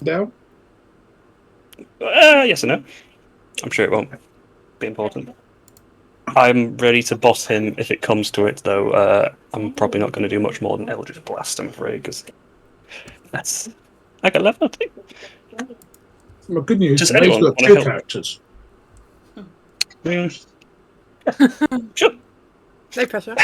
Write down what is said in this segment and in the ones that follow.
down? Yes and no. I'm sure it won't be important. I'm ready to boss him if it comes to it, though. I'm probably not going to do much more than Eldritch Blast, I'm afraid, because that's... I got level, I think. Well, good news. Does Now you've anyone got want to two help? characters. Sure. No pressure.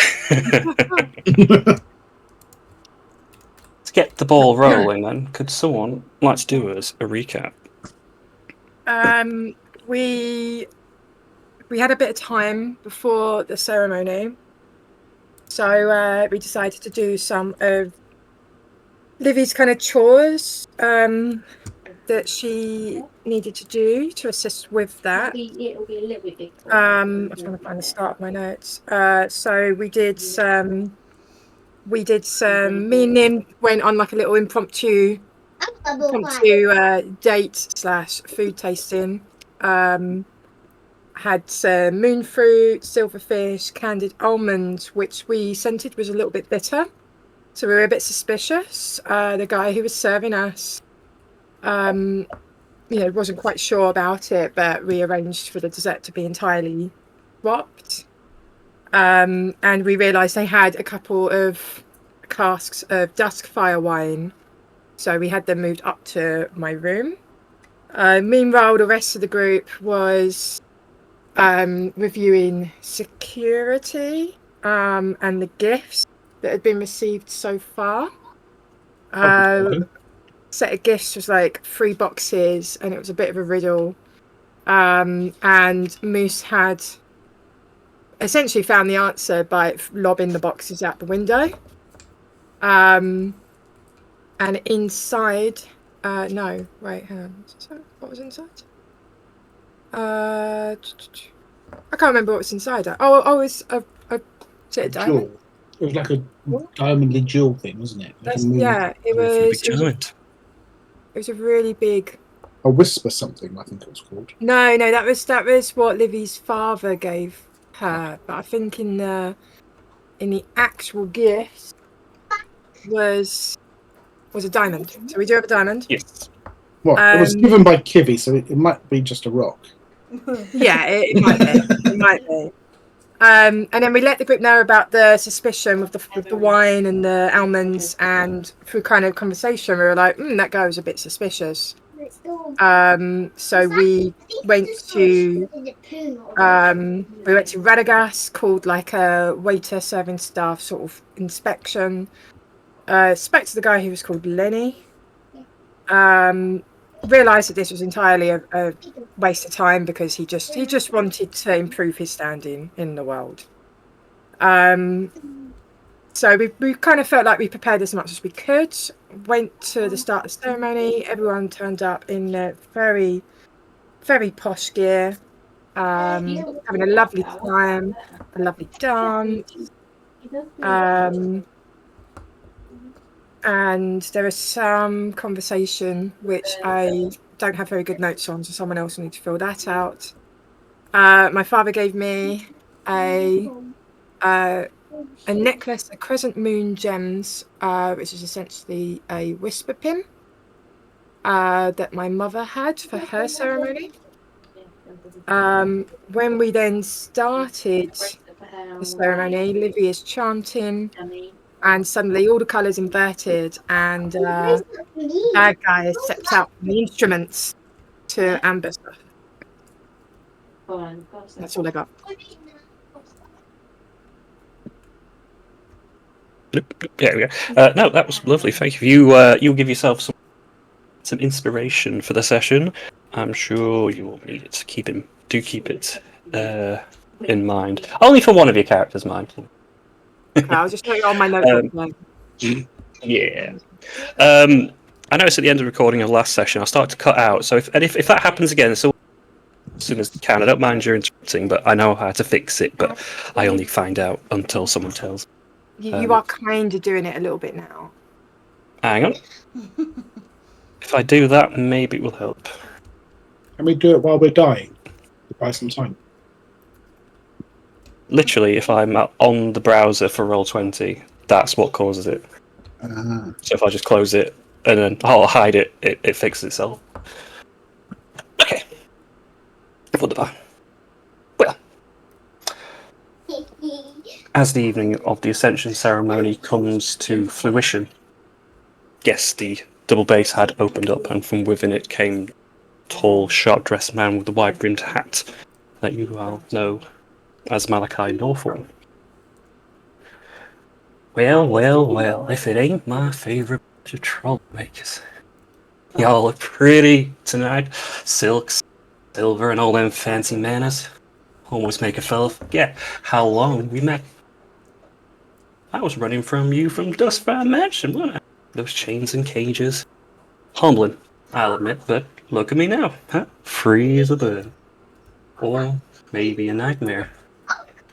To get the ball rolling, then, could someone like to do us a recap? We had a bit of time before the ceremony, so we decided to do some of Livy's kind of chores that she needed to do to assist with that. It'll be a little bit big. I'm trying to find the start of my notes. So we did some. Me and Nim went on like a little impromptu date/food tasting. Had some moon fruit, silverfish, candied almonds, which we scented was a little bit bitter. So we were a bit suspicious. The guy who was serving us, wasn't quite sure about it, but we arranged for the dessert to be entirely swapped. And we realised they had a couple of casks of Duskfire wine, so we had them moved up to my room. Meanwhile, the rest of the group was reviewing security and the gifts that had been received so far. Set of gifts was like 3 boxes, and it was a bit of a riddle. And Moose had essentially found the answer by lobbing the boxes out the window. And inside, no, wait, hang on. What was inside? I can't remember what was inside. It was a diamond. Jewel. It was like a diamondly jewel thing, wasn't it? Like it was a really big. A whisper something, I think it was called. No, that was what Livy's father gave her. But I think in the actual gift was a diamond. So we do have a diamond. Yes. Well, it was given by Kivy, so it might be just a rock. Yeah, it might be. It might be. And then we let the group know about the suspicion with the wine and the almonds, and through kind of conversation, we were like, that guy was a bit suspicious. So we went to Radagast, called like a waiter serving staff sort of inspection. Spoke to the guy who was called Lenny. Realised that this was entirely a waste of time because he just wanted to improve his standing in the world. So we kind of felt like we prepared as much as we could. Went to the start of the ceremony. Everyone turned up in very, very posh gear, having a lovely time, a lovely dance. And there was some conversation which I don't have very good notes on, so someone else will need to fill that out. My father gave me a necklace of crescent moon gems, which is essentially a whisper pin that my mother had for her ceremony. When we then started the ceremony, Livy is chanting. And suddenly all the colours inverted, and bad guy steps out from the instruments to ambush her. That's all I got. There we go. No, that was lovely. Thank you. You'll give yourself some inspiration for the session. I'm sure you will need it. Keep it in mind. Only for one of your characters, mind. Okay, I'll just put it on my notebook. Yeah. I noticed at the end of the recording of the last session, I'll start to cut out. So if that happens again, so as soon as you can, I don't mind you interrupting, but I know how to fix it. But I only find out until someone tells. You are kind of doing it a little bit now. Hang on. If I do that, maybe it will help. Can we do it while we're dying? To buy some time. Literally, if I'm on the browser for Roll20, that's what causes it. So if I just close it and then I'll hide it. It fixes itself. Okay. Wunderbar. Well, as the evening of the Ascension ceremony comes to fruition, yes, the double base had opened up, and from within it came a tall, sharp-dressed man with a wide-brimmed hat that you all know as Malachi Northorn. Well, well, well, if it ain't my favourite bunch of troublemakers. Y'all look pretty tonight. Silks, silver, and all them fancy manners. Almost make a fella forget how long we met. I was running from you from Dustfire Mansion, wasn't I? Those chains and cages. Humbling, I'll admit, but look at me now, huh? Free as a bird. Or maybe a nightmare.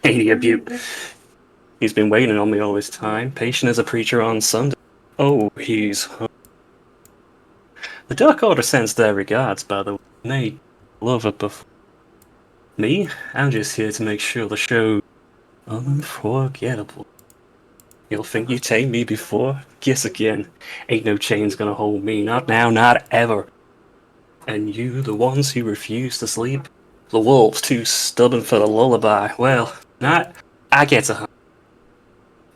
Ain't he a beaut? He's been waiting on me all this time, patient as a preacher on Sunday. Oh, he's... The Dark Order sends their regards, by the way. They love it before. Me? I'm just here to make sure the show's unforgettable. You'll think you tamed me before? Guess again. Ain't no chains gonna hold me. Not now, not ever. And you, the ones who refuse to sleep? The wolves too stubborn for the lullaby. Well, not... I get to hunt.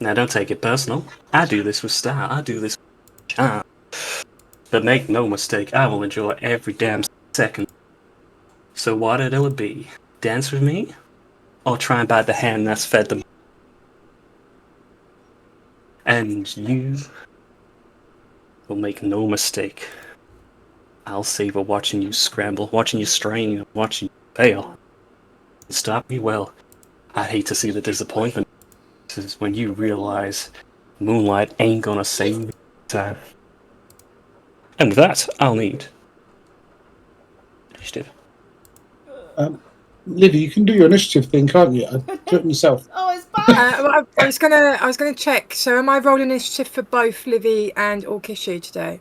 Now don't take it personal. I do this with style. I do this with charm. But make no mistake, I will enjoy every damn second. So what it'll be? Dance with me? Or try and bite the hand that's fed them? And you will make no mistake. I'll savor watching you scramble, watching you strain, watching you fail. Stop me, well, I'd hate to see the disappointment. This is when you realize moonlight ain't gonna save you time. And with that, I'll need initiative. Livy, you can do your initiative thing, can't you? Do it yourself. Oh, it's bad. Well, I was gonna check. So, am I rolling initiative for both Livy and Orkishu today?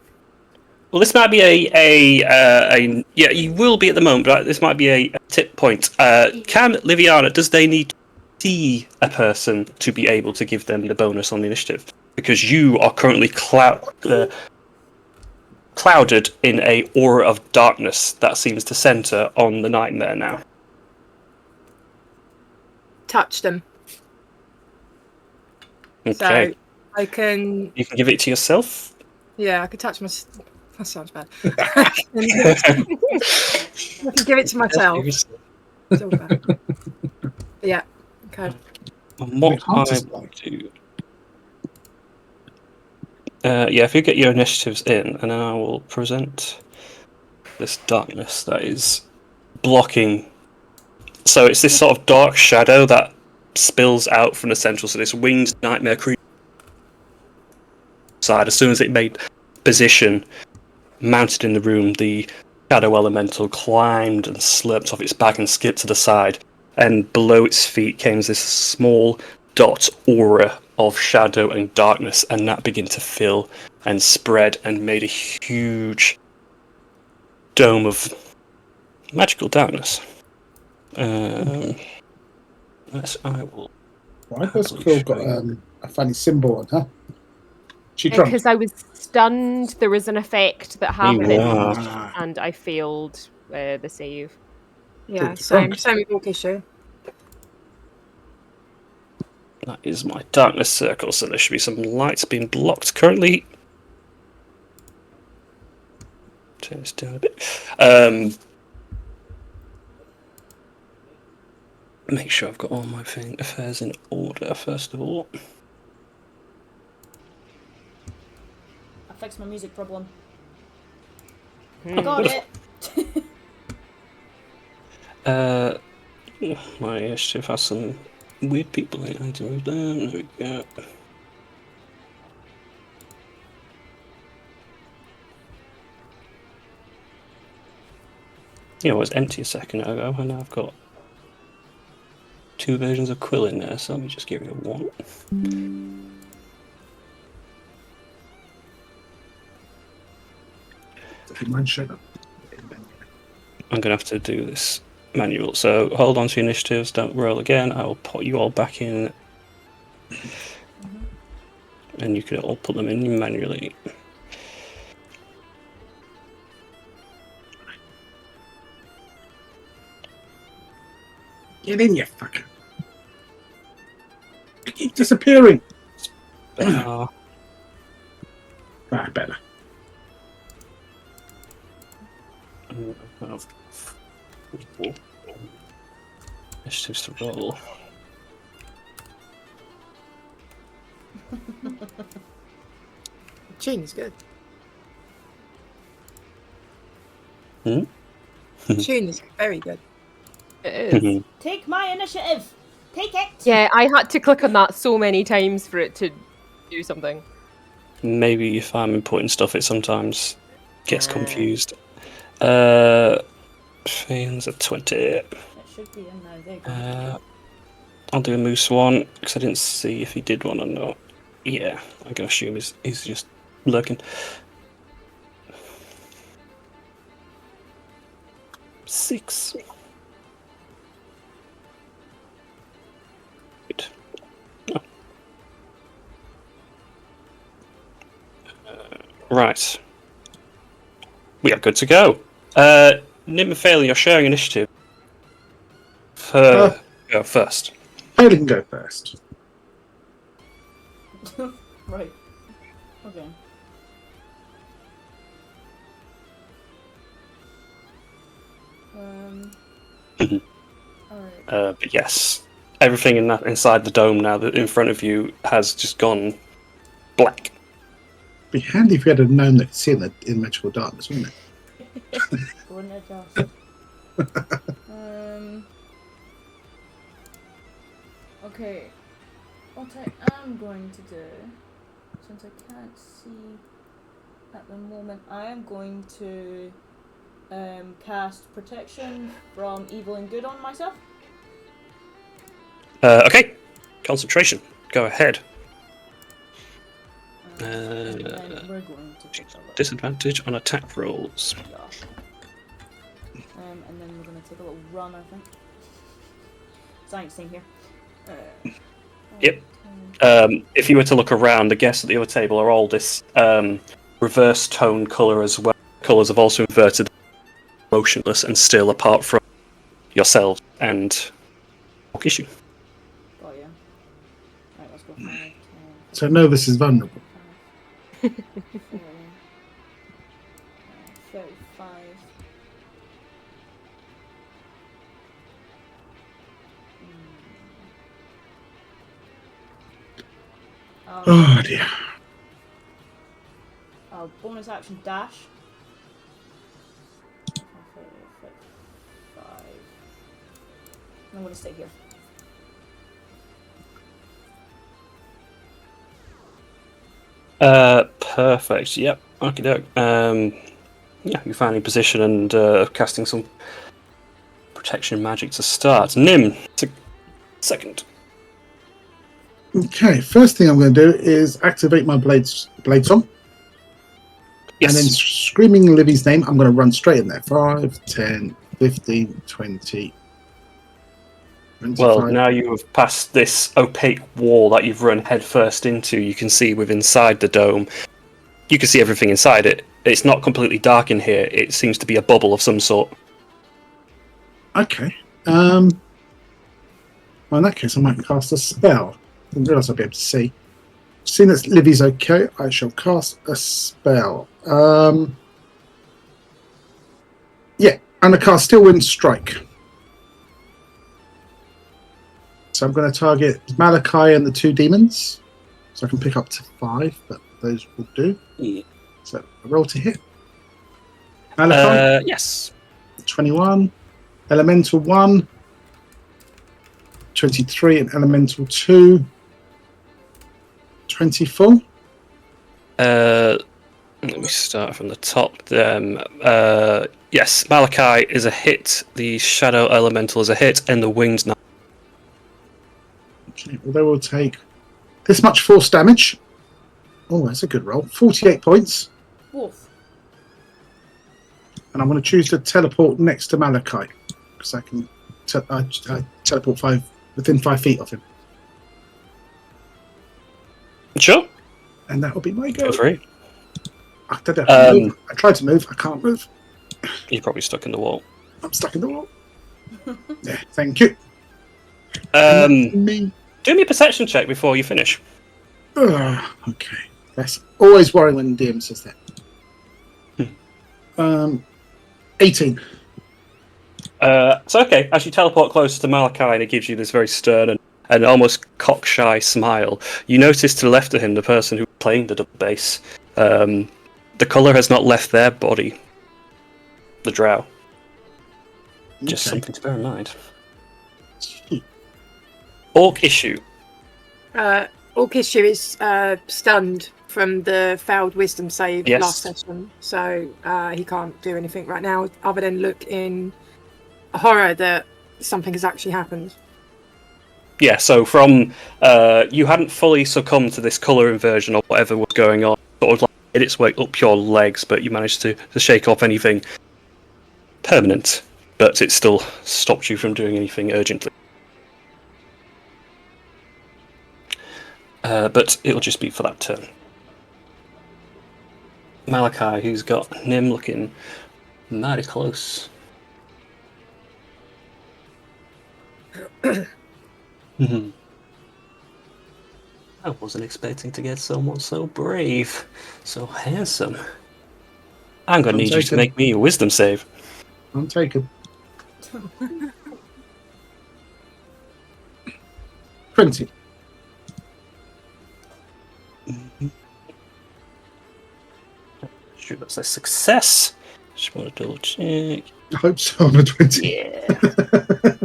Well, this might be yeah, you will be at the moment, but this might be a tip point. Can Liviana, does they need to see a person to be able to give them the bonus on the initiative? Because you are currently clouded in a aura of darkness that seems to center on the nightmare now. Touch them. Okay. So I can. You can give it to yourself. Yeah, I could touch my. That sounds bad. I can give it to myself. It's all bad. But yeah. Okay. And what I will do. Yeah, if you get your initiatives in, and then I will present this darkness that is blocking. So it's this sort of dark shadow that spills out from the central. So this winged nightmare creature side. As soon as it made position, mounted in the room, the shadow elemental climbed and slurped off its back and skipped to the side. And below its feet came this small dot aura of shadow and darkness, and that began to fill and spread and made a huge dome of magical darkness. Yes, I will. Why has Quill got a funny symbol on her? She drunk? Because I was stunned, there was an effect that happened, and I failed the save. Yeah, same with Orkishu. That is my darkness circle, so there should be some lights being blocked currently. Turn this down a bit. Make sure I've got all my affairs in order, first of all. I fixed my music problem. I got it. My initiative has some weird people in. I need to move them. There we go. You know, it was empty a second ago, and now I've got 2 versions of Quill in there, so let me just give it a 1. I'm going to have to do this manual, so hold on to your initiatives, don't roll again. I will put you all back in, and you can all put them in manually. Get in, you fucker. You keep disappearing. Better. Better. Initiatives to roll. Tune is good. Hmm? Tune is very good. It is. Take my initiative. Take it. Yeah, I had to click on that so many times for it to do something. Maybe if I'm inputting stuff, it sometimes gets confused. Things at 20. It should be in there. There you go. I'll do a moose one because I didn't see if he did one or not. Yeah, I'm gonna assume he's just lurking. 6. Good. Right. We are good to go. Nim and Phelan, you're sharing initiative. Go first. Haley can go first. Right. Okay. Alright. But yes, everything inside the dome now that in front of you has just gone black. Be handy if we had known that it's in magical darkness, wouldn't it? Wouldn't it just? Okay. What I am going to do, since I can't see at the moment, I am going to cast protection from evil and good on myself. Okay, concentration. Go ahead. And then we're going to take a look. Disadvantage on attack rolls. And then we're going to take a little run, I think. Same here. Yep. If you were to look around, the guests at the other table are all this reverse tone colour as well. Colours have also inverted, motionless and still, apart from yourselves and Kishu. Oh yeah. Right, let's go 5, 10, So Novus is vulnerable. 40, 35. Oh dear. Bonus action dash. 5. I'm going to stay here. Perfect. Yep. Okay. Yeah, you finally position and casting some protection magic to start. Nim, second. Okay, first thing I'm going to do is activate my blade song. Yes. And then screaming Livy's name, I'm going to run straight in there. 5, 10, 15, 20. 25. Well, now you have passed this opaque wall that you've run headfirst into, you can see inside the dome. You can see everything inside it. It's not completely dark in here. It seems to be a bubble of some sort. Okay. Well, in that case, I might cast a spell. I didn't realise I'd be able to see. Seeing that Livy's okay, I shall cast a spell. Yeah, I'm going to cast Still Wind Strike. So I'm going to target Malachi and the 2 demons. So I can pick up to 5, but those will do. Yeah. So a roll to hit. Malachi, Yes. 21. Elemental 1. 23 and Elemental 2. 24. Let me start from the top. Yes, Malachi is a hit. The Shadow Elemental is a hit, and the Winged Knight. Okay, well, they will take this much force damage. Oh, that's a good roll. 48 points. Wolf. And I'm going to choose to teleport next to Malachi because I can teleport within 5 feet of him. Sure. And that will be my go. Go for it. I don't know how to move. I tried to move. I can't move. You're probably stuck in the wall. I'm stuck in the wall. Yeah, thank you. Me. Do me a perception check before you finish. Okay. That's always worrying when DM says that. 18. So okay, as you teleport closer to Malachi and it gives you this very stern and almost cockshy smile, you notice to the left of him the person who's playing the double bass. The colour has not left their body. The drow. Just Okay. something to bear in mind. Orc issue. Orchestra is stunned from the failed wisdom save Yes. last session, so he can't do anything right now other than look in horror that something has actually happened. Yeah, so from you hadn't fully succumbed to this colour inversion or whatever was going on, sort of like made its way up your legs, but you managed to shake off anything permanent, but it still stopped you from doing anything urgently. But it'll just be for that turn. Malachi, who's got Nim looking mighty close. I wasn't expecting to get someone so brave, so handsome. I'm going to need you to make me a wisdom save. I'm taken. 20. Shoot, that's a success. Just want to double check. I hope so on a 20. Yeah.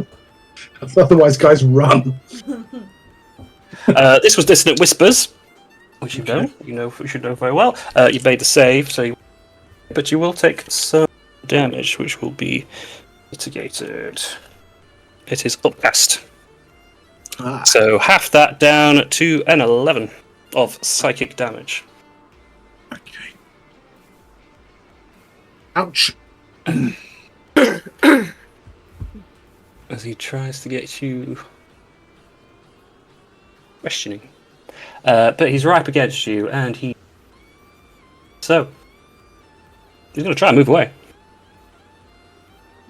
Otherwise, guys, run. This was Dissonant Whispers, which you Okay. know. You should know very well. You made the save, but you will take some damage, which will be mitigated. It is upcast. So half that down to an 11 of psychic damage. Okay. Ouch. As he tries to get you questioning. But he's right up against you, and so he's going to try and move away.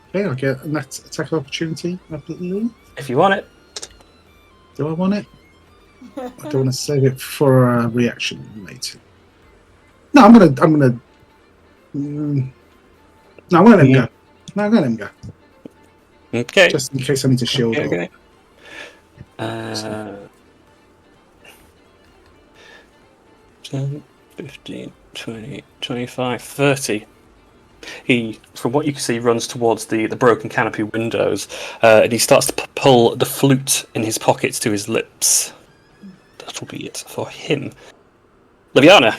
Okay, I'll get an attack opportunity, I believe. If you want it. Do I want it? I don't want to save it for a reaction later. No, I'm gonna. No, I'm gonna let him go. No, I'm gonna let him go. Okay. Just in case I need to shield. Okay. 10, 15, 20, 25, 30. He, from what you can see, runs towards the broken canopy windows, and he starts to pull the flute in his pockets to his lips. That will be it for him. Liviana,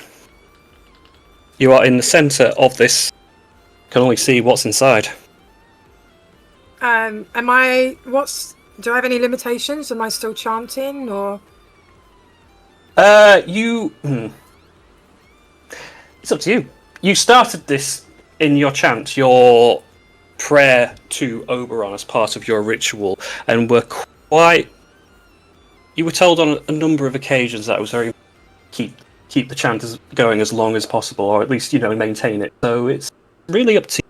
you are in the centre of this. Can only see what's inside. Do I have any limitations? Am I still chanting, or? It's up to you. You started this in your chant, your prayer to Oberon as part of your ritual, and you were told on a number of occasions that it was very keep the chant going as long as possible, or at least maintain it. So it's really up to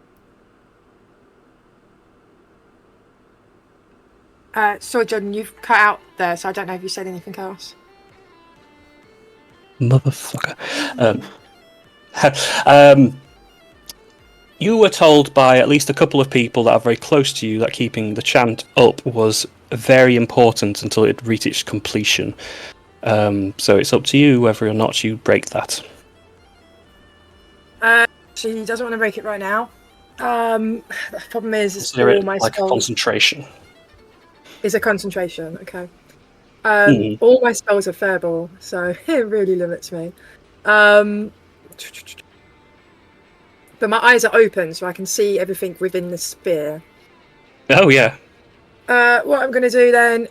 you. Sorry, Jordan, you've cut out there, so I don't know if you said anything else. Motherfucker. You were told by at least a couple of people that are very close to you that keeping the chant up was very important until it reached its completion. So it's up to you whether or not you break that. She doesn't want to break it right now. The problem is Consider all it my like a spells... concentration. Is a concentration, okay. All my spells are furball, so it really limits me. But my eyes are open, so I can see everything within the sphere. Oh, yeah. What I'm going to do then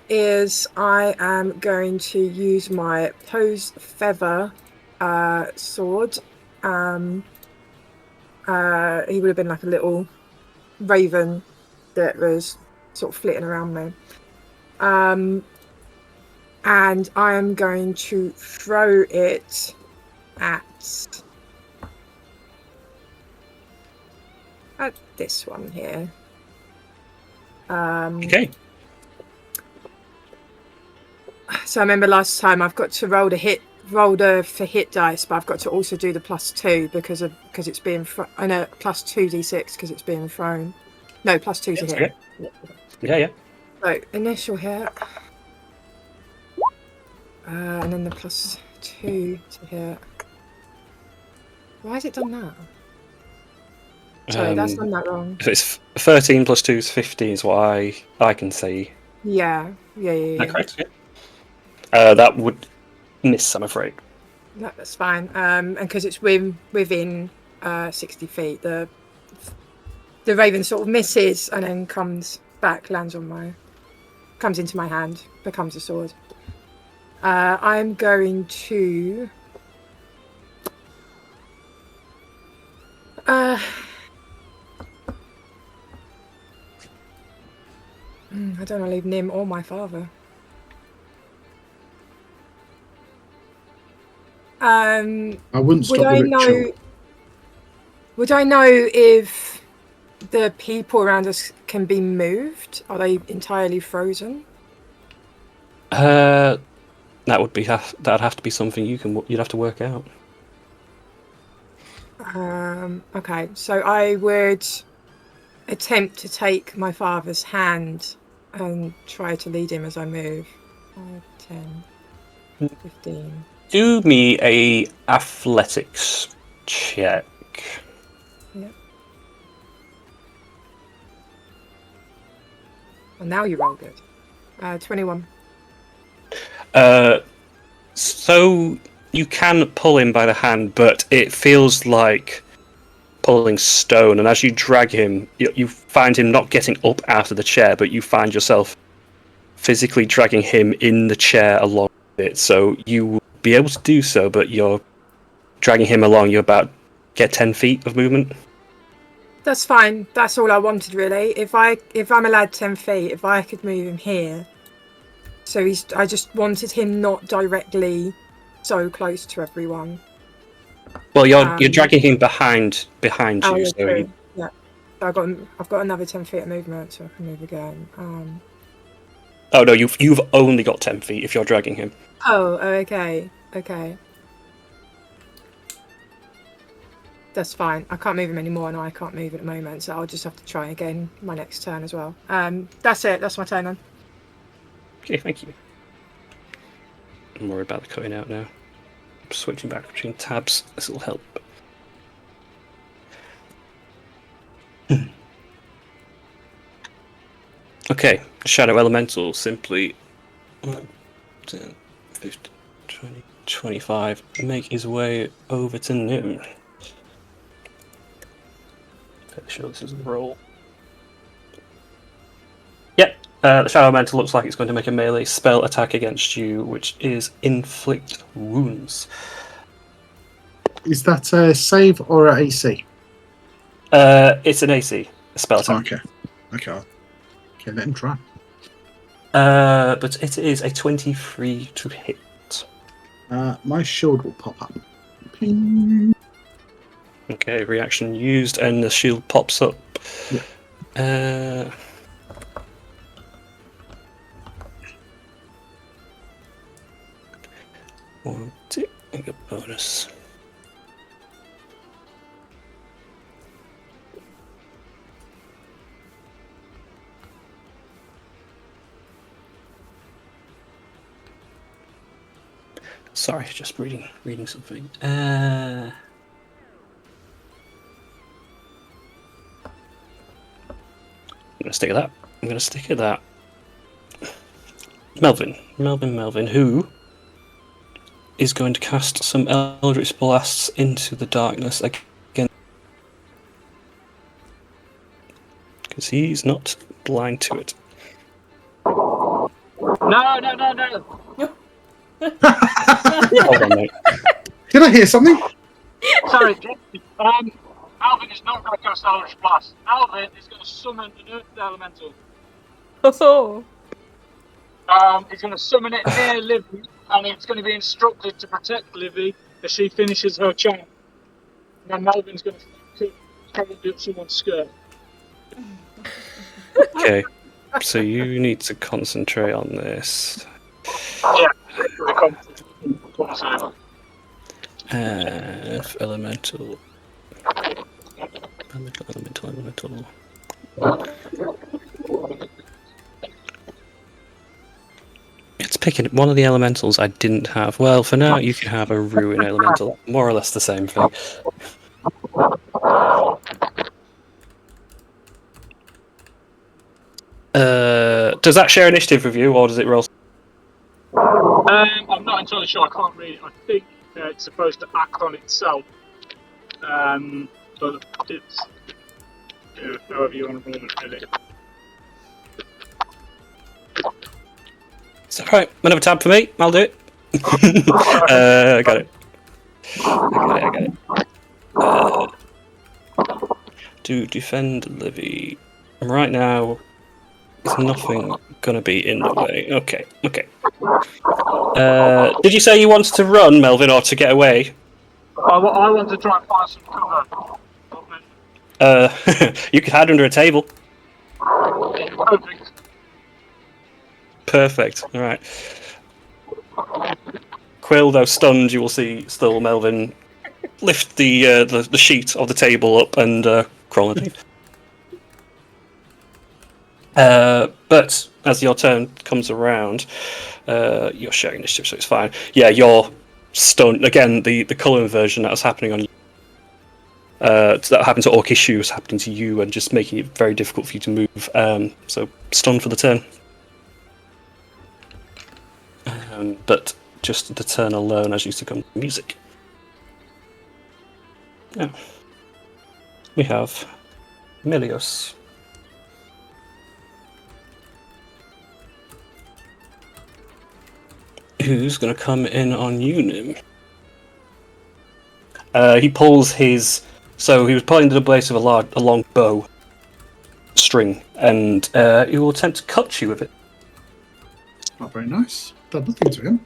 is I am going to use my Pose Feather sword. He would have been like a little raven that was sort of flitting around me. And I am going to throw it at this one here. Okay. So I remember last time I've got to roll the for hit dice, but I've got to also do the +2 because it's being I know +2d6 because it's being thrown. No, +2 to hit. Yeah. So initial hit, and then the +2 to hit. Why has it done that? Sorry, that's done that wrong. If it's 13 plus 2 is 15 is what I can see. Yeah. Is that correct? Yeah. That would miss, I'm afraid. No, that's fine. And because it's within 60 feet, the raven sort of misses and then comes back, comes into my hand, becomes a sword. I'm going to. I don't want to leave Nim or my father. I wouldn't stop the ritual. Would I know if the people around us can be moved? Are they entirely frozen? That'd have to be something you'd have to work out. Okay, so I would attempt to take my father's hand and try to lead him as I move. 5, 10, 15. Do me a athletics check. Yep. Well, now you roll good. 21. So you can pull him by the hand, but it feels like pulling stone, and as you drag him, you find him not getting up out of the chair, but you find yourself physically dragging him in the chair along with it. So you will be able to do so, but you're dragging him along. You're about to get 10 feet of movement. That's fine. That's all I wanted, really. If I'm allowed 10 feet, if I could move him here. So I just wanted him not directly so close to everyone. Well, you're dragging him behind you. Yeah, So true. Yeah. So I've got another 10 feet of movement, so I can move again. Oh no, you've only got 10 feet if you're dragging him. Oh, okay. That's fine. I can't move him anymore, and I can't move at the moment, so I'll just have to try again my next turn as well. That's it. That's my turn then. Okay, thank you. I'm worried about the cutting out now. I'm switching back between tabs. This will help. Okay, Shadow Elemental simply 1, 10, 15, 20, 25 make his way over to Nim. Fairly sure this is the roll. Yep, the Shadow Elemental looks like it's going to make a melee spell attack against you, which is Inflict Wounds. Is that a save or an AC? It's an AC, a spell attack. Okay, let him try. But it is a 23 to hit. My shield will pop up. Ping. Okay, reaction used, and the shield pops up. Yeah. 1, 2, and a bonus. Sorry, just reading something. I'm gonna stick at that. Melvin, who is going to cast some Eldritch Blasts into the darkness again, because he's not blind to it. No. Hold on, mate. Did I hear something? Sorry, Alvin is not going to cast Eldritch Blast. Alvin is going to summon an Earth Elemental. Oh. He's going to summon it near Livy, and it's going to be instructed to protect Livy as she finishes her charm. And then Melvin's going to probably up someone's skirt. Okay, so you need to concentrate on this. Yeah. Elemental. Elemental. It's picking one of the elementals I didn't have. Well, for now, you can have a ruin elemental. More or less the same thing. Does that share initiative with you, or does it roll? I'm not entirely sure. I can't read it. I think it's supposed to act on itself. But it's however you want to roll it, really. It's alright. Another tab for me. I'll do it. I got it. I got it. To defend Livy. Right now, there's nothing going to be in the way. Okay. Did you say you wanted to run, Melvin, or to get away? I want to try and find some cover. You could hide under a table. Perfect. All right. Quill, though stunned, you will see still Melvin lift the sheet of the table up and crawl underneath. But as your turn comes around, you're sharing initiative, so it's fine. Yeah, you're stunned. Again, the colour inversion that was happening on you. That happened to Orkishu was happening to you and just making it very difficult for you to move. So stunned for the turn. But just the turn alone as you succumb to music. Now, we have Melios. Who's going to come in on Unim? He pulls his... So he was pulling the blade of a long bow string, and he will attempt to cut you with it. Not very nice. Done nothing to him.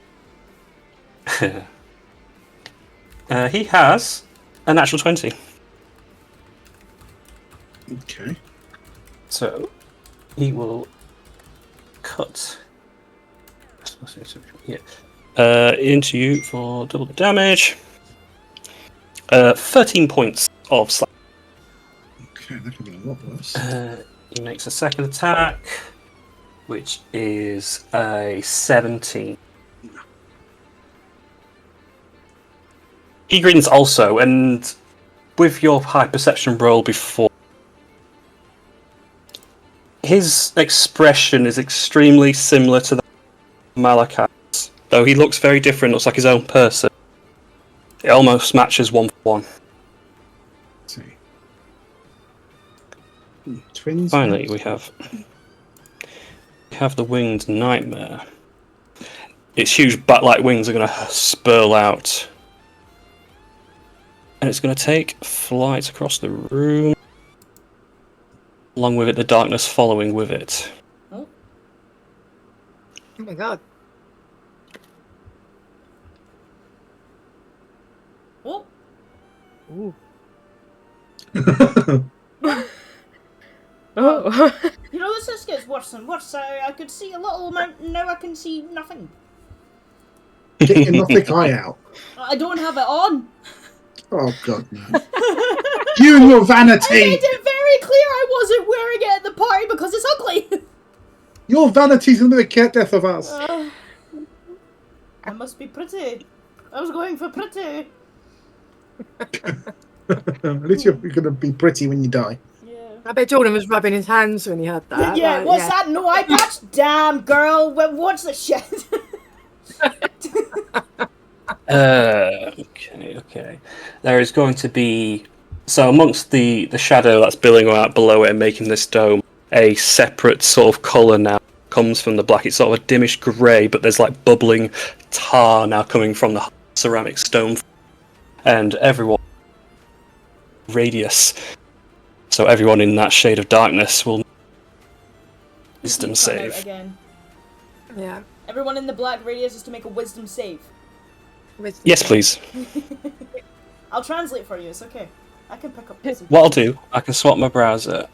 He has a natural 20. Okay. So he will cut into you for double the damage. 13 points of slap. Okay, that could be a lot worse. He makes a second attack, which is a 17. He grins also, and with your high perception roll before, his expression is extremely similar to that of Malakat's, though he looks very different, looks like his own person. It almost matches 1 for 1. Let's see. Twins. Finally, we have the winged nightmare. Its huge bat-like wings are going to spurl out. And it's going to take flight across the room. Along with it, the darkness following with it. Oh my god. Oh, Ooh. Oh. you know, this just gets worse and worse. I could see a little amount, now I can see nothing. Get your Nothic eye out. I don't have it on. Oh god, no. You and your I vanity! made it very clear I wasn't wearing it at the party because it's ugly. Your vanity's going to be the death of us. I must be pretty. I was going for pretty. At least you're going to be pretty when you die. Yeah. I bet Jordan was rubbing his hands when he had that. Yeah, like, what's yeah. that? No eye patch? Damn, girl. What's the shit? Okay. There is going to be... So amongst the shadow that's billowing out below it and making this dome, a separate sort of colour now comes from the black. It's sort of a dimmish grey, but there's like bubbling tar now coming from the ceramic stone. And everyone... Radius. So everyone in that shade of darkness will... Wisdom Keep coming out save. Again. Yeah. Everyone in the black radius is to make a wisdom save. Wisdom. Yes, please. I'll translate for you, it's okay. I can pick up this. What I'll do, I can swap my browser,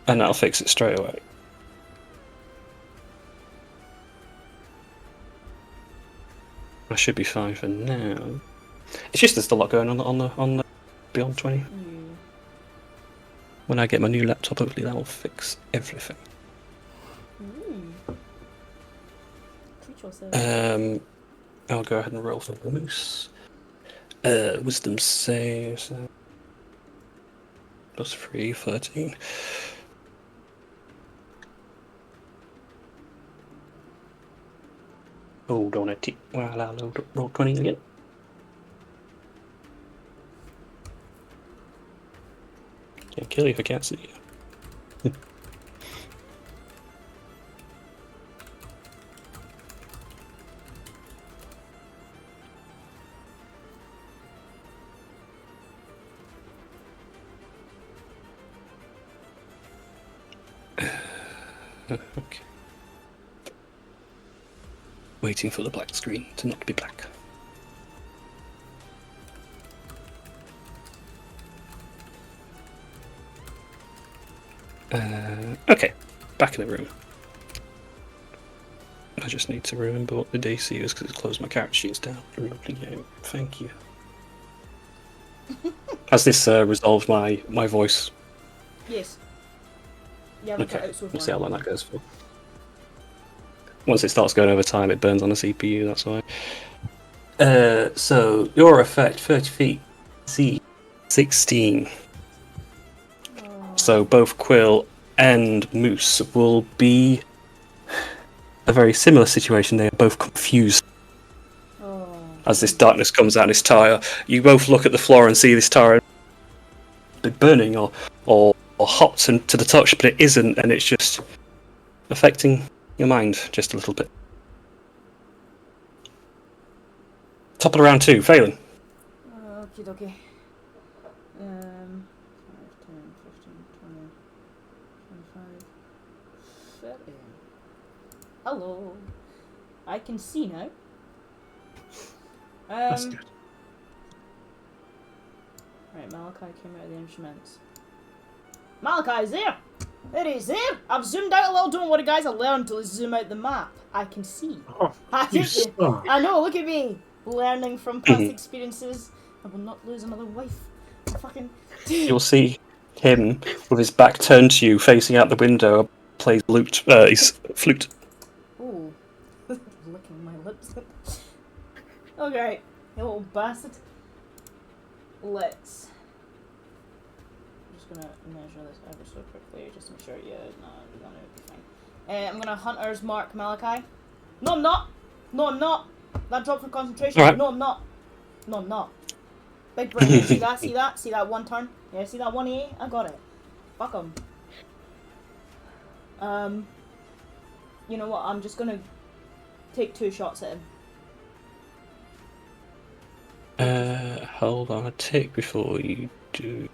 and that'll fix it straight away. I should be fine for now. It's just there's a lot going on the Beyond 20. Yeah. When I get my new laptop, hopefully that will fix everything. Ooh. Treat yourself. I'll go ahead and roll for the moose. Wisdom saves. Plus 3, 13. Hold on a tick while I load up roll 20 again. Can't kill you if I can't see you. Okay. Waiting for the black screen to not be black. Okay, back in the room. I just need to remember what the DC is because it's closed my character sheets down. Lovely game, thank you. Has this resolved my voice? Yes. Yeah, we Okay, got out so we'll see how far. long that goes for. Once it starts going over time, it burns on the CPU, that's why. So, your effect, 30 feet, C, 16. So both Quill and Moose will be a very similar situation. They are both confused as this darkness comes out of this tire. You both look at the floor and see this tire burning or hot and to the touch, but it isn't, and it's just affecting your mind just a little bit. Top of round 2, failing. Okie dokie. 5, 10, 15, 20, 25, 30. Hello. I can see now. That's good. Right, Malachi came out of the instruments. Malachi's there! There he's there! I've zoomed out a little, don't worry guys, I learned to zoom out the map. I can see. Oh, I you did. star. I know, look at me! Learning from past experiences. I will not lose another wife. Fucking... You'll see him with his back turned to you, facing out the window, plays his flute. Ooh. Licking my lips. Okay, you little bastard. Let's... I'm just gonna measure this ever so quickly, just to make sure, yeah, no, we're gonna be fine. I'm gonna Hunter's Mark Malachi. No, I'm not! No, I'm not! That dropped from concentration. All right. No, I'm not. No, I'm not. Big brain, see that? See that? See that one turn? Yeah, see that 180? I got it. Fuck 'em. You know what? I'm just gonna take 2 shots at him. Hold on a tick before you do.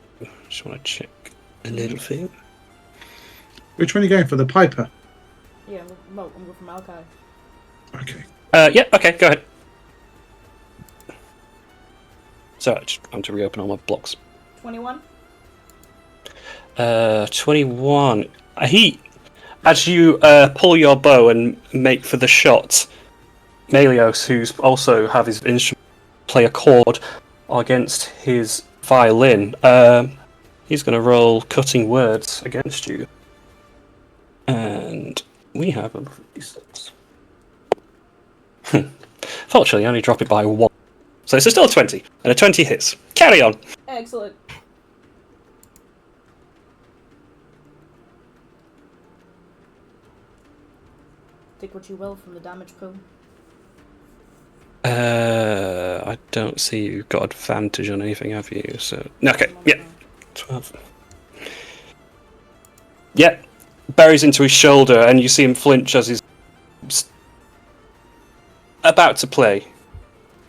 Just want to check a little thing. Which one are you going for? The Piper? Yeah, I'm going for Malachi. Okay. Yeah, okay, go ahead. So, I just want to reopen all my blocks. 21? 21. As you pull your bow and make for the shot, Melios, who's also have his instrument play a chord against his violin, he's going to roll cutting words against you. And we have a d6. Fortunately, I only drop it by 1. So it's still a 20, and a 20 hits. Carry on! Excellent. Take what you will from the damage pool. I don't see you've got advantage on anything, have you? So okay, yeah, 12. Yeah, buries into his shoulder, and you see him flinch as he's about to play,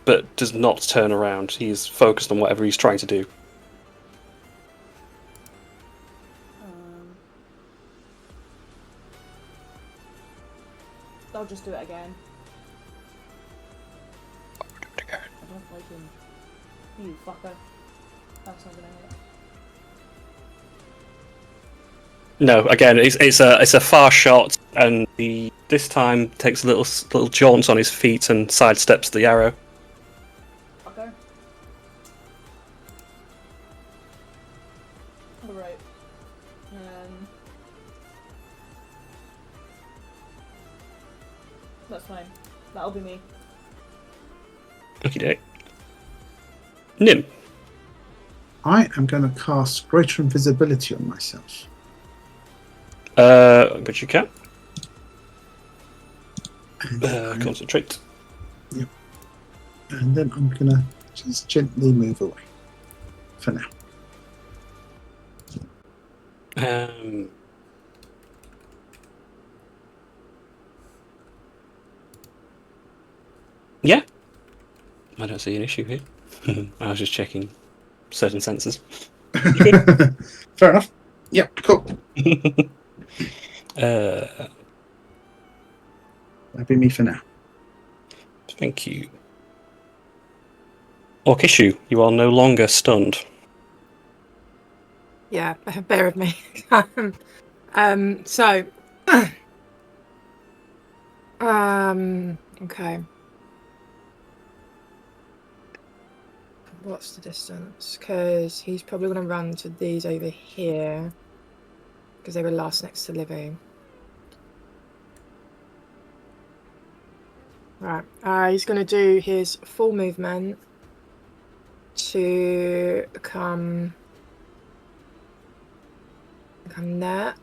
but does not turn around. He's focused on whatever he's trying to do. I'll just do it again. I don't like him. You fucker. That's not gonna hit. No, again, it's a far shot, and this time takes a little jaunt on his feet and sidesteps the arrow. Alright. That's fine. That'll be me. Okie doke. Nim. I am going to cast Greater Invisibility on myself. But you can. And, Concentrate. and then I'm going to just gently move away. For now. Yeah. I don't see an issue here. I was just checking certain sensors. Fair enough. Yep, cool. That'd That'd be me for now. Thank you. Orkishu, you are no longer stunned. Yeah, bear with me. So, okay. What's the distance? Because he's probably going to run to these over here. Because they were last next to Livy. Right. He's going to do his full movement to come there.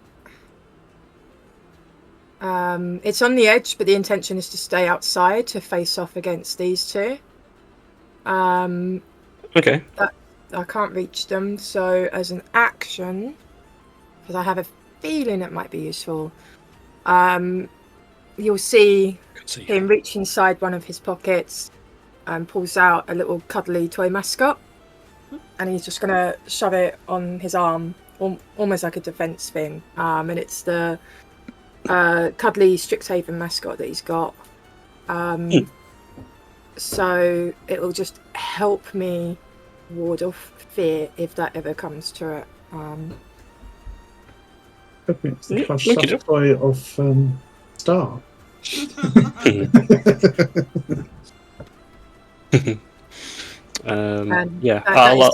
It's on the edge, but the intention is to stay outside to face off against these two. Okay. I can't reach them, so as an action, because I have a feeling it might be useful, you'll see him reach inside one of his pockets and pulls out a little cuddly toy mascot, and he's just going to shove it on his arm, almost like a defense thing. And it's the cuddly Strixhaven mascot that he's got. So it will just help me ward off fear if that ever comes to it. It's the plush soft toy of Star. Yeah,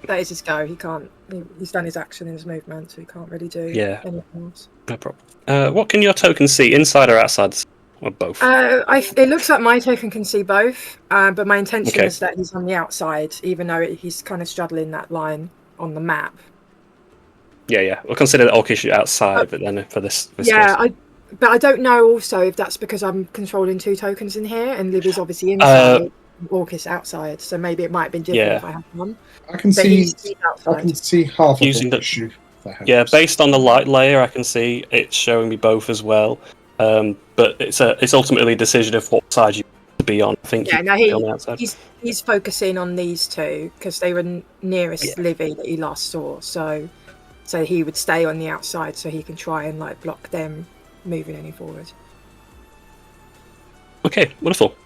that is his go. He can't. He's done his action in his movement, so he can't really do anything else. No problem. What can your token see, inside or outside? Or both? It looks like my token can see both, but my intention is that he's on the outside, even though he's kind of straddling that line on the map. Yeah. We'll consider the Orkish outside, but then for this but I don't know also if that's because I'm controlling two tokens in here, and Livy's obviously inside, Orkish outside, so maybe it might have been different if I had one. I can see half of using the issue. Based on the light layer, I can see it's showing me both as well. But it's ultimately a decision of what side you want to be on. I think on the outside. He's focusing on these two because they were nearest Livy that he last saw. So he would stay on the outside so he can try and block them moving any forward. Okay, wonderful.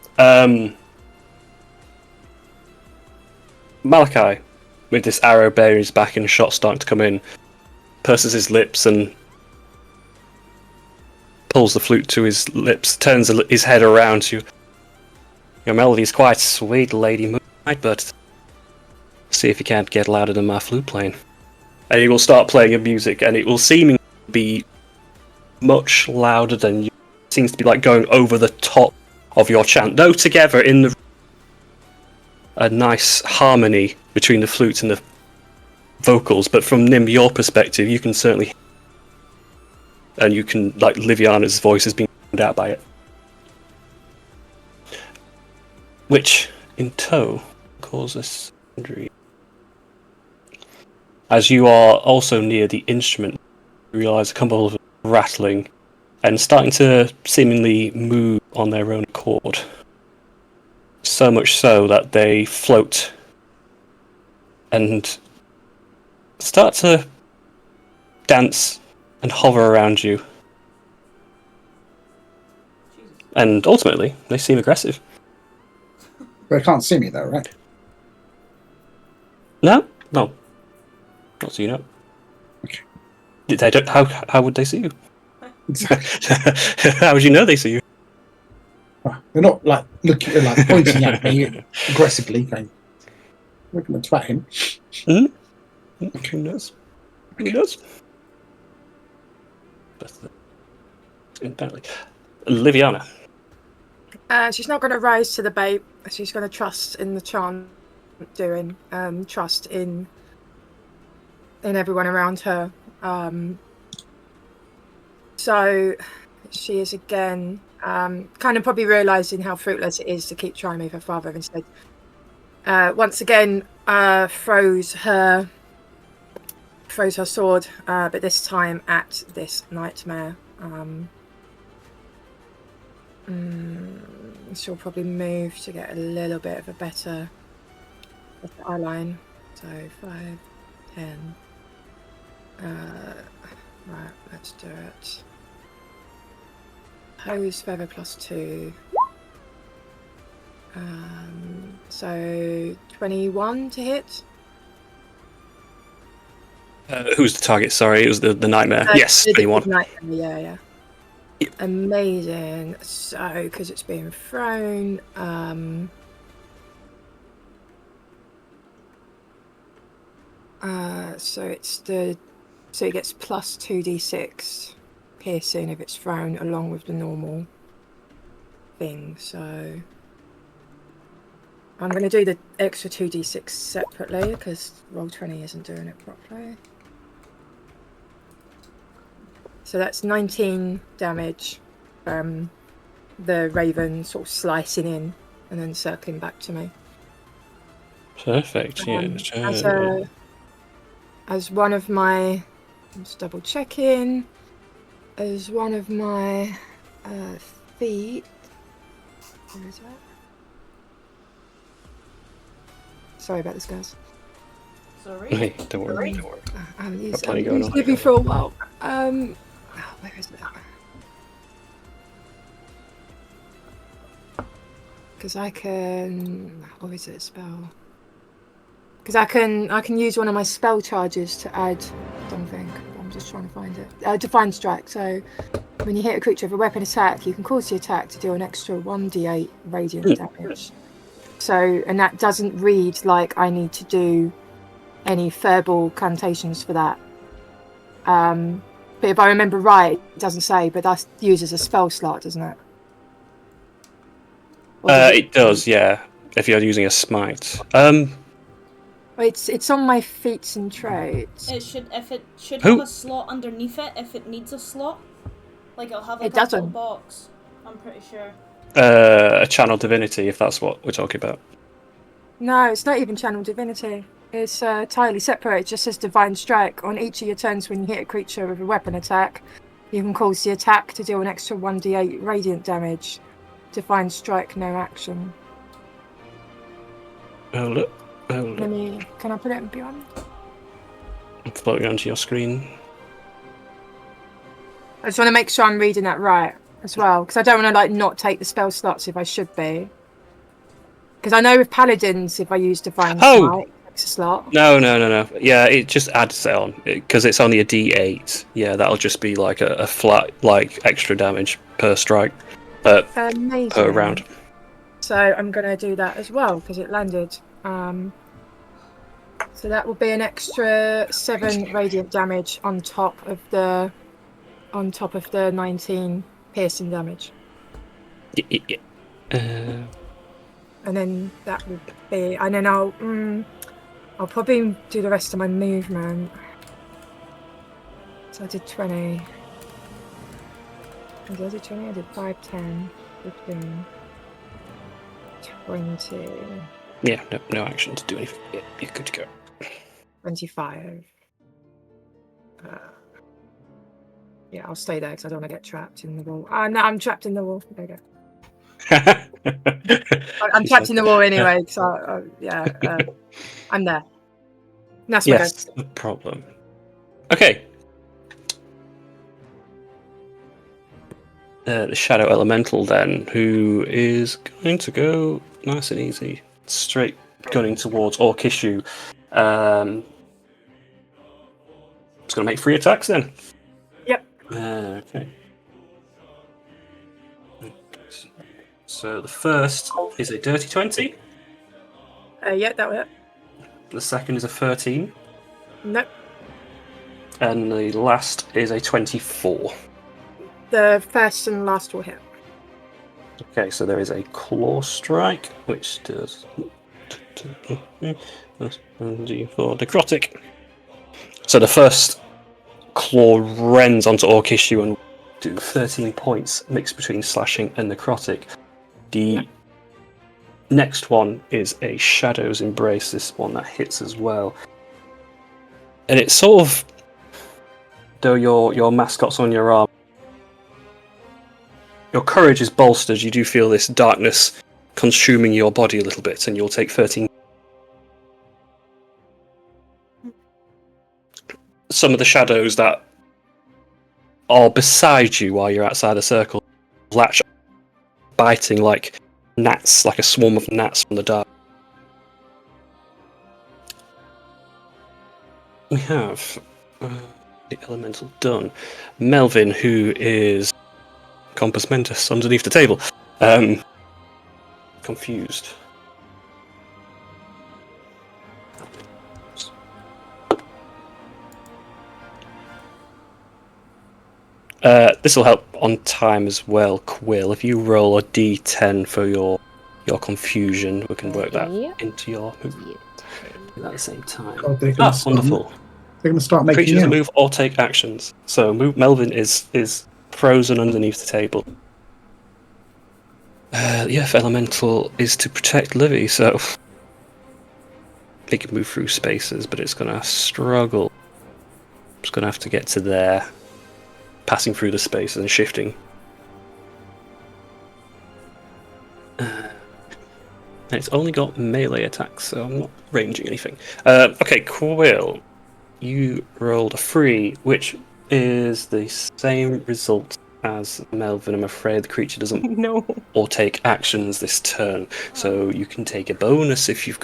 Malachi, with this arrow bearing his back and a shot starting to come in, purses his lips and pulls the flute to his lips, turns his head around to your melody is quite sweet, Lady Moonlight, but see if you can't get louder than my flute playing. And he will start playing your music, and it will seemingly be much louder than you. It seems to be going over the top of your chant, though together in a nice harmony between the flute and the vocals. But from Nim, your perspective, you can certainly, and you can Liviana's voice is being drowned out by it, which in tow causes injury. As you are also near the instrument, you realise a couple of rattling and starting to seemingly move on their own accord. So much so that they float and start to dance and hover around you. And ultimately, they seem aggressive. They can't see me though, right? No. Not so you know. Okay. They don't. How would they see you? How would you know they see you? They're not looking, pointing at me aggressively, going, "We're going to twat him." Mm-hmm. Who knows? Who does? Apparently. Liviana. She's not going to rise to the bait. She's going to trust in the chant doing. Trust in everyone around her. So she is again kind of probably realising how fruitless it is to keep trying with her father instead. Once again, throws her sword, but this time at this nightmare. She'll probably move to get a little bit of a better eye line. So 5, 10. Right, let's do it. Hose feather +2. So 21 to hit. Who's the target? Sorry, it was the nightmare. Yes, The 21. nightmare, yeah. Yep. Amazing. So, because it's being thrown, so it gets plus 2d6 piercing if it's thrown along with the normal thing. So I'm going to do the extra 2d6 separately because Roll20 isn't doing it properly. So that's 19 damage from the raven sort of slicing in and then circling back to me. Perfect. As one of my, I'm just double checking, as one of my feet. Where is that? Sorry about this, guys. Sorry. Hey, don't worry. I haven't used plenty going on. Libby for a while. Where is it? Because I can. Or is it a spell? Because I can use one of my spell charges to add something. I'm just trying to find it. Divine Strike. So when you hit a creature with a weapon attack, you can cause the attack to deal an extra 1d8 radiant damage. So, and that doesn't read like I need to do any verbal cantations for that. But if I remember right, it doesn't say, but that uses a spell slot, doesn't it? It does, yeah. If you're using a smite. It's on my feats and traits. It should have Who? a slot underneath it if it needs a slot. Like it'll have like It a little doesn't. box. I'm pretty sure. A channel divinity, if that's what we're talking about. No, it's not even Channel Divinity. It's entirely separate. It just says Divine Strike. On each of your turns when you hit a creature with a weapon attack, you can cause the attack to deal an extra 1d8 radiant damage. Divine Strike, no action. Hold it. Can I put it in beyond? I'm floating onto your screen. I just want to make sure I'm reading that right as well, because I don't want to not take the spell slots if I should be. Because I know with paladins, if I use Divine Strike, it takes a slot. No. Yeah, it just adds it on because it's only a D8. Yeah, that'll just be like a flat extra damage per strike, per round. So I'm going to do that as well because it landed. So that will be an extra 7 radiant damage on top of the 19 piercing damage. Yeah. And then that will be, and then I'll probably do the rest of my movement. So I did 20. I did 20. I did 5, 10, 15, 20. Yeah, no action to do anything. Yeah, you're good to go. 25. Yeah, I'll stay there because I don't want to get trapped in the wall. No, I'm trapped in the wall. There you go. I'm trapped in the wall anyway, so I'm there. That's my go. No problem. Okay. The Shadow Elemental then, who is going to go nice and easy, straight gunning towards Orkishu. It's going to make 3 attacks then. Yep. Okay. So the first is a dirty 20. Yeah, that will hit. The second is a 13. Nope. And the last is a 24. The first and last will hit. Okay, so there is a claw strike, which does for necrotic. So the first claw rends onto Orc-issue and do 13 points, mixed between slashing and necrotic. The next one is a Shadow's Embrace, this one that hits as well. And it's sort of, though your mascot's on your arm, your courage is bolstered, you do feel this darkness consuming your body a little bit, and you'll take 13. Some of the shadows that are beside you while you're outside the circle latch, biting like gnats, like a swarm of gnats from the dark. We have the elemental done. Melvin, who is Compos Mentis underneath the table, confused. This will help on time as well, Quill. If you roll a d10 for your confusion, we can work that into your move at the same time. God, they're gonna start- Wonderful. They're going to start making Creatures that out. move or take actions. So Melvin is frozen underneath the table. The Earth Elemental is to protect Livy, so it can move through spaces, but it's going to struggle. It's going to have to get to there, passing through the spaces and shifting. And it's only got melee attacks, so I'm not ranging anything. Okay, Quill. You rolled a 3, which is the same result as Melvin. I'm afraid the creature doesn't No. or take actions this turn, so you can take a bonus if you've.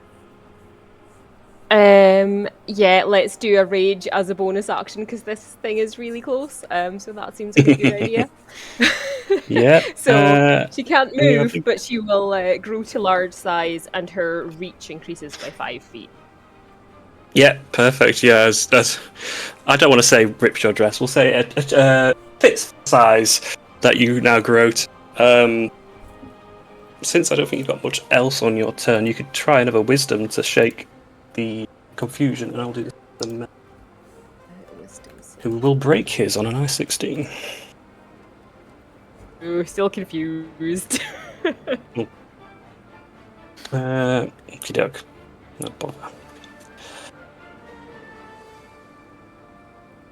Yeah, let's do a rage as a bonus action because this thing is really close. So that seems like a good idea. Yeah. So she can't yeah, I move, think- but she will grow to large size, and her reach increases by 5 feet. Yeah, perfect. Yeah, that's. I don't want to say rips your dress. We'll say it fits the size that you now grow to. Since I don't think you've got much else on your turn, you could try another wisdom to shake the confusion, and I'll do this for Mel, who will break his on a nice 16. Ooh, still confused. Okie doke. No bother.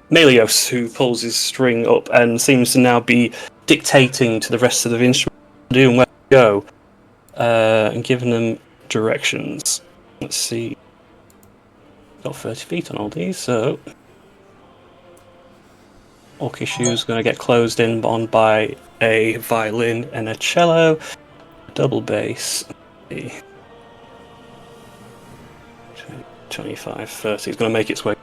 Melios, who pulls his string up and seems to now be dictating to the rest of the instrument what to do and where to go, and giving them directions. Let's see. Got 30 feet on all these, so Orc-issue's going to get closed in on by a violin and a cello, double bass. 25, 30. It's going to make its way.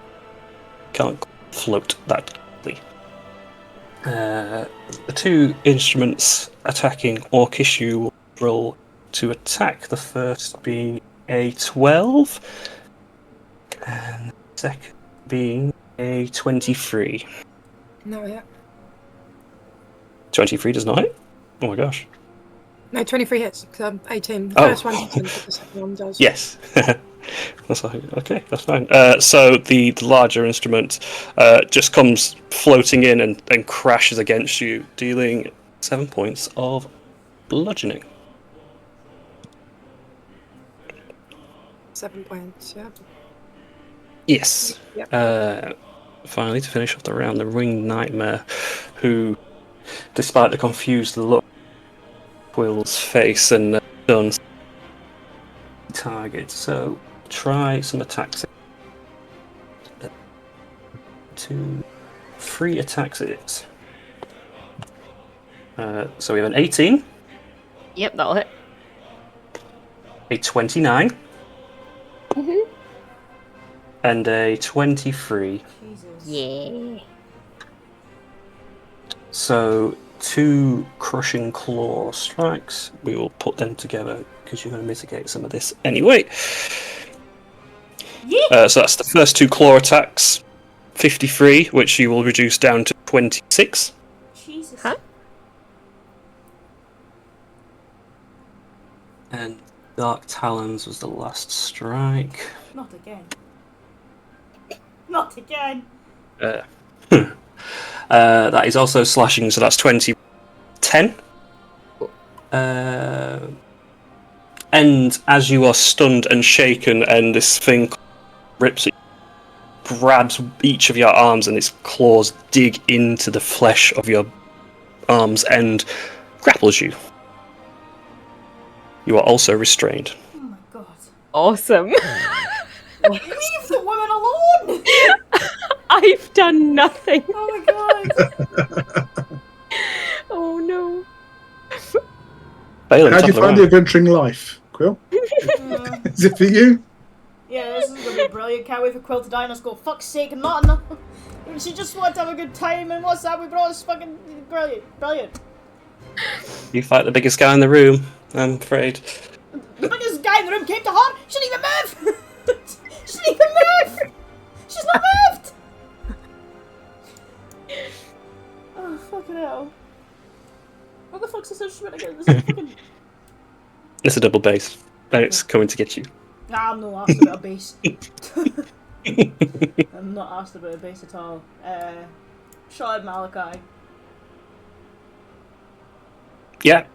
Can't float that quickly. The two instruments attacking Orc-issue will roll to attack. The first being a 12, and the second being a 23. No, yeah. 23 does not hit? Oh my gosh. No, 23 hits. 18. The Oh. first one doesn't, but the second one does. Yes. That's okay, that's fine. So the larger instrument just comes floating in and crashes against you, dealing 7 points of bludgeoning. 7 points, yeah. Yes. Yep. Finally, to finish off the round, the Ringed Nightmare, who, despite the confused look on Quill's face and done target, so try some attacks. 2, 3 attacks it is. So we have an 18, Yep, that'll hit. a 29, Mm-hmm. and a 23. Jesus. Yeah. So 2 crushing claw strikes. We will put them together because you're going to mitigate some of this anyway. So that's the first 2 claw attacks 53, which you will reduce down to 26. Jesus. Huh? And Dark Talons was the last strike. Not again. Not again. That is also slashing, so that's 20. 10. And as you are stunned and shaken, and this thing rips it, grabs each of your arms, and its claws dig into the flesh of your arms and grapples you. You are also restrained. Oh my god. Awesome. Leave the woman alone! I've done nothing. Oh my god. Oh no. Balin, How top do you of the find the round. adventuring life, Quill? Is it for you? Yeah, this is gonna be brilliant. Can't wait for Quill to die and us go, fuck's sake, not enough. She just wanted to have a good time, and what's that? We brought us fucking brilliant. Brilliant. You fight the biggest guy in the room, I'm afraid. The biggest guy in the room came to her! She didn't even move! She didn't even move! She's not moved! Oh, fucking hell. What the fuck's this instrument again? This is fucking... It's a double bass, and it's coming to get you. Nah, I'm not asked about a bass. I'm not asked about a bass at all. Shot at Malachi. Yeah.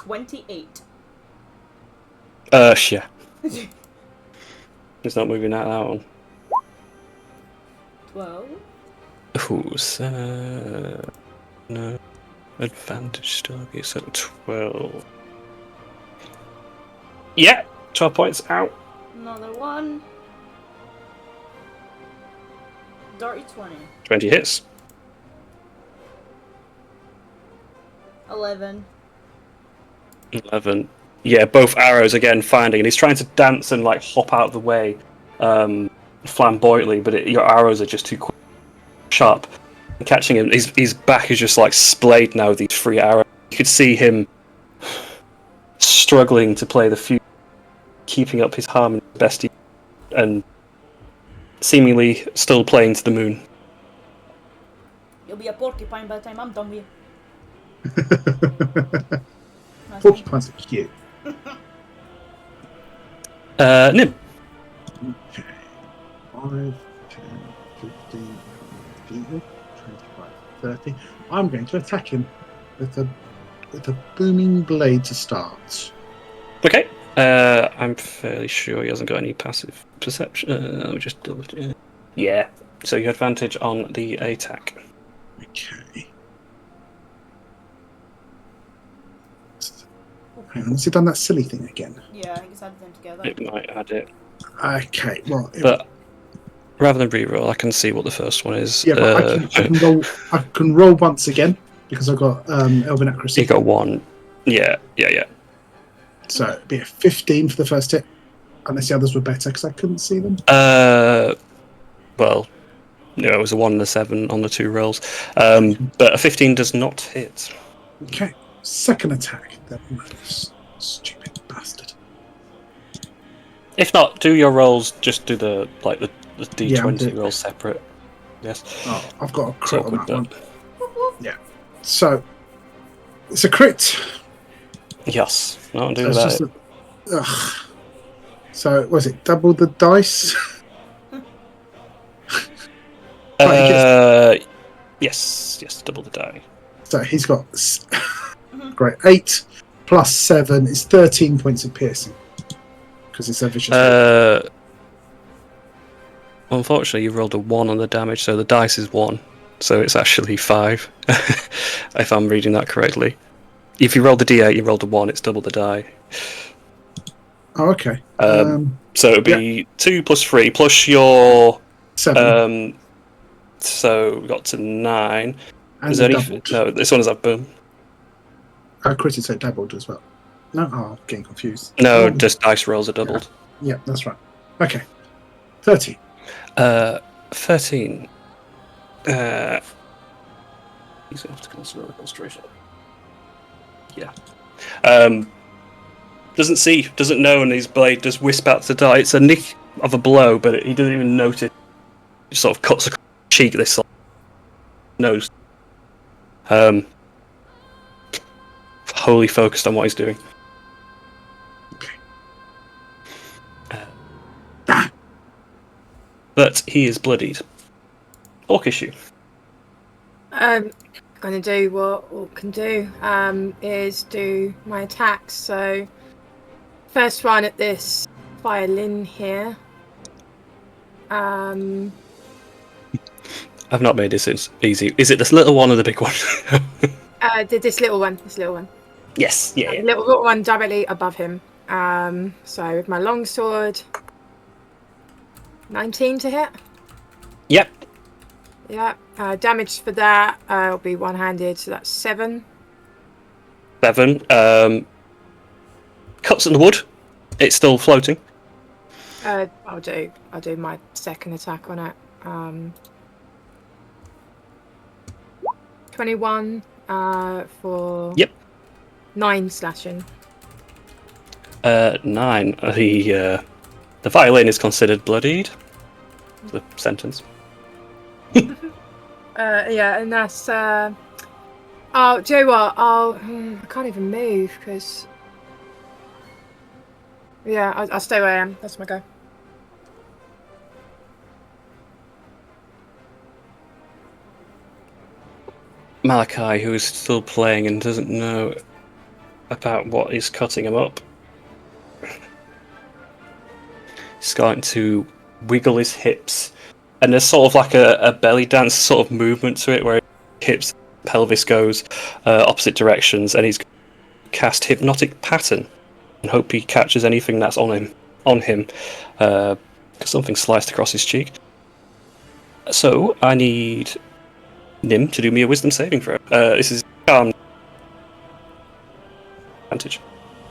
28. Yeah. It's not moving out that one. 12. Ooh, so... No. Advantage still gets at 12. Yeah! 12 points out. Another one. Dirty 20. 20 hits. 11. 11. Yeah, both arrows again finding, and he's trying to dance and like hop out of the way flamboyantly, but your arrows are just too quick, sharp. And catching him, his back is just like splayed now with these 3 arrows. You could see him struggling to play the flute, keeping up his harmony best he and seemingly still playing to the moon. You'll be a porcupine by the time I'm done with you. Nice Porcupines are cute. Nim. Okay. 5, 10, 15, 25, 30. I'm going to attack him with a booming blade to start. Okay. I'm fairly sure he hasn't got any passive perception. Let me just double check. Yeah. So you have advantage on the attack. Okay. Hang on, has he done that silly thing again? Yeah, I think it's added them together. It might add it. Okay, well, But rather than re-roll, I can see what the first one is. yeah, but I can roll once again because I've got Elven accuracy. You got 1. Yeah. So it'd be a 15 for the first hit, unless the others were better because I couldn't see them. Well, no, it was a 1 and a 7 on the 2 rolls. But a 15 does not hit. Okay, second attack. That stupid bastard. If not, do your rolls. Just do the D20 Yeah, rolls separate. Yes. Oh, I've got a crit on Awkward, that one. Yeah. So it's a crit. Yes. No, do So it's that. just ugh. So was it double the dice? Yes, double the die. So he's got great 8 plus 7 is 13 points of piercing because it's a vicious. Unfortunately, you rolled a 1 on the damage, so the dice is 1. So it's actually 5, if I'm reading that correctly. If you rolled the d8, you rolled a 1, it's double the die. Oh, okay. So it would be 2 plus 3 plus your 7. So we got to 9. And Is there any? doubled. No, this one is up. Boom. I critted, so doubled as well. No, I'm getting confused. No, just dice rolls are doubled. Yeah, that's right. Okay. 30. 13. He's going to have to consider the concentration. Yeah. Doesn't know, and his blade does wisp out to die. It's a of a blow, but he doesn't even notice. He sort of cuts across the cheek. This sort of nose. Wholly focused on what he's doing. But he is bloodied. Orc issue. Going to do what Orc can do, is do my attacks. So, first one at this violin here. I've not made this easy. Is it this little one or the big one? This little one. Yes, yeah. The little one directly above him. So with my longsword, 19 to hit. Yep. Yeah. Damage for that will be one-handed, so that's 7. 7. Cuts in the wood. It's still floating. I'll do my second attack on it. 21 for 9 slashing. 9. The violin is considered bloodied. The sentence. Yeah, and that's. Oh, do you know what? I can't even move because. Yeah, I'll stay where I am. That's my go. Malachi, who is still playing and doesn't know about what is cutting him up, he's starting to wiggle his hips, and there's sort of like a belly dance sort of movement to it, where his hips, pelvis goes opposite directions, and he's cast hypnotic pattern and hope he catches anything that's on him. Something sliced across his cheek. So I need Nim to do me a wisdom saving throw. This is advantage.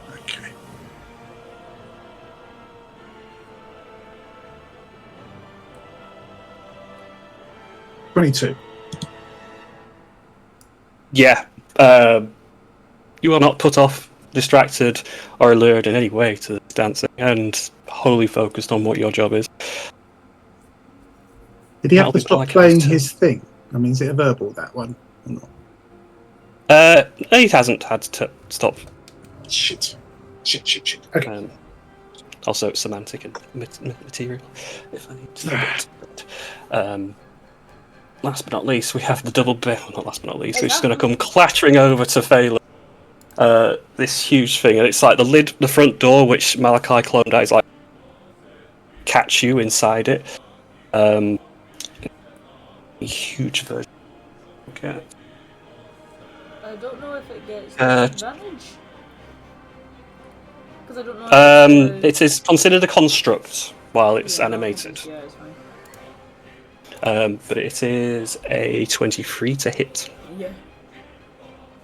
Okay. $22. Yeah. You are not put off, distracted, or allured in any way to this dancing, and wholly focused on what your job is. Did he have That'll to be stop Malachi's playing turn. his thing? I mean, is it a verbal, that one? Or not? He hasn't had to stop. Shit. Okay. Also, semantic and material, if I need to know it. Last but not least, we have the double bill. Not last but not least, which is going to come clattering over to Phelan. This huge thing, and it's like the front door, which Malachi cloned out, is like catch you inside it. A huge version. Okay. I don't know if it gets advantage. Because I don't know. It is considered a construct while it's animated. Yeah, it's fine. But it is a 23 to hit. Yeah.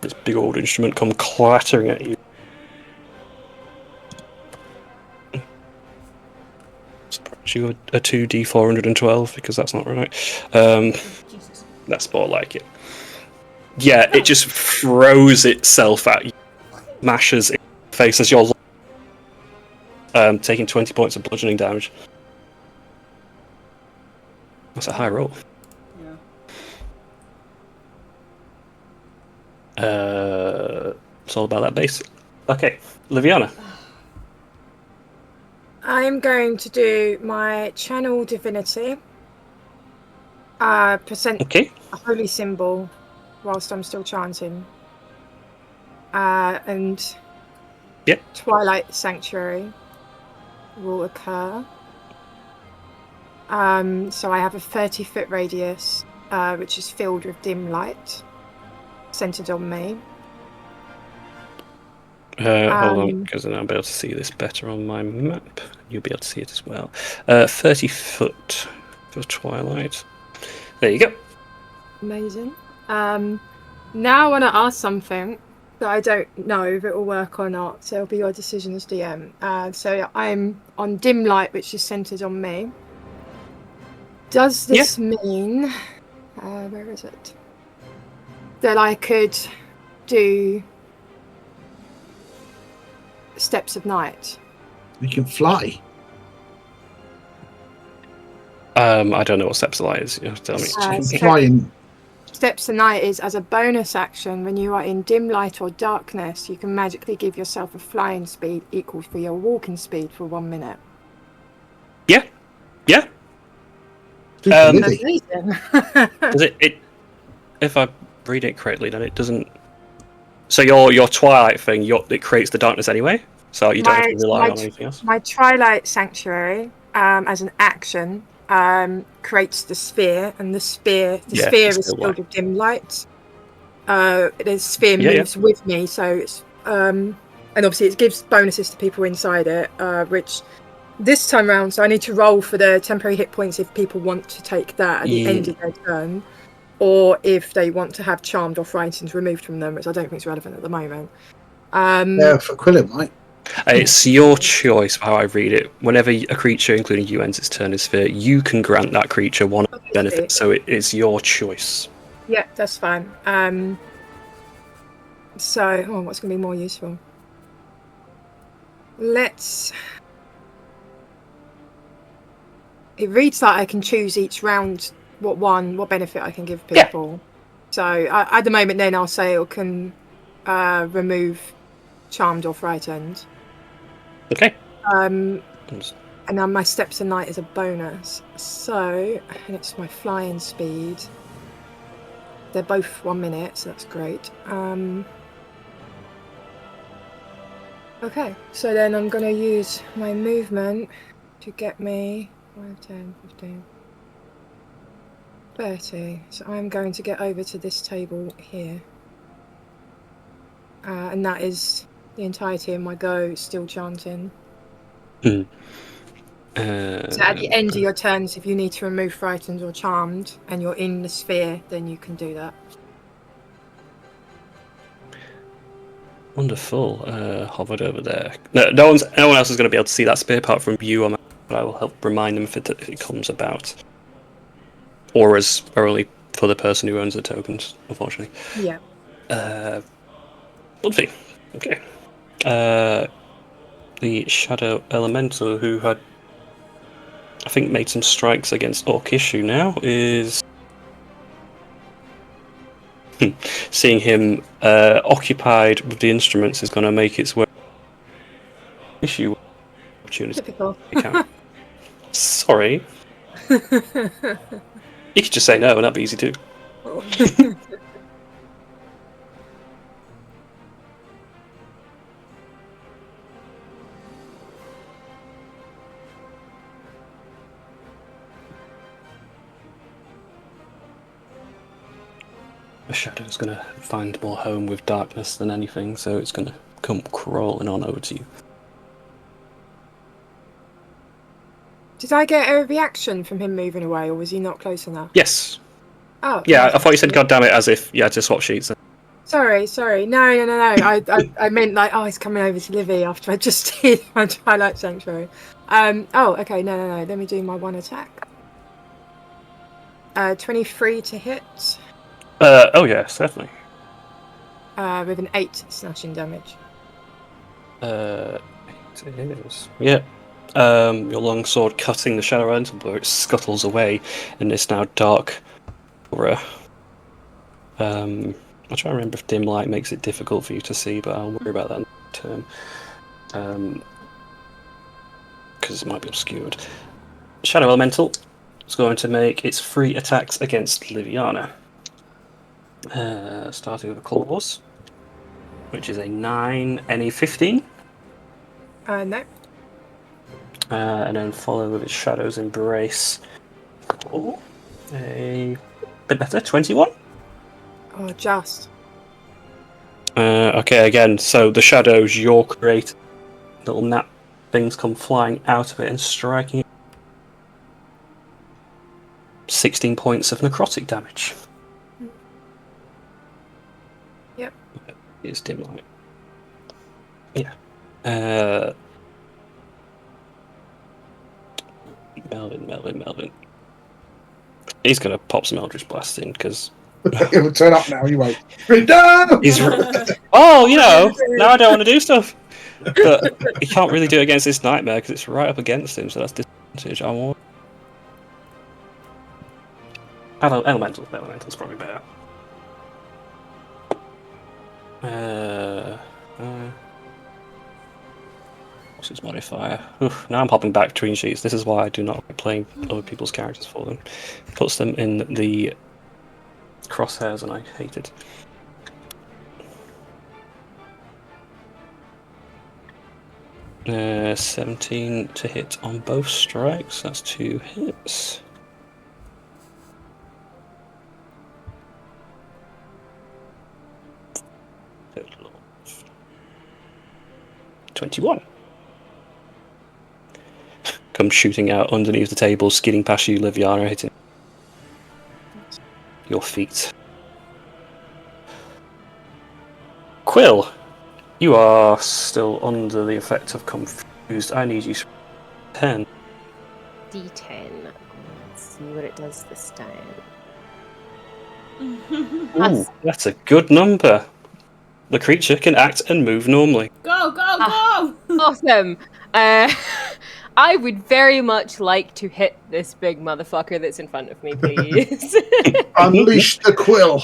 This big old instrument come clattering at you. You a 2d412 because that's not right. Jesus. That's more like it. Yeah, it just throws itself at you, mashes in your face as you're taking 20 points of bludgeoning damage. That's a high roll. Yeah. It's all about that base. Okay, Liviana. I'm going to do my channel divinity. Present Okay. a holy symbol whilst I'm still chanting. And Yep. Twilight Sanctuary will occur. So I have a 30-foot radius, which is filled with dim light, centered on me. Hold on, because then I'll be able to see this better on my map. You'll be able to see it as well. 30 foot for Twilight. There you go. Amazing. Now I want to ask something that I don't know if it will work or not, so it'll be your decision as DM. So I'm on dim light, which is centered on me. Does this mean... where is it? That I could do Steps of Night? You can fly. I don't know what Steps of Light is. You have to tell me. Flying. Steps to Night is as a bonus action when you are in dim light or darkness, you can magically give yourself a flying speed equal to your walking speed for 1 minute. Yeah. Amazing. Does it? If I read it correctly, then it doesn't. So your Twilight thing, it creates the darkness anyway. So you don't have to rely on anything else. My Twilight Sanctuary, as an action, creates the sphere, and the sphere is filled with dim light. The sphere moves with me, so it's and obviously it gives bonuses to people inside it, which this time around, so I need to roll for the temporary hit points if people want to take that at the end of their turn, or if they want to have Charmed or Frightened removed from them, which I don't think is relevant at the moment. Yeah, for Quill it might. It's your choice how I read it. Whenever a creature, including you, ends its turn in sphere, you can grant that creature one benefit, so it is your choice. Yeah, that's fine. So, what's going to be more useful? It reads that I can choose each round what benefit I can give people. Yeah. So at the moment, then I'll say it can remove Charmed or Frightened. Okay. And then my Steps of Night is a bonus. So, and it's my flying speed. They're both 1 minute, so that's great. Okay, so then I'm going to use my movement to get me 5, 10, 15, 30. So I'm going to get over to this table here. And that is the entirety of my go, still chanting. So at the end of your turns, if you need to remove Frightened or Charmed and you're in the sphere, then you can do that. Wonderful. Hovered over there. No one else is going to be able to see that spear apart from you, but I will help remind them if it comes about. Or only for the person who owns the tokens, unfortunately. Yeah. Lovely. Okay. The Shadow Elemental, who had, I think, made some strikes against Orkishu now, is seeing him occupied with the instruments is going to make its way. Issue opportunity. Typical. Sorry. You could just say no, and that'd be easy too. The shadow's going to find more home with darkness than anything, so it's going to come crawling on over to you. Did I get a reaction from him moving away, or was he not close enough? Yes. Oh. Yeah, I thought you said "God damn it" as if you had to swap sheets. Sorry. No. I meant like, he's coming over to Livy after I just did my Twilight Sanctuary. Okay. No. Let me do my one attack. 23 to hit. Oh yeah, certainly. With an 8 slashing damage. 8 it is. Yeah. Your long sword cutting the Shadow Elemental, but it scuttles away in this now dark aura. I'm trying to remember if dim light makes it difficult for you to see, but I'll worry about that in turn. Because it might be obscured. Shadow Elemental is going to make its 3 attacks against Liviana. Starting with a claws, which is a 9, any 15. No. And then follow with its Shadow's Embrace. Oh, a bit better, 21. Oh, just. Okay, again, so the shadows you're creating, little gnat things come flying out of it and striking 16 points of necrotic damage. Yep. It's dim light. Yeah. Melvin. He's gonna pop some Eldritch Blast in because it will turn up now. You wait. No! He's now I don't want to do stuff. But he can't really do it against this nightmare because it's right up against him, so that's disadvantage. I want Elemental's probably better. What's his modifier? Oof, now I'm hopping back between sheets. This is why I do not like playing other people's characters for them. Puts them in the crosshairs, and I hate it. Uh, 17 to hit on both strikes. That's 2 hits. Total of 21. Comes shooting out underneath the table, skidding past you, Liviana, hitting your feet. Quill, you are still under the effect of confused. I need you to 10. D10. Let's see what it does this time. Ooh, that's a good number. The creature can act and move normally. Go, go, go! Awesome. I would very much like to hit this big motherfucker that's in front of me, please. Unleash the quill.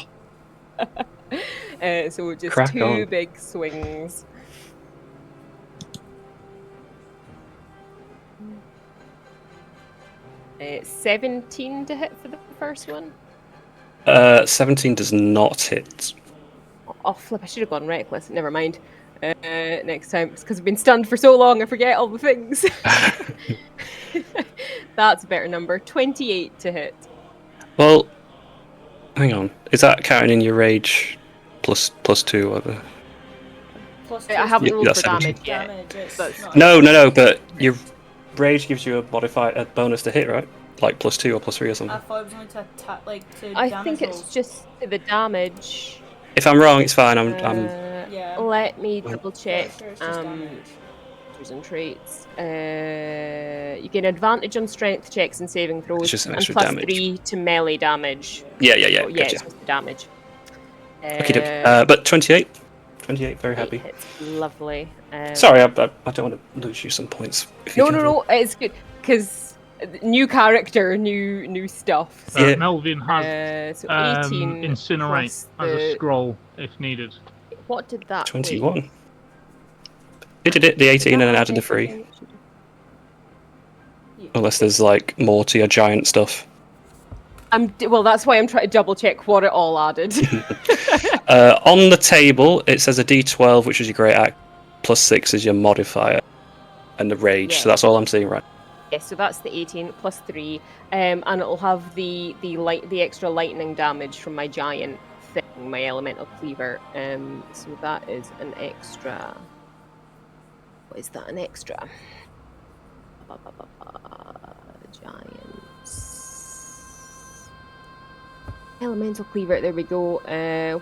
So just Crack 2 on. big swings. It's 17 to hit for the first one. 17 does not hit. Oh, flip, I should have gone reckless. Never mind. Next time. It's because I've been stunned for so long, I forget all the things. That's a better number. 28 to hit. Well, hang on. Is that counting in your rage plus 2 or whatever? Plus I haven't Yeah, rolled that's for 17. damage yet. damage. It's That's- not- No, but your rage gives you a bonus to hit, right? Like plus 2 or plus 3 or I something. thought it was only to attack, like to I damage think it's rolls. just the damage. If I'm wrong, it's fine. I'm Yeah. Let me double Yeah, check. sure, it's just damage. Features and traits. You get advantage on strength checks and saving throws, It's just an and extra plus damage. 3 to melee damage. yeah. So, yeah, Gotcha. it's just the damage. Okay, but 28. 28, very happy. It's lovely. Sorry, I don't want to lose you some points. If you No, it's good because new character, new stuff. So, Yeah. Melvin has so 18 Incinerate plus as a the- scroll if needed. What did that? 21. Wait, It did it, the 18, did and then that added the add 3. anything? Unless there's like more to your giant stuff. Well, that's why I'm trying to double check what it all added. On the table, it says a D12, which is your great act, plus 6 is your modifier, and the rage. So Yeah. that's all I'm seeing right. Yeah, so that's the 18 plus 3, and it'll have the extra lightning damage from my giant thing, my elemental cleaver. So that is an extra. What is that? An extra? Giants. Elemental cleaver. There we go.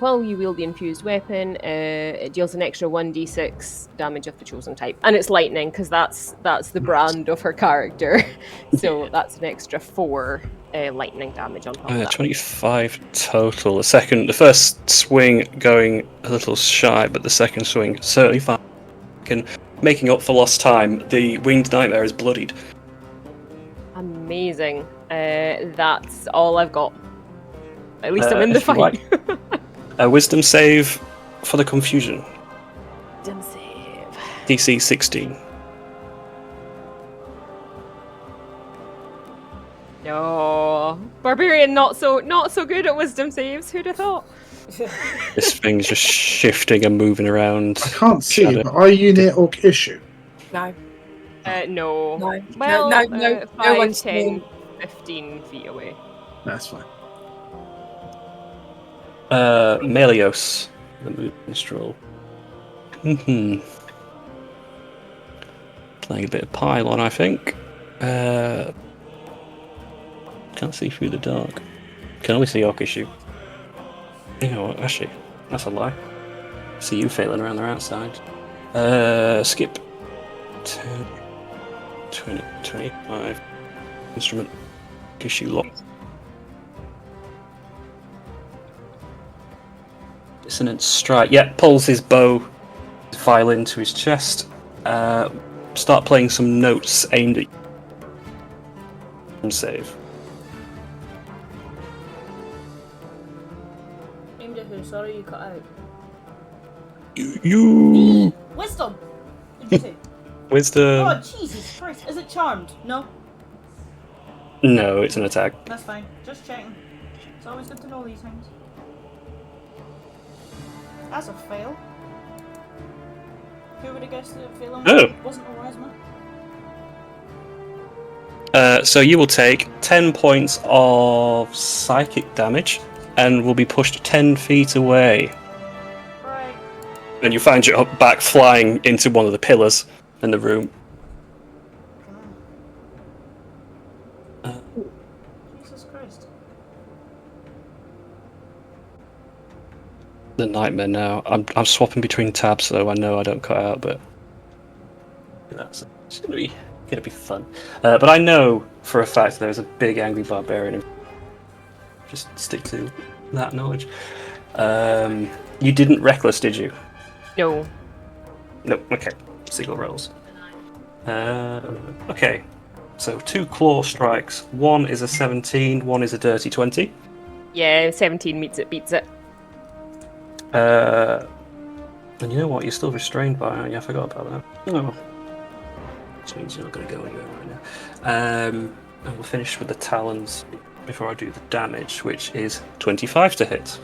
While you wield the infused weapon, it deals an extra 1d6 damage of the chosen type, and it's lightning because that's the brand of her character. So that's an extra 4 lightning damage on top of that. 25 total. The first swing going a little shy, but the second swing certainly fine. Making up for lost time. The winged nightmare is bloodied. Amazing. That's all I've got. At least I'm in the if you fight. like. A wisdom save for the confusion. Wisdom save. DC 16. No, barbarian not so good at wisdom saves. Who'd have thought? This thing's just shifting and moving around. I can't see, Shadow. but are you near Orkishu? No. No. No. Well, No 5, one's 10, near. 15 feet away. That's fine. Melios, the moon minstrel. Playing a bit of pylon, I think. Can't see through the dark. Can only see Orkishu. You know what, actually, that's a lie. See you failing around the outside. Skip. 10, 20, 25. Instrument. Orkishu lock. Dissonant strike. Yeah, pulls his bow, his violin to his chest. Start playing some notes aimed at you. Save. who? Sorry, you cut out. You. Wisdom! What'd you say? Wisdom. Oh, Jesus Christ. Is it charmed? No? No, it's an attack. That's fine. Just checking. It's always good to know these things. That's a fail. Who would have guessed that failing wasn't a wise man? So you will take 10 points of psychic damage and will be pushed 10 feet away. Right. And you find your back flying into one of the pillars in the room. Jesus Christ. The nightmare now. I'm swapping between tabs, so I know I don't cut out, but that's it's gonna be fun. But I know for a fact there's a big angry barbarian. Just stick to that knowledge. You didn't reckless, did you? No. No. Okay. Single rolls. Okay. So 2 claw strikes. One is a 17. One is a dirty 20. Yeah, 17 meets it, beats it. And you know what? You're still restrained by, aren't you? I forgot about that. Oh. Which means you're not going to go anywhere right now. And we'll finish with the talons before I do the damage, which is 25 to hit.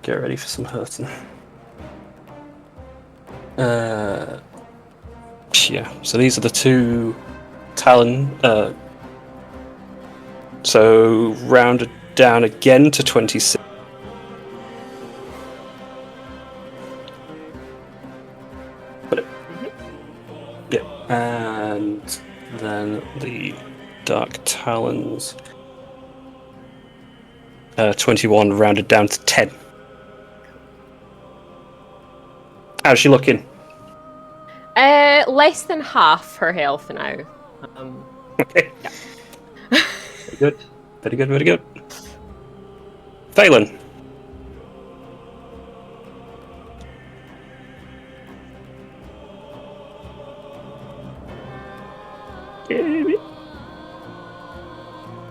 Get ready for some hurting. Yeah, so these are the 2 talon. So rounded down again to 26. Yeah, and then the dark talons. 21 rounded down to 10. How's she looking? Less than half her health now. Okay. Yeah. Very good. Very good, very good. Phelan.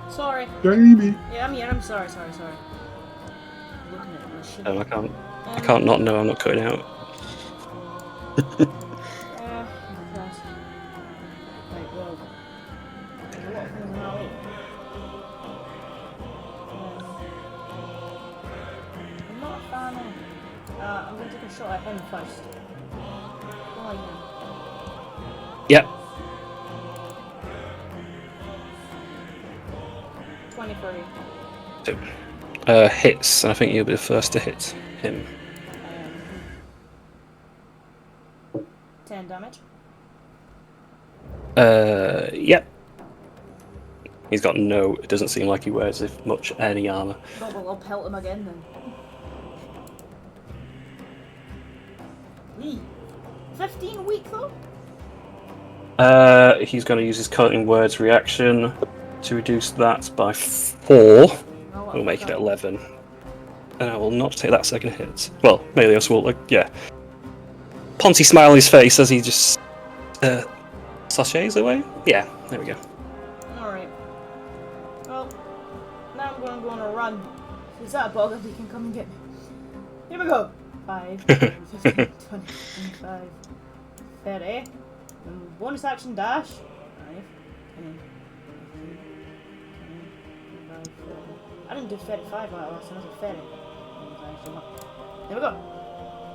Sorry. Jamie. Yeah, I'm here. I'm sorry. Looking at my shit. Oh, I can't not know I'm not cutting out. Right, well, there's a lot of things in our way. I'm not a fan of... I'm going to take a shot at him first. Go again. Yep. 23. Hits, and I think you'll be the first to hit him. 10 damage. Yep. He's got no. It doesn't seem like he wears much any armor. Oh, well, I'll pelt him again then. 15 weak though? He's going to use his cutting words reaction to reduce that by 4. Oh, We'll make it 11. And I will not take that second hit. Well, Melios will, yeah. Ponty smile on his face as he just sachets away. Yeah, there we go. Alright. Well, now I'm going to go on a run. Is that a bug? He can come and get me. Here we go. 5, 15, 20, 25, 30. And bonus action dash. 5, 10, 15, 25, 30. I didn't do 35 last time, I did 30. There we go.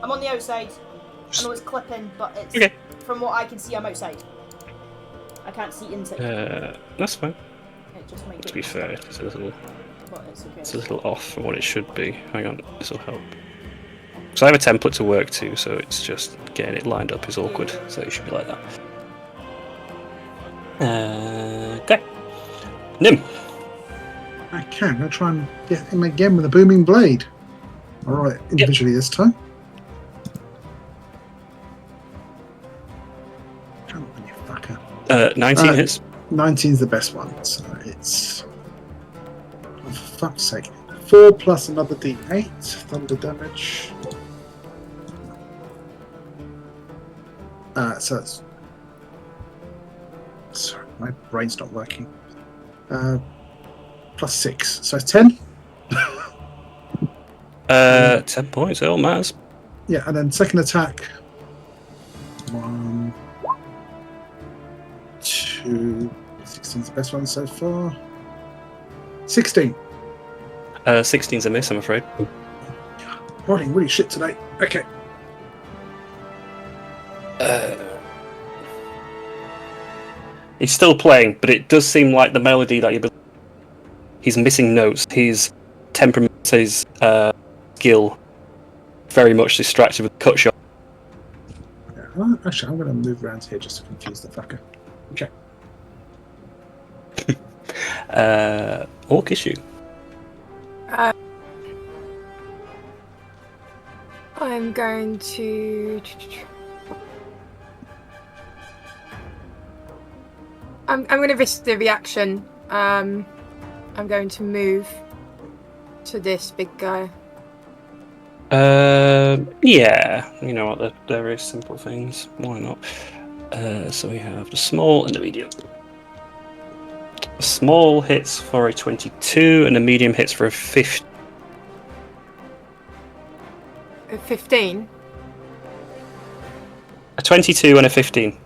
I'm on the outside. I know it's clipping, but it's Okay. from what I can see, I'm outside. I can't see inside. That's fine. It just might To get be fair, it's a little off from what it should be. Hang on, this will help. So I have a template to work to, so it's just getting it lined up is awkward. So it should be like that. Okay. Nim. I can. I'll try and get him again with a booming blade. Alright, individually this time. Come on, you fucker. 19 hits. 19's the best one, so it's... Oh, for fuck's sake. 4 plus another d8 thunder damage. So it's... Sorry, my brain's not working. Plus 6, so 10. 10 points, it all matters. Yeah, and then second attack. 1, 2. 16's the best one so far. 16. 16's a miss, I'm afraid. Rolling really shit today. Okay. He's still playing, but it does seem like the melody that he's missing notes. His temperament, his skill, very much distracted with cut shot. Yeah, well, actually, I'm going to move around here just to confuse the fucker. Okay. Orc issue. I'm going to. I'm going to risk the reaction. I'm going to move to this big guy. Yeah, you know what? There is simple things. Why not? So we have the small and the medium. The small hits for a 22, and the medium hits for a 50. 15. A 22 and a 15.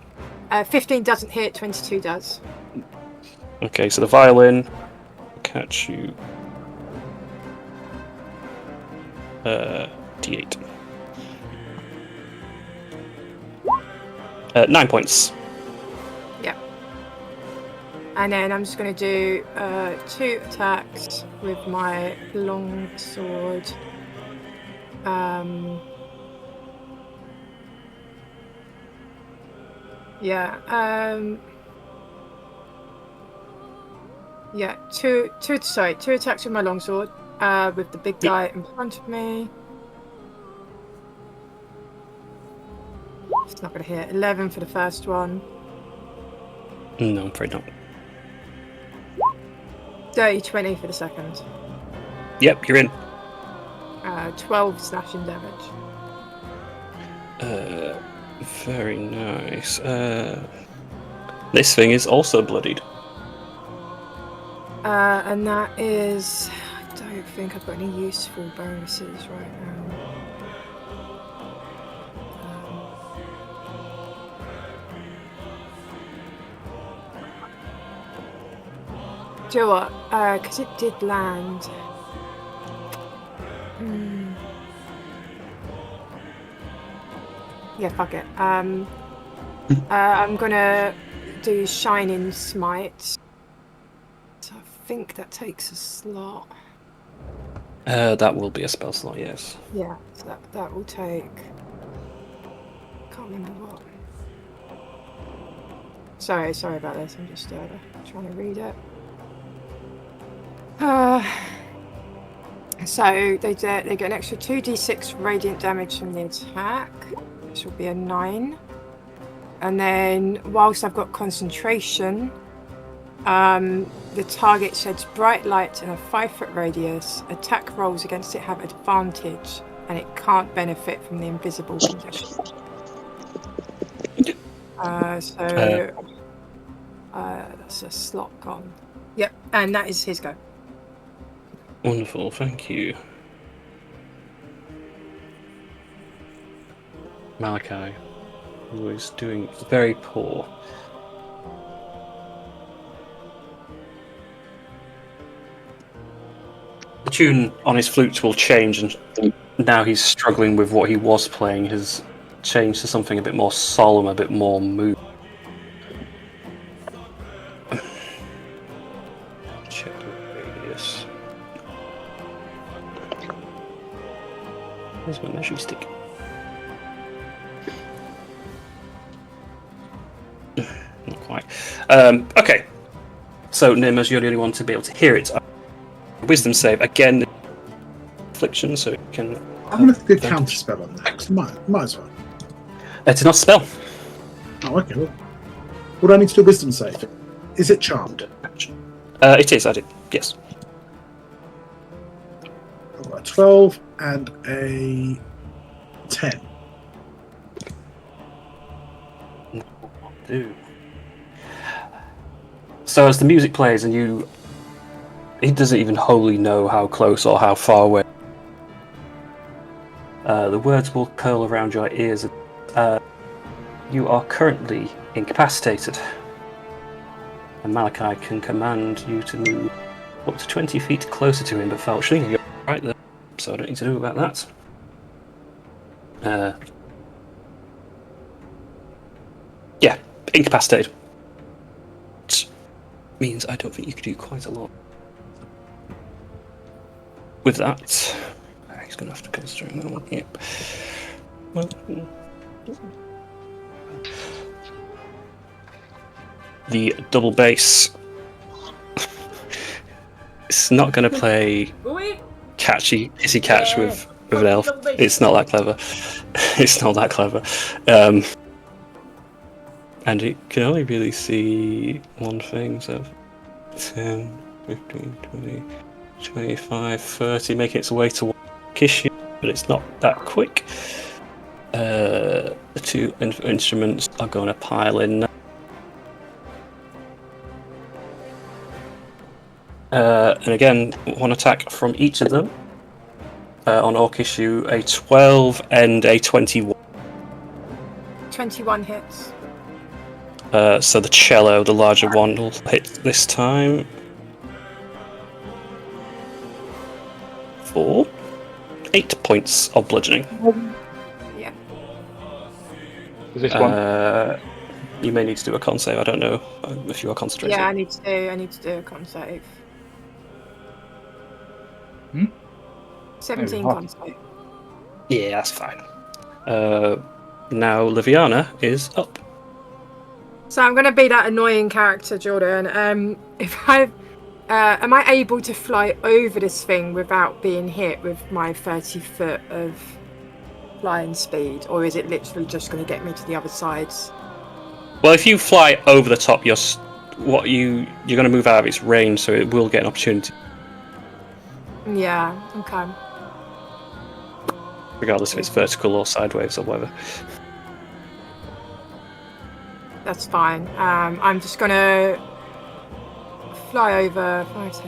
15 doesn't hit. 22 does. Okay, so the violin will catch you. D8. 9 points. Yeah. And then I'm just going to do 2 attacks with my long sword. Two attacks with my longsword, with the big guy in front of me. It's not going to hit. 11 for the first one. No, I'm afraid not. Dirty 20 for the second. Yep, you're in. 12 slashing damage. Very nice. This thing is also bloodied. And that is... I don't think I've got any useful bonuses right now. Do you know what? Because it did land. Yeah, fuck it. I'm gonna do Shining Smite. So I think that takes a slot. That will be a spell slot, yes. Yeah, so that will take... Can't remember what. Sorry about this. I'm just trying to read it. So they get an extra 2d6 radiant damage from the attack, which will be a 9. And then, whilst I've got concentration, the target sheds bright light in a 5-foot radius. Attack rolls against it have advantage, and it can't benefit from the invisible condition. That's a slot gone. Yep, and that is his go. Wonderful, thank you. Malachi, who is doing very poor. The tune on his flute will change, and now he's struggling with what he was playing has changed to something a bit more solemn, a bit more moving. Check the radius. Where's my measuring stick? Not quite. Okay. So, Nimas, you're the only one to be able to hear it. Wisdom save. Again, affliction, so it can... I'm going to do a counter spell on that. Might as well. It's not a spell. Oh, okay. Well, what do I need to do a wisdom save? Is it charmed? It is, I did. Yes. I've got a 12 and a 10. Do. So as the music plays and you he doesn't even wholly know how close or how far away. The words will curl around your ears. You are currently incapacitated. And Malachi can command you to move up to 20 feet closer to him, but Felching, you're right there, so I don't need to do about that. Yeah, incapacitated. Which means I don't think you could do quite a lot. With that, he's going to have to concentrate on that one. Yep. Well, the double bass. It's not going to play catchy, hissy catch with an elf. It's not that clever. It's not that clever. And it can only really see one thing, so 10, 15, 20, 25, 30, making its way to Kishu, but it's not that quick. The two instruments are going to pile in now. And again, one attack from each of them. On Orkishu, a 12 and a 21. 21 hits. So the cello, the larger one, will hit this time. For 8 points of bludgeoning. Yeah. Is this one? You may need to do a con save. I don't know if you are concentrating. Yeah, I need to do a con save. 17 Oh, con save. Yeah, that's fine. Now Liviana is up. So I'm going to be that annoying character, Jordan. If I am I able to fly over this thing without being hit with my 30 foot of flying speed, or is it literally just going to get me to the other side? Well, if you fly over the top, you're going to move out of its range, so it will get an opportunity, Yeah. Okay. regardless if it's vertical or sideways or whatever. That's fine. I'm just going to fly over 5, 10,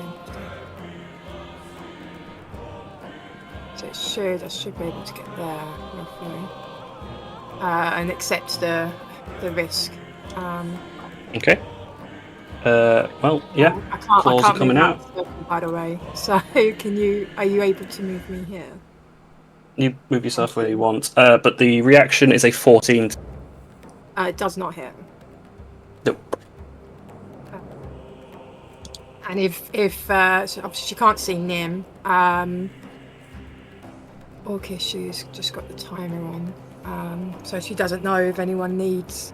15. So I should be able to get there roughly, and accept the risk. Okay. Well, yeah. I can't Claws are coming move out. circle, by the way. So are you able to move me here? You move yourself where you want, but the reaction is a 14. It does not hit. Nope. And if so obviously she can't see Nim, Orkishu's just got the timer on, so she doesn't know if anyone needs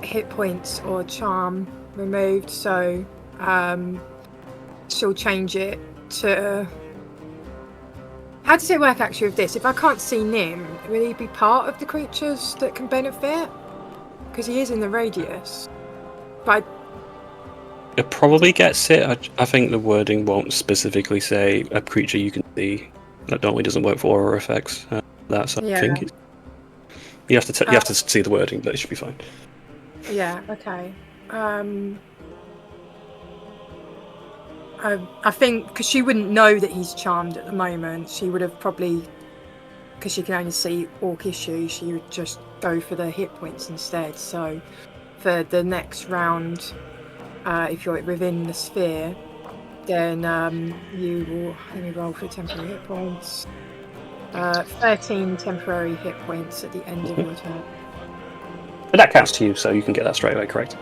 hit points or charm removed. So she'll change it to. How does it work actually with this? If I can't see Nim, will he be part of the creatures that can benefit? Because he is in the radius. But It probably gets it. I think the wording won't specifically say a creature you can see. That normally doesn't work for aura effects. That's I think. You have to see the wording, but it should be fine. Yeah. Okay. I think because she wouldn't know that he's charmed at the moment, she would have probably, because she can only see Orkishu, she would just go for the hit points instead. So for the next round, if you're within the sphere, then you will, let me roll for temporary hit points. 13 temporary hit points at the end of your turn. But that counts to you, so you can get that straight away, correct?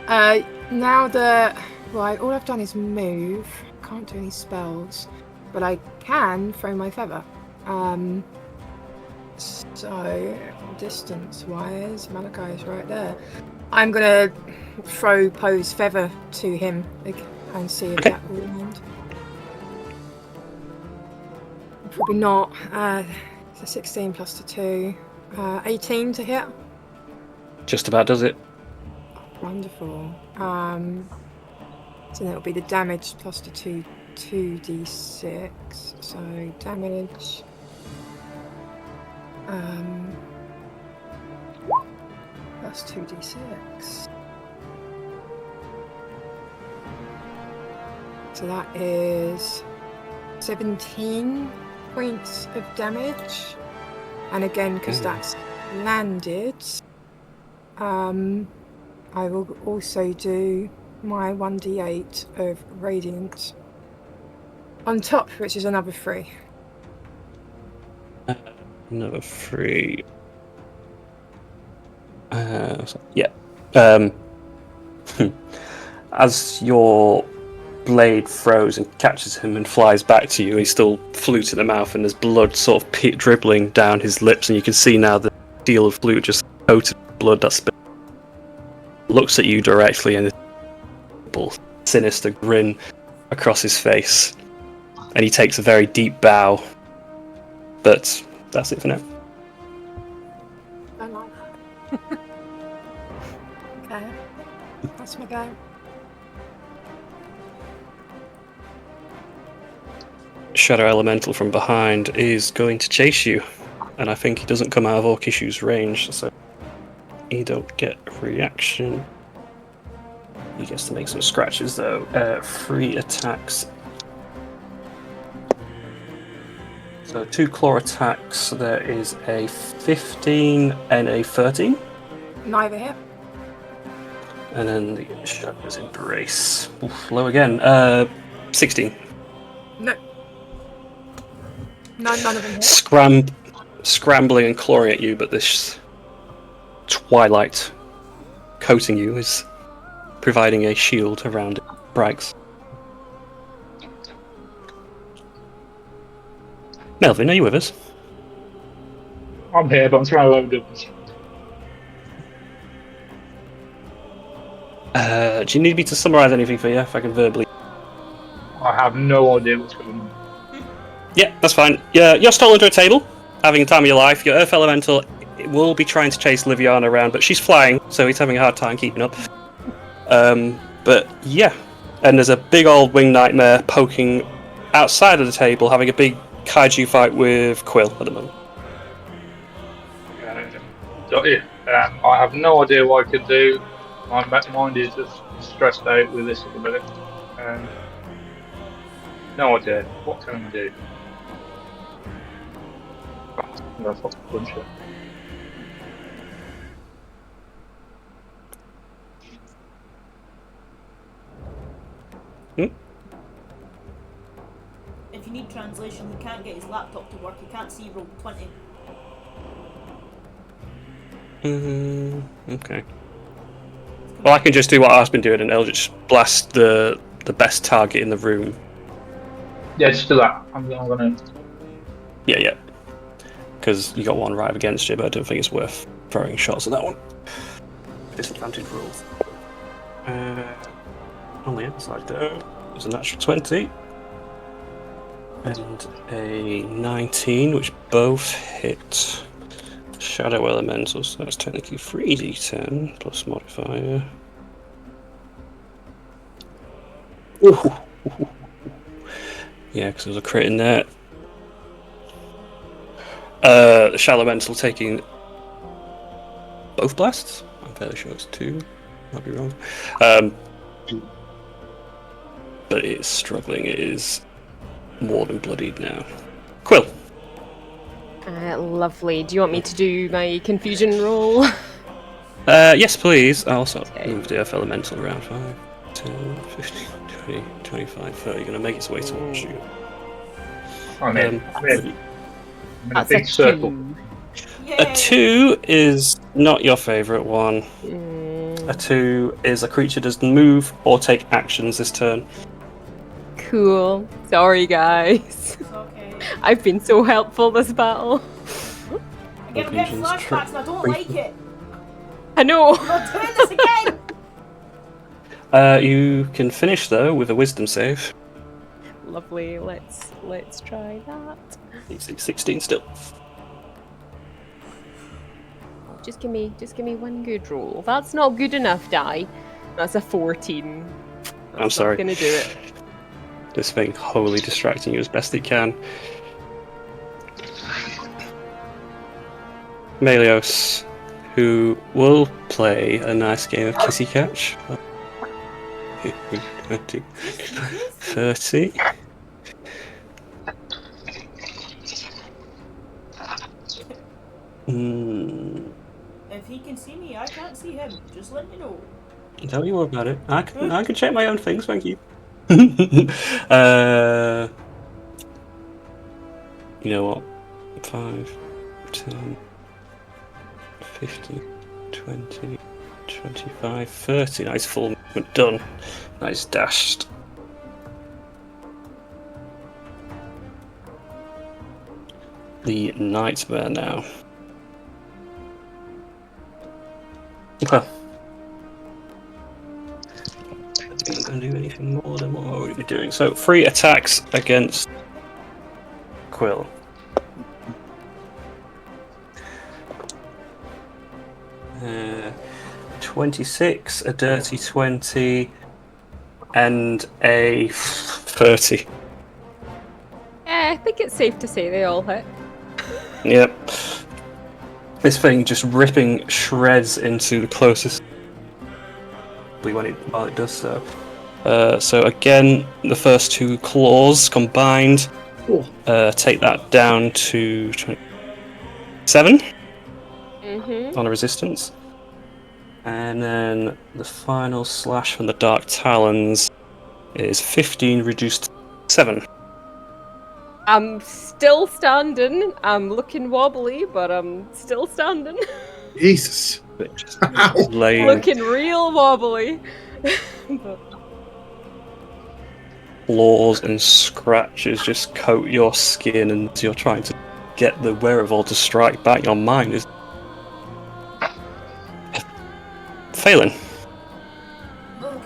Now that, right, all I've done is move. Can't do any spells, but I can throw my feather. So distance-wise, Malachi is right there. I'm gonna throw Poe's feather to him and see if that will land. Probably not. So 16 plus the 2, 18 to hit. Just about does it. Wonderful. So that'll be the damage plus the 2d6. So damage. Plus 2d6. So that is 17 points of damage. And again, because that's landed, I will also do my 1d8 of radiant on top, which is another 3. Another 3. Yeah. As your blade throws and catches him and flies back to you, he's still flute in the mouth, and there's blood sort of dribbling down his lips, and you can see now the steel of flute just coated with blood that's been... looks at you directly, and a sinister grin across his face, and he takes a very deep bow. But that's it for now. I like that. Okay, that's my go. Shadow Elemental from behind is going to chase you, and I think he doesn't come out of Orkishu's range, so he don't get a reaction. He gets to make some scratches though. 3 attacks. So 2 claw attacks. There is a 15 and a 13. Neither hit. And then the Shadow's Embrace. Oof, low again. 16. No. None of them hit. Scrambling and clawing at you, but this twilight coating you is providing a shield around it. Brags. Melvin, are you with us? I'm here, but I'm trying to load up. Do you need me to summarise anything for you, if I can verbally? I have no idea what's going on. Yeah, that's fine. You're stolen to a table, having the time of your life. Your Earth Elemental will be trying to chase Liviana around, but she's flying, so he's having a hard time keeping up. But yeah, and there's a big old winged nightmare poking outside of the table, having a big kaiju fight with Quill at the moment. I have no idea what I could do. My mind is just stressed out with this at the minute. No idea. What can I do? I'm gonna fucking punch it. If you need translation, he can't get his laptop to work. He can't see roll 20. Okay. Well, I can just do what I've been doing, and it'll just blast the best target in the room. Yeah, just do that. I'm gonna. Yeah. Because you got one right against you, but I don't think it's worth throwing shots at that one. Disadvantage rolls. On the outside though, there's a natural 20 and a 19, which both hit. Shadow Elemental, so that's technically 3d10 plus modifier. Ooh. Yeah, because there's a crit in there. The Shadow Elemental taking both blasts. I'm fairly sure it's 2. Might be wrong. But it's struggling. It is more than bloodied now. Quill. Lovely. Do you want me to do my confusion roll? Yes, please. I'll also move the Earth Elemental around 5, 10, 15, 20, 25, 30. Going to make its way towards you. I'm in a That's big a circle. 2. A 2 is not your favourite one. A 2 is a creature doesn't move or take actions this turn. Cool. Sorry, guys. It's okay. I've been so helpful this battle. Again, I'm getting flashbacks and I don't like it. I know. I'm not doing this again. You can finish though with a Wisdom save. Lovely. Let's try that. DC 16 still. Just give me one good roll. That's not good enough, Die. That's a 14. I'm sorry. Not gonna do it. This thing wholly distracting you as best it can. Melios, who will play a nice game of kissy catch. 20, 30. If he can see me, I can't see him. Just let me know. Don't you worry about it. I can check my own things, thank you. You know what? 5, 10, 15, 20, 25, 30. Nice full movement done. Nice dashed. The nightmare now. Well, I'm not going to do anything more than what I've already been doing. So, 3 attacks against Quill. Uh, 26, a dirty 20, and a 30. Yeah, I think it's safe to say they all hit. Yep. This thing just ripping shreds into the closest while it does so. So again, the first 2 claws combined take that down to 27 on a resistance. And then the final slash from the Dark Talons is 15 reduced to 7. I'm still standing. I'm looking wobbly, but I'm still standing. Jesus. Ow. Laying Looking real wobbly. But claws and scratches just coat your skin, and you're trying to get the wherewithal to strike back. Your mind is failing. Okay.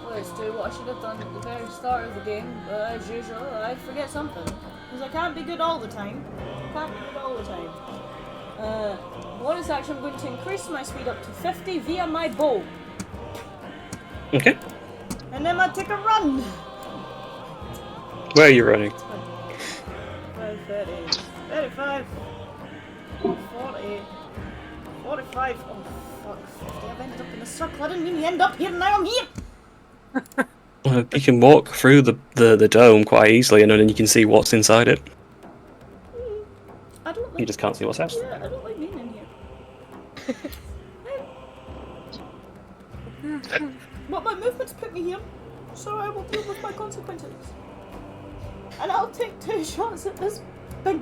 Let's do what I should have done at the very start of the game, but as usual, I forget something. Because I can't be good all the time. Bonus action, I'm going to increase my speed up to 50 via my bow. Okay. And then I take a run! Where are you running? 30, 35, 40, 45, oh fuck, 50, I've ended up in a circle, I didn't mean to end up here, now I'm here! You can walk through the dome quite easily, and then you can see what's inside it. I don't like You just can't see what's outside. Yeah, I don't like being in here. But my movements put me here, so I will deal with my consequences. And I'll take 2 shots at this big,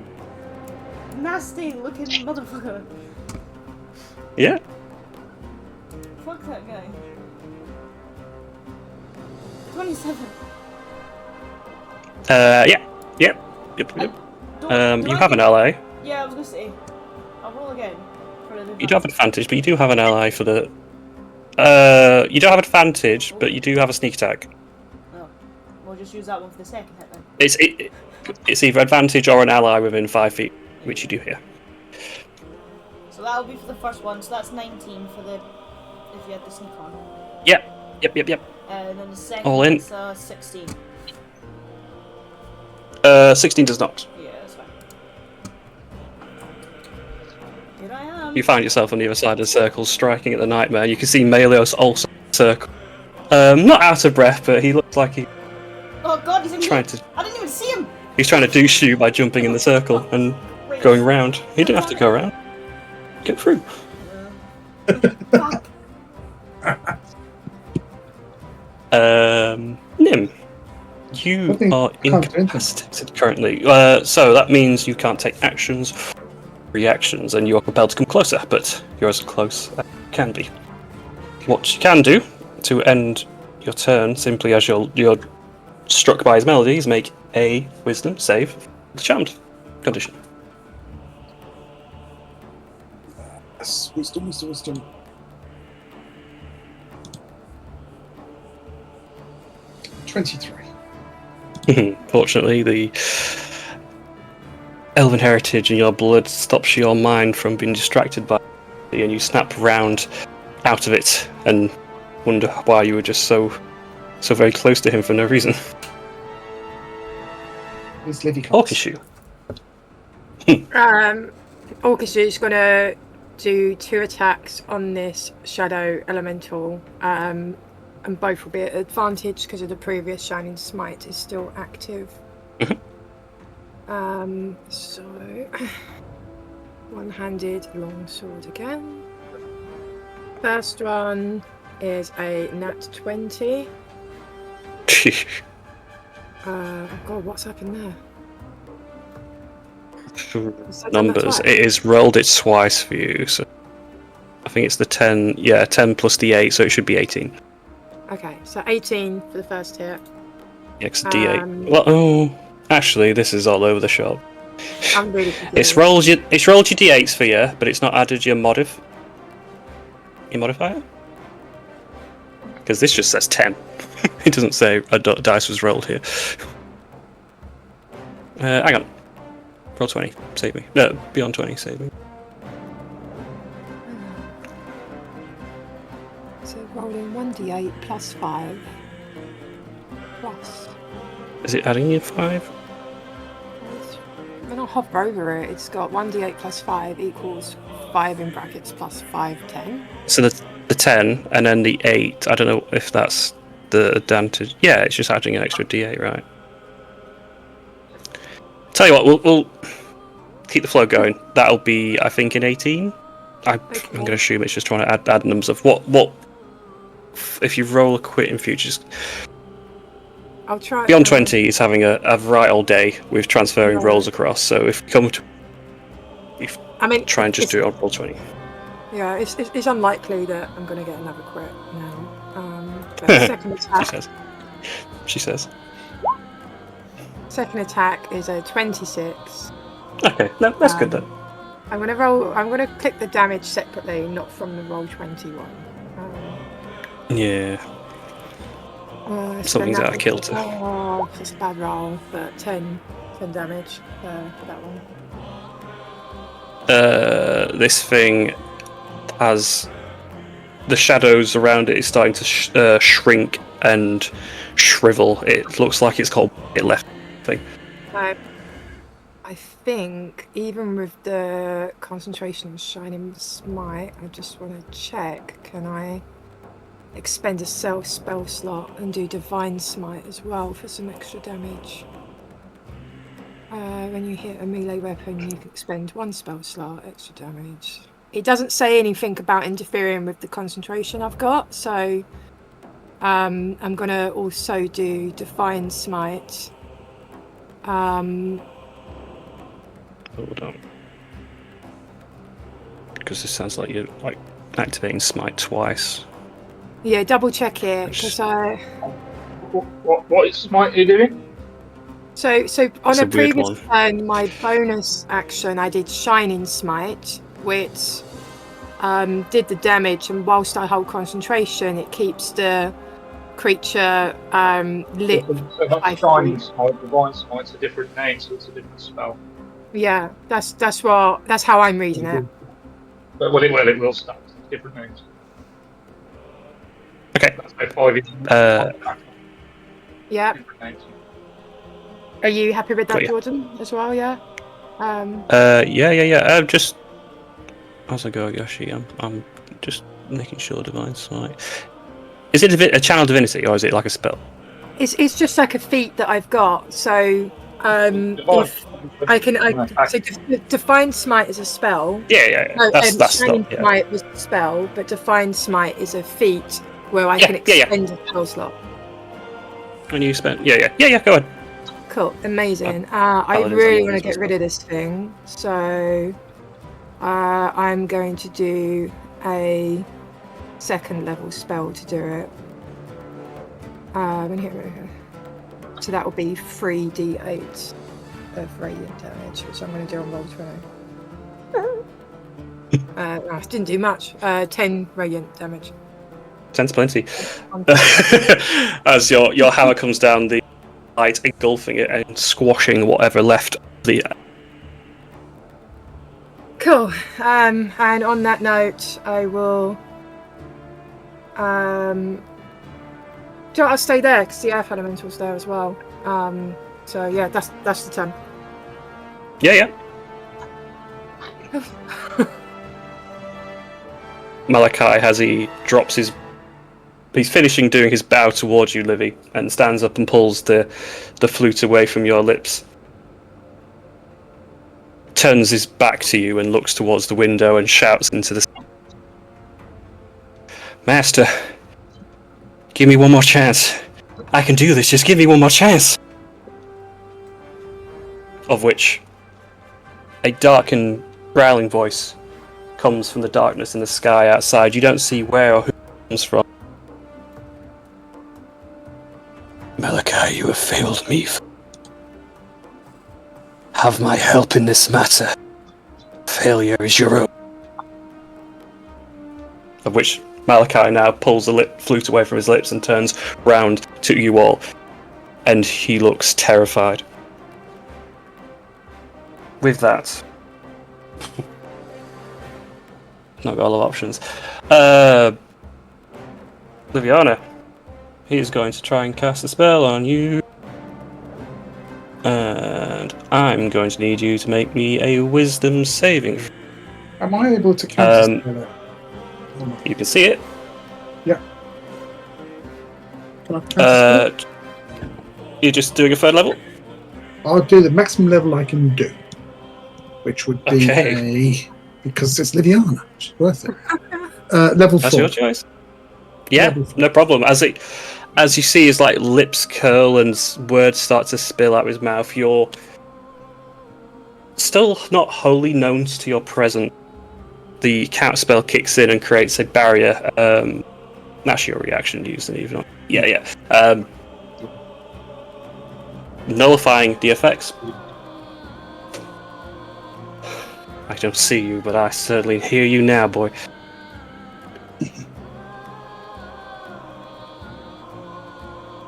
nasty looking motherfucker. Yeah. Fuck that guy. 27. Yep. Do You I have an get- ally. Yeah, I was gonna say. I'll roll again. For the You do have advantage, but you do have an ally for the. You don't have advantage, but you do have a sneak attack. Oh, we'll just use that one for the second hit then. It's either advantage or an ally within 5 feet, which you do here. So that'll be for the first one. So that's 19 for the if you had the sneak on. Yep. And then the second All in. is 16. 16 does not. Yeah, that's fine. Here I am. You find yourself on the other side of the circle, striking at the nightmare. You can see Melios also in the circle. Not out of breath, but he looks like he's Oh god, he's in trying here. to. I didn't even see him. He's trying to douche you by jumping in the circle and going round. He didn't have to go around. Get through. Fuck. Nim, you I think are I can't do anything. incapacitated currently. So that means you can't take actions, reactions, and you are compelled to come closer, but you're as close as you can be. What you can do to end your turn, simply as you're struck by his melodies, make a wisdom save for the charmed condition. Yes, wisdom. Fortunately, the elven heritage in your blood stops your mind from being distracted by it, and you snap round out of it and wonder why you were just so very close to him for no reason. It's Livy. Orchishu. Orchestra is gonna do 2 attacks on this shadow elemental, and both will be at advantage because of the previous Shining Smite is still active. So one-handed longsword again. First one is a nat 20. Oh god, what's happened there? Is that done that Numbers. twice? It is rolled it twice for you, so I think it's the 10. Yeah, 10 plus the 8, so it should be 18. Okay, so 18 for the first hit. Yeah, 'cause D8. Um, Well, actually, this is all over the shop. I'm really confused. It's rolled your D8s for you, but it's not added your modifier. Because this just says 10. It doesn't say a dice was rolled here. Hang on. Roll 20. Save me. No, beyond 20. Save me. So rolling 1d8 plus 5 plus. Is it adding you 5? When I hover over it, it's got 1d8 plus 5 equals 5 in brackets plus 5, 10. So the 10 and then the 8. I don't know if that's the advantage. Yeah, it's just adding an extra D8, right? Tell you what, we'll keep the flow going. That'll be, I think, in 18. I'm going to assume it's just trying to add numbers of what if you roll a quit in future. I'll try. Beyond 20 is having a right old day with transferring rolls across. So if you come to, try and just do it on roll 20. Yeah, it's unlikely that I'm going to get another crit now. But second attack. She says. Second attack is a 26. Okay, no, that's good then. I'm gonna click the damage separately, not from the roll 21. Yeah. Something's out of kilter. Oh, it's a bad roll, but 10 damage for that one. This thing has the shadows around it is starting to shrink and shrivel. It looks like it's got it left thing. I think even with the concentration of Shining Smite, I just want to check, can I expend a self spell slot and do Divine Smite as well for some extra damage? When you hit a melee weapon, you can expend 1 spell slot, extra damage. It doesn't say anything about interfering with the concentration I've got, so I'm going to also do Divine Smite. Hold on. Because this sounds like you're activating Smite twice. Yeah, double check it, because What is Smite you doing? So on That's a a weird previous one. turn, my bonus action, I did Shining Smite, which did the damage, and whilst I hold concentration, it keeps the creature lit. So that's Shining Smite. Divine Smite's a different name, so it's a different spell. Yeah, that's how I'm reading it. But it will start. Different names. Okay. That's how 5 is. Yeah. Different names. Are you happy with that, Got you. Jordan, as well? Yeah. Yeah. Just as I go, Yoshi, I'm just making sure Divine Smite. Is it a channel divinity or is it like a spell? It's just like a feat that I've got. So if I can, so Divine Smite is a spell. Yeah. No, That's Shining not. Yeah. Smite was a spell, but Divine Smite is a feat where I can extend a spell slot. When you spend, yeah. Go ahead. Cool, amazing. I really want to get rid of this thing, so I'm going to do a 2nd level spell to do it. So that will be 3d8 of radiant damage, which I'm going to do on roll 20. No, it didn't do much. 10 radiant damage. 10's plenty. As your hammer comes down, the light engulfing it and squashing whatever left of the. Cool. And on that note, I will. I'll stay there because the Earth Elemental's there as well. So yeah, that's the turn. Yeah. Malachi as he drops his. He's finishing doing his bow towards you, Livy, and stands up and pulls the flute away from your lips. Turns his back to you and looks towards the window and shouts into the. Master, give me one more chance. I can do this. Just give me one more chance. Of which, a dark and growling voice comes from the darkness in the sky outside. You don't see where or who it comes from. Malachi, you have failed me. Have my help in this matter. Failure is your own. Of which Malachi now pulls the flute away from his lips and turns round to you all. And he looks terrified. With that, not got a lot of options. Liviana, he is going to try and cast a spell on you. And I'm going to need you to make me a wisdom saving. Am I able to cast a spell? You can see it. Yeah. Can I cast a spell? You're just doing a third level? I'll do the maximum level I can do. Which would be because it's Liviana. It's worth it. Level 4. That's your choice. Yeah, no problem. As you see his lips curl and words start to spill out of his mouth, you're still not wholly known to your present. The counter spell kicks in and creates a barrier. That's your reaction using even. Yeah. Nullifying the effects. I don't see you, but I certainly hear you now, boy.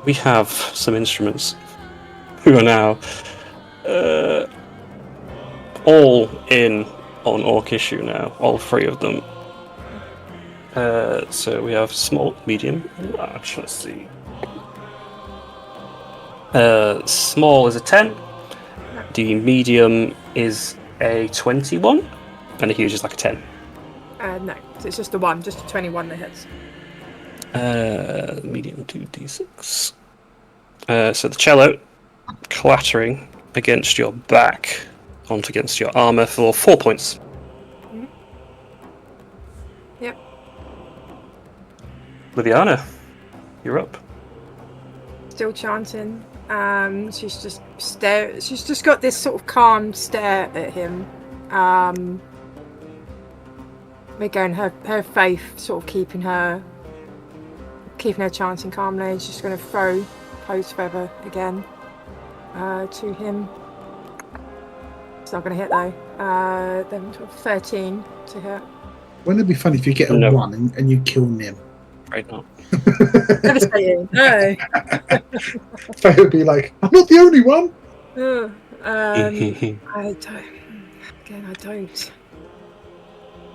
We have some instruments who are now all in on Orc Issue now, all 3 of them. So we have small, medium, and large. Let's see. Small is a 10. The medium is a 21, and the huge is like a 10. No, so it's just a 1, just a 21 that hits. Medium 2d6. So the cello clattering against your back, onto against your armor for 4 points. Mm-hmm. Yep. Liviana, you're up. Still chanting. She's just got this sort of calm stare at him. Again, her faith sort of keeping her chanting calmly. She's just going to throw Close Feather again to him. It's not going to hit though. Then 13 to hit. Wouldn't it be funny if you get a 1 and you kill Nim? Right now. Devastating. No. Faye would be like, I'm not the only one.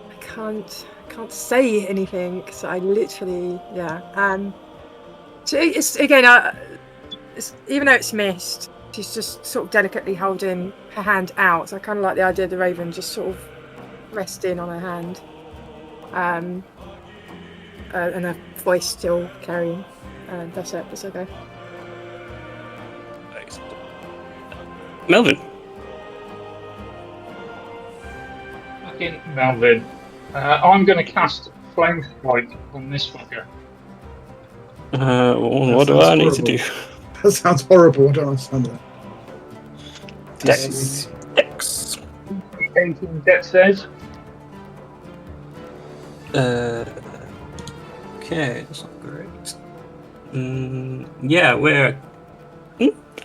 I can't say anything because I literally so it's again even though it's missed, she's just sort of delicately holding her hand out, so I kind of like the idea of the raven just sort of resting on her hand, and her voice still carrying. That's it. That's okay. Melvin. Fucking Melvin. I'm going to cast Flame Strike on this fucker. What do I need to do? That sounds horrible. I don't understand that. Dex. 18 dex saves. Okay, that's not great. Yeah, we're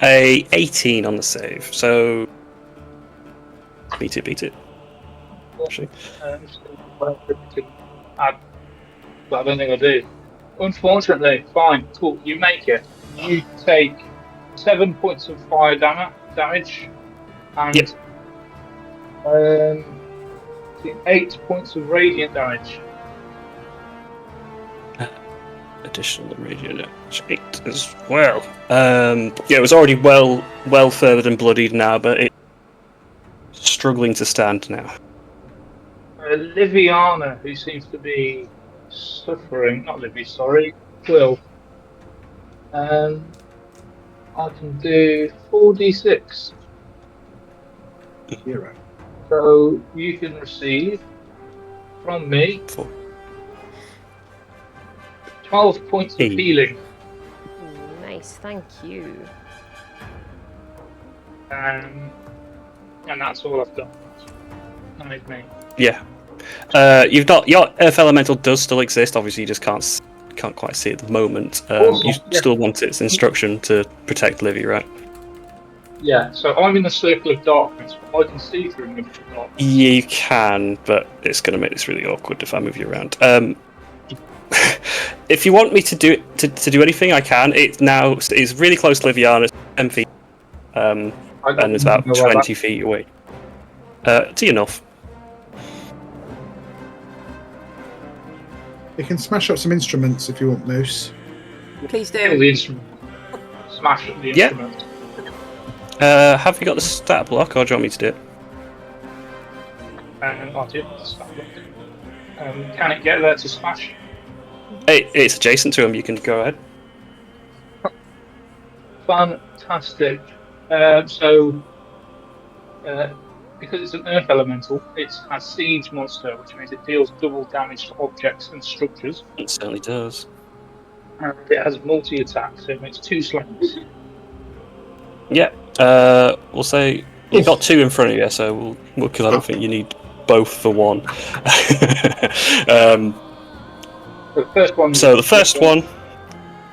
a 18 on the save, so beat it. Actually. I don't think I do. Unfortunately, fine, cool. You make it. You take 7 points of fire damage, and 8 points of radiant damage. Additional radiant damage 8 as well. It was already well furthered and bloodied now, but it's struggling to stand now. Liviana, who seems to be suffering. Not Livy, sorry. Quill. I can do 4d6. Hero. So you can receive from me 12 points of Hey. healing. Nice, thank you. And that's all I've got. That is me. Yeah. You've got your Earth Elemental does still exist. Obviously, you just can't quite see it at the moment. Awesome, You yeah. still want its instruction to protect Livy, right? Yeah, so I'm in a circle of darkness, but I can see through the darkness. You can, but it's going to make this really awkward if I move you around. If you want me to do to do anything, I can. It's really close to Liviana, 10 feet, and it's about 20 feet away. To your north. You can smash up some instruments if you want, Moose. Please Kill do. the instrument. Smash up the Yeah. instrument. Have you got the stat block, or do you want me to do it? And I did. Can it get there to smash? It's adjacent to him. You can go ahead. Fantastic. Because it's an earth elemental, it has siege monster, which means it deals double damage to objects and structures. It certainly does. And it has multi-attack, so it makes 2 slams. Yeah. We'll say you've got 2 in front of you, so because I don't think you need both for 1. So the first one. So the first one,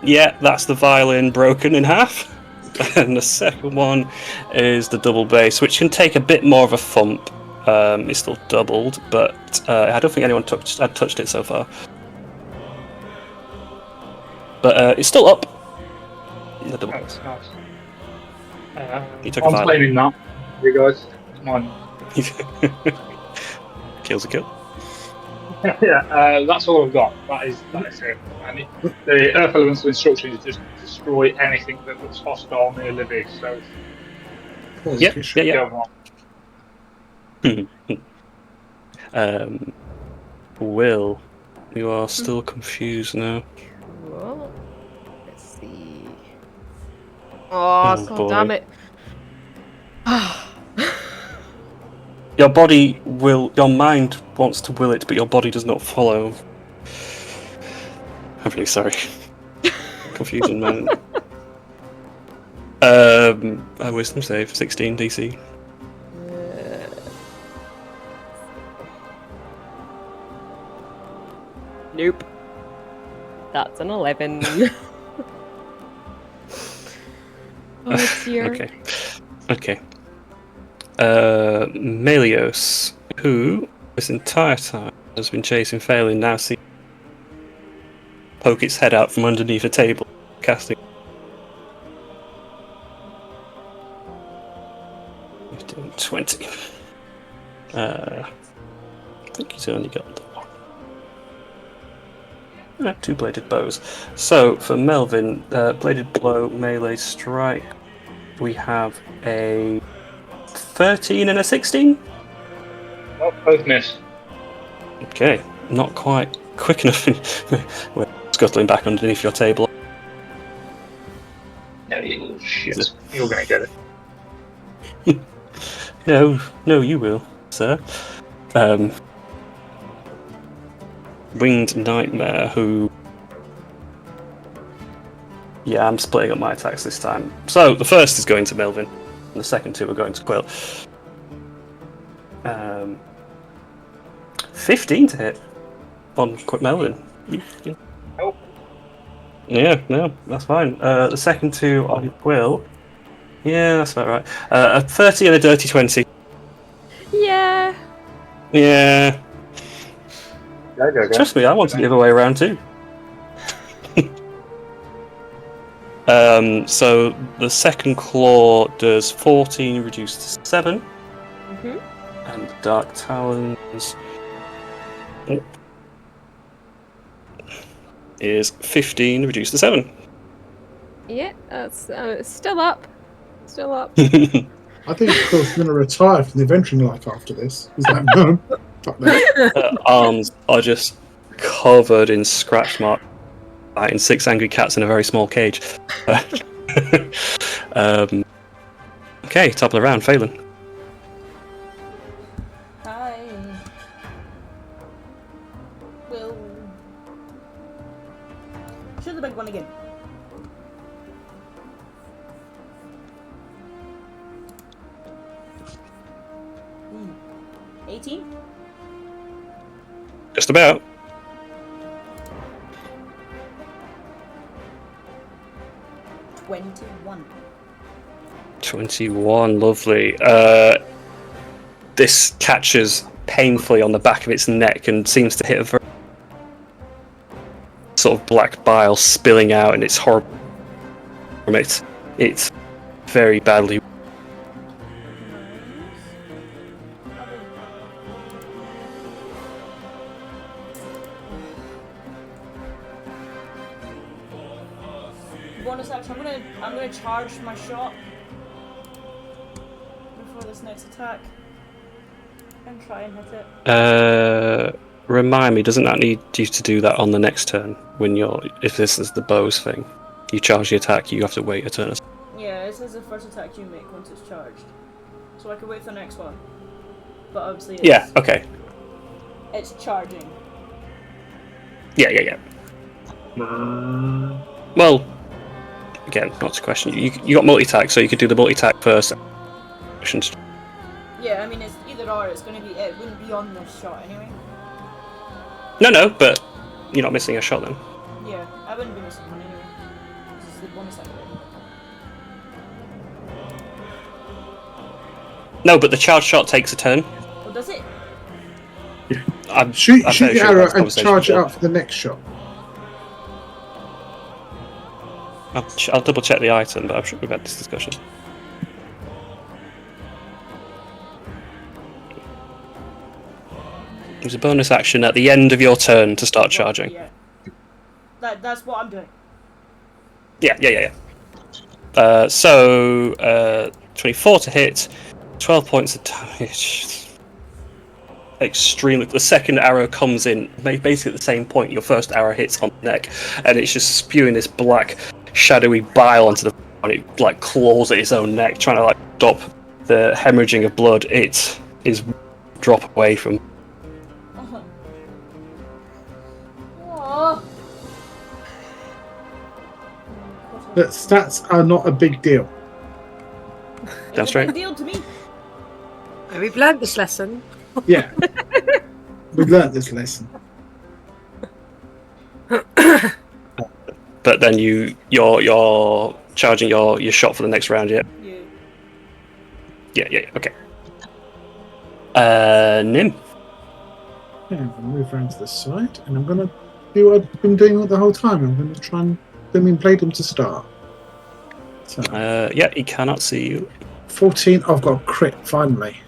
yeah, that's the violin broken in half, and the second one is the double bass, which can take a bit more of a thump. It's still doubled, but I don't think anyone had touched it so far. But it's still up. The double bass. Nice. He took a I'm violin. claiming that. You guys, it's mine. Kills a kill. Yeah, that's all I've got. That is it. And the Earth Elemental instruction is just destroy anything that looks hostile near Livy. So Yeah. go on. Will, you are still confused now. Cool. Let's see. Oh, God boy. damn it. Your mind wants to will it, but your body does not follow. I'm really sorry. Confusion, man. A wisdom save, 16 DC. Nope. That's an 11. Oh dear. Okay. Melios, who this entire time has been chasing Phelan, now see poke its head out from underneath a table, casting 15, 20. I think he's only got the one. 2-bladed bows. So for Melvin, bladed blow, melee strike, we have a 13 and a 16. Oh, both miss. Okay, not quite quick enough. We're scuttling back underneath your table. No, you shit. You're gonna get it. No, you will, sir. Winged Nightmare, who... Yeah, I'm splitting up my attacks this time. So, the first is going to Melvin, and the second 2 are going to Quill. 15 to hit on Melvin. Nope. Yeah, no, that's fine. The second 2 on Quill. Yeah, that's about right. A 30 and a dirty 20. Yeah. Yeah. Go. Trust me, I wanted the other way around too. So the second claw does 14 reduced to 7. Mhm. And the Dark Talons is 15 reduced to 7. Yeah, that's still up. Still up. I think Quill's going to retire from the adventuring life after this. He's like, no. Fuck that. Her arms are just covered in scratch marks, fighting 6 angry cats in a very small cage. Okay, top of the round, Phelan. I will shoot the big one again. Hmm. 18? Just about. 21. 21, lovely. This catches painfully on the back of its neck and seems to hit a very sort of black bile spilling out, and it's horrible from it. It's very badly. Bonus action. I'm gonna charge my shot before this next attack and try and hit it. Remind me, doesn't that need you to do that on the next turn when if this is the bows thing? You charge the attack, you have to wait a turn. Yeah, it says the first attack you make once it's charged. So I can wait for the next one. But obviously Yeah, okay. it's charging. Yeah. Well, again, not to question you. You got multi-attack, so you could do the multi-attack first. Yeah, I mean it's either or. It wouldn't be on this shot anyway. No, but you're not missing a shot then. Yeah, I wouldn't be missing one anyway. This is the bonus action. No, but the charge shot takes a turn. Oh, does it? Shoot I'm the very sure arrow that's and conversation charge it done. up for the next shot. I'll double check the item, but I'm sure we've had this discussion. There's a bonus action at the end of your turn to start charging. Yeah. That's what I'm doing. Yeah. 24 to hit, 12 points of damage. Extremely. The second arrow comes in, basically at the same point your first arrow hits on the neck, and it's just spewing this black, shadowy bile onto the and it like claws at its own neck, trying to like stop the hemorrhaging of blood. It is drop away from. Oh. But stats are not a big deal. That's It's a right. big deal to me. We've learned this lesson. Yeah. We've learnt this lesson. But then you're charging your shot for the next round, yeah? Yeah, okay. Nim. Yeah, I'm going to move around to the side, and I'm going to do what I've been doing the whole time. I'm going to try and play them to start. So, Yeah, he cannot see you. 14. I've got a crit, finally.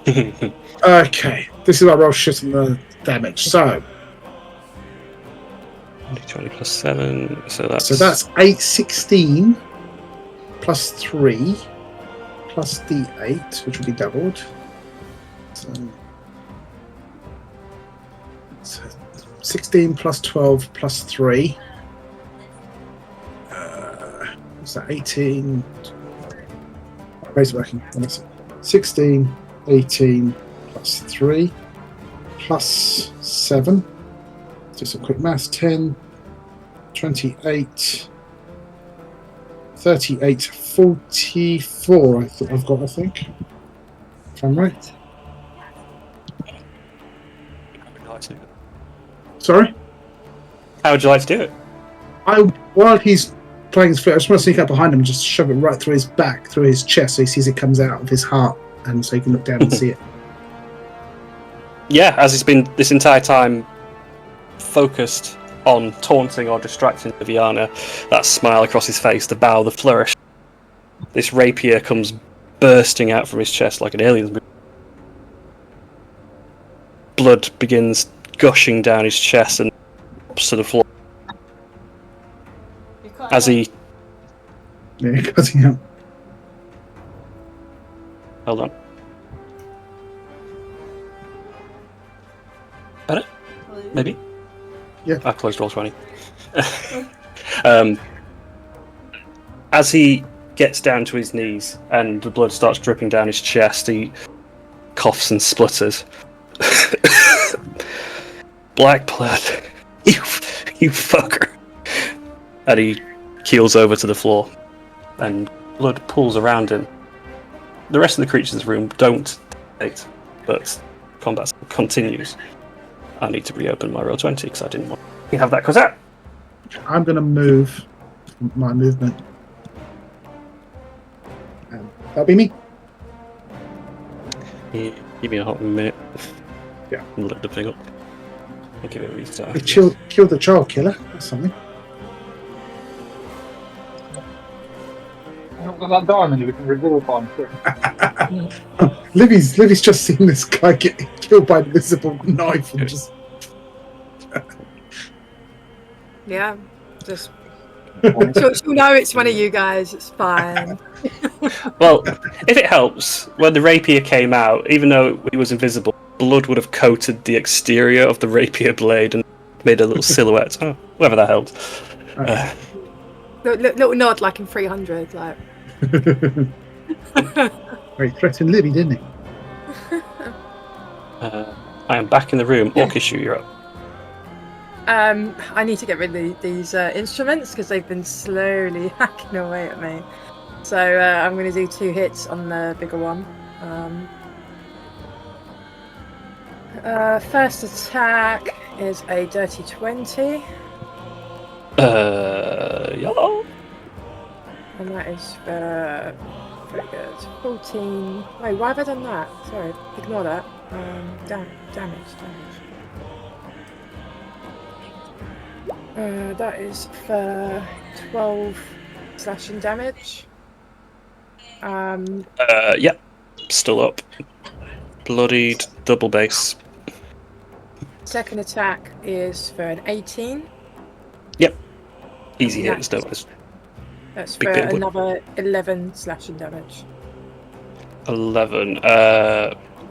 Hey. Okay, this is where I roll shit on the damage. So 20 plus 7, so that's 8, 16 plus 3 plus d8, which will be doubled. So 16 plus 12 plus 3. What's that? 18. Raise working. 16, 18 plus 3 plus 7. Do some quick maths. 10, 28, 38, 44. I've got, I think. If I'm right. Sorry? How would you like to do it? While he's playing his flute, I just want to sneak up behind him and just shove it right through his back, through his chest, so he sees it comes out of his heart, and so he can look down and see it. Yeah, as he's been this entire time focused on taunting or distracting Viviana, that smile across his face, the bow, the flourish. This rapier comes bursting out from his chest like an alien's. Blood begins gushing down his chest and drops to the floor as he. Yeah, cutting out. Hold on. maybe. Yeah. I closed roll 20. As he gets down to his knees and the blood starts dripping down his chest, he coughs and splutters. Black blood, you fucker! And he keels over to the floor, and blood pools around him. The rest of the creatures in the room don't hit, but combat continues. I need to reopen my roll 20 because I didn't want to have that cause out. I'm going to move my movement. That'll be me. Yeah, give me a hot minute. Yeah. And look the thing up. I'll give it a restart. They killed the child killer. That's something. I've got that diamond we can revolve on. Livy's just seen this guy get killed by an invisible knife and just. Yeah, just she'll know it's one of you guys. It's fine. Well, if it helps, when the rapier came out, even though he was invisible, blood would have coated the exterior of the rapier blade and made a little silhouette. Oh, whether that helped. Little nod, like in 300, like. Very threatened Livy, didn't he? I am back in the room. Orchishu, you're up. I need to get rid of these instruments because they've been slowly hacking away at me. So I'm going to do 2 hits on the bigger one. First attack is a dirty 20. Yeah. And that is very good. 14. Wait, why have I done that? Sorry, ignore that. Damage. That is for 12 slashing damage. Yep. Still up. Bloodied double base. Second attack is for an 18. Yep. Easy Yeah. hit, still is. That's Big for bit of wood. another 11 slashing damage. 11.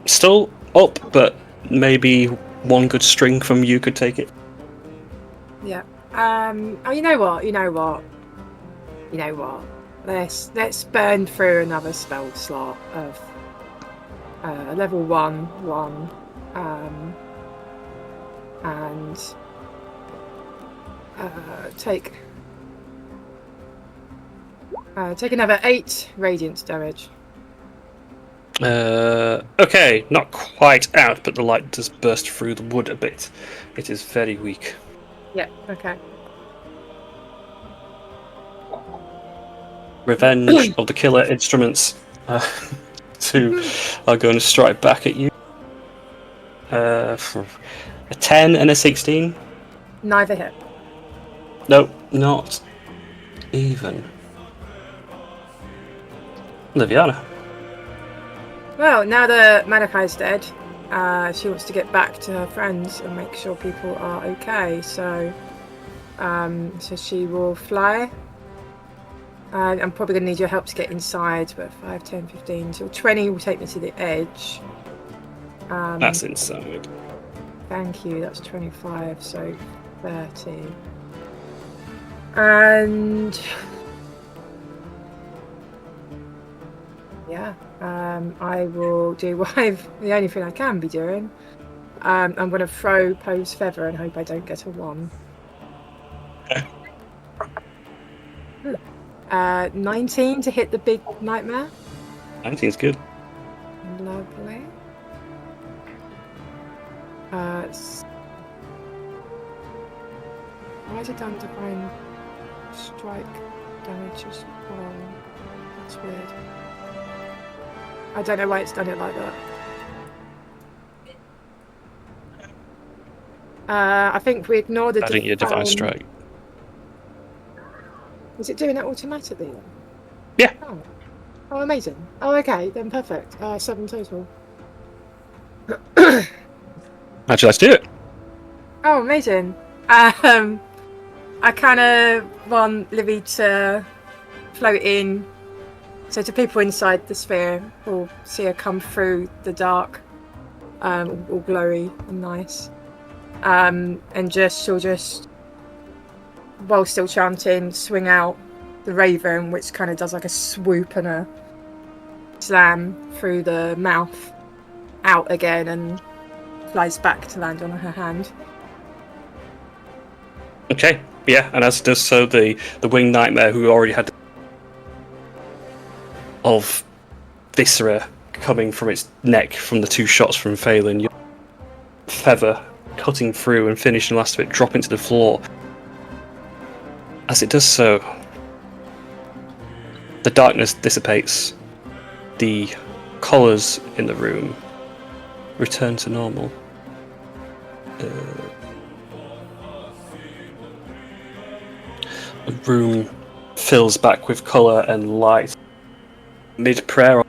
Still up, but maybe one good string from you could take it. Yeah. Oh, you know what? Let's burn through another spell slot of level 1, and take another 8 radiant damage. Okay, not quite out, but the light does burst through the wood a bit. It is very weak. Yeah. Okay. Revenge of the killer instruments. 2 are going to strike back at you. A 10 and a 16. Neither hit. Nope, not even. Liviana. Well, now that Malachai's dead, she wants to get back to her friends and make sure people are okay. So she will fly. I'm probably going to need your help to get inside, but 5, 10, 15, so 20 will take me to the edge. That's inside. Thank you, that's 25, so 30. And yeah, I will do the only thing I can be doing. I'm going to throw Poe's feather and hope I don't get a 1. 19 to hit the big nightmare. 19 is good. Lovely. Why is it done divine strike damage as well? That's weird. I don't know why it's done it like that. I think we ignore the Adding your divine strike. Is it doing it automatically then? Yeah. Oh, amazing. Oh, okay, then perfect. 7 total. Actually, let's do it. Oh, amazing. I kind of want Livy to float in, so to people inside the sphere will see her come through the dark, all glowy and nice. and she'll just, while still chanting, swing out the raven, which kind of does like a swoop and a slam through the mouth out again and flies back to land on her hand. Okay, yeah, and as it does so, the winged nightmare, who already had of viscera coming from its neck from the 2 shots from Phelan, your feather cutting through and finishing the last of it, dropping to the floor. As it does so, the darkness dissipates. The colours in the room return to normal. The room fills back with colour and light. Mid-prayer,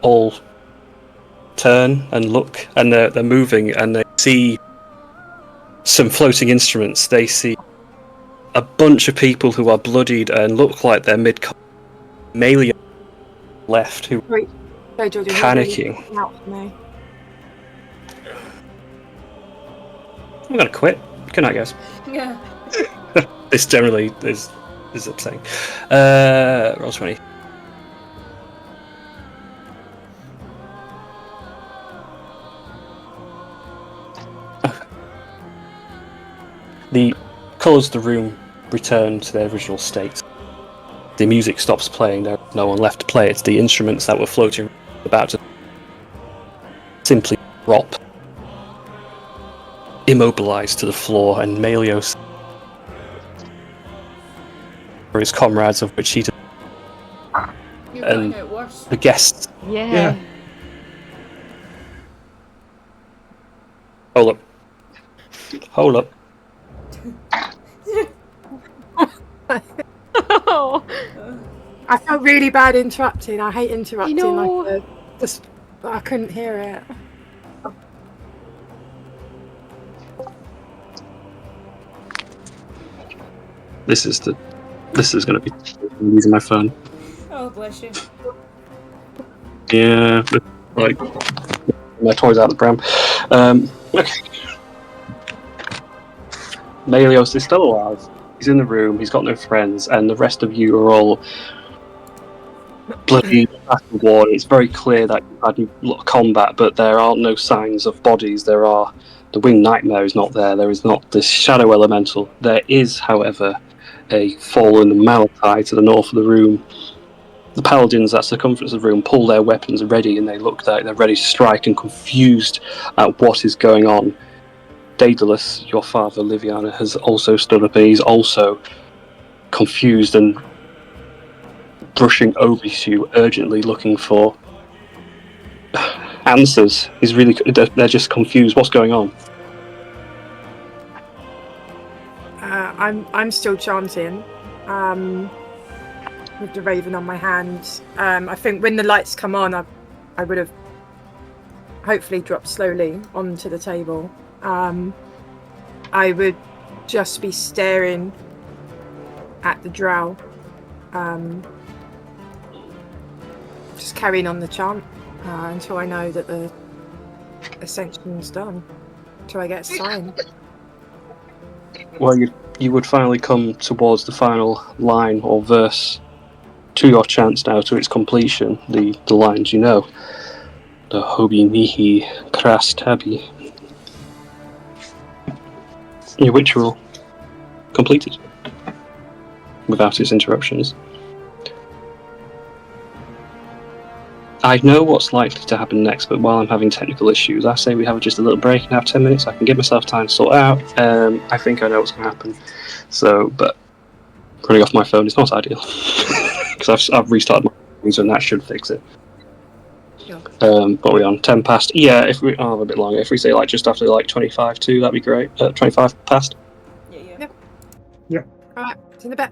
all turn and look, and they're moving, and they see some floating instruments. They see a bunch of people who are bloodied and look like they're Malia left, who Wait, so Georgia, panicking. out for me. I'm gonna quit. Good night, guys. Yeah. This generally is upsetting. Roll 20. The colours of the room return to their original state. The music stops playing, there's no one left to play it. The instruments that were floating about to simply drop, immobilised to the floor, and Melios, or his comrades, of which he You're And- getting it worse. the guests. Yeah. Hold up. Oh, I felt really bad interrupting. I hate interrupting. know. Like just I couldn't hear it. This is going to be using my phone. Oh, bless you. Yeah, like my toys out the pram. Okay. Melios is still alive. He's in the room. He's got no friends, and the rest of you are all bloody battle war. It's very clear that you've had a lot of combat, but there are no signs of bodies. The winged nightmare is not there. There is not this shadow elemental. There is, however, a fallen malachite to the north of the room. The paladins at circumference of the room pull their weapons ready, and they look like they're ready to strike and confused at what is going on. Daedalus, your father, Liviana, has also stood up, and he's also confused and brushing over you, urgently looking for answers. They're just confused. What's going on? I'm still chanting, with the raven on my hand. I think when the lights come on, I would have hopefully dropped slowly onto the table. I would just be staring at the drow, just carrying on the chant until I know that the ascension's done, until I get a sign. Well, you would finally come towards the final line or verse to your chance now, to its completion. The lines you know. The Hobi Mihi Kras Tabi. Your ritual completed without its interruptions. I know what's likely to happen next, but while I'm having technical issues, I say we have just a little break and have 10 minutes. I can give myself time to sort it out. I think I know what's going to happen. So, but running off my phone is not ideal because I've restarted my phone, and that should fix it. Yeah. What are we on? 10 past. Yeah, if we a bit longer. If we say like just after like 25 to, that'd be great. 25 past. Yeah. All right, see you in a bit.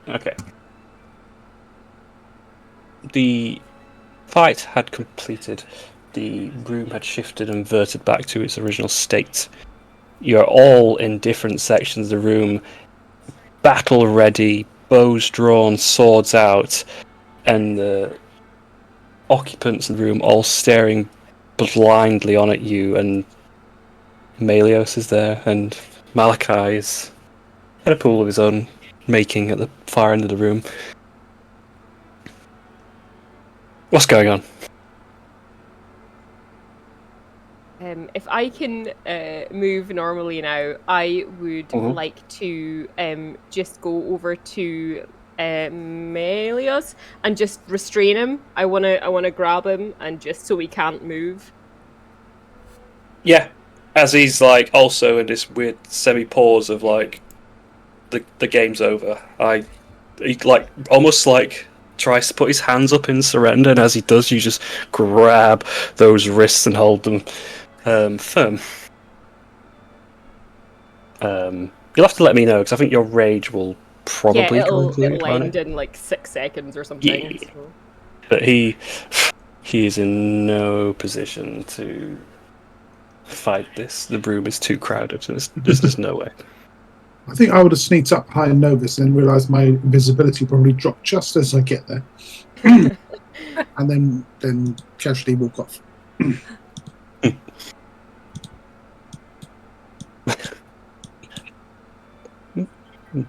Okay. The fight had completed. The room had shifted and verted back to its original state. You're all in different sections of the room, battle ready, bows drawn, swords out, and the occupants of the room all staring blindly on at you, and Melios is there, and Malachi is in a pool of his own making at the far end of the room. What's going on? If I can move normally now, I would Mhm. like to just go over to Melios and just restrain him. I wanna grab him and just so he can't move. Yeah, as he's like also in this weird semi-pause of like the game's over. He like almost like tries to put his hands up in surrender, and as he does, you just grab those wrists and hold them firm. You'll have to let me know because I think your rage will probably Yeah, go it'll include, won't end it? in like 6 seconds or something. Yeah, So. but he is in no position to fight this. The room is too crowded. There's just no way. I think I would have sneaked up behind Novus and then realised my invisibility probably dropped just as I get there, and then casually walk off.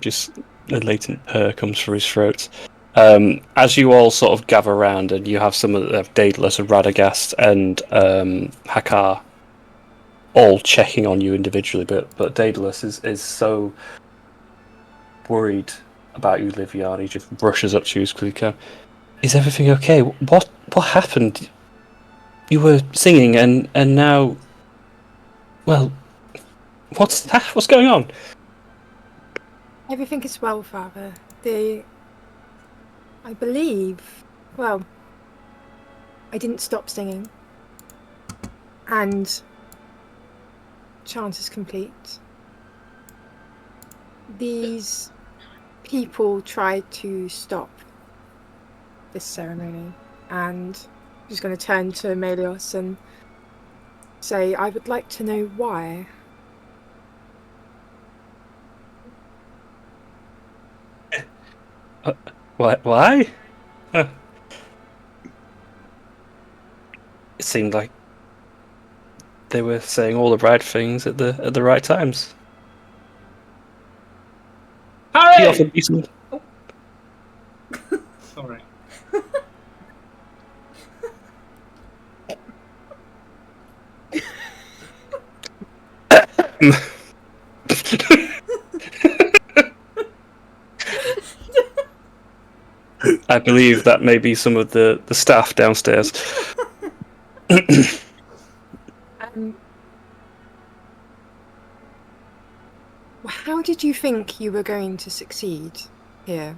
Just a latent purr comes from his throat. As you all sort of gather around, and you have some of Daedalus and Radagast and Hakar all checking on you individually, but Daedalus is so worried about you, Livian. He just rushes up to you as quickly as he can. Is everything okay? What happened? You were singing, and now, well, what's that? What's going on? Everything is well, Father. I believe, well, I didn't stop singing. And chant is complete. These people tried to stop this ceremony, and I'm just going to turn to Melios and say, I would like to know why. Why? It seemed like they were saying all the right things at the right times. He Harry! offered me some. Sorry. I believe that may be some of the staff downstairs. How did you think you were going to succeed here?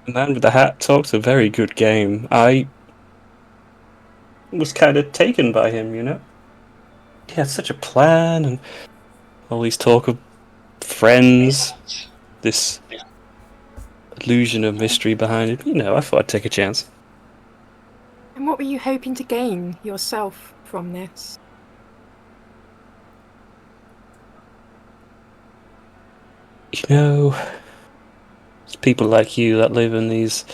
The man with the hat talks a very good game. I was kind of taken by him, you know? He had such a plan and all these talk of friends, this illusion of mystery behind it. You know, I thought I'd take a chance. And what were you hoping to gain yourself from this? You know, it's people like you that live in these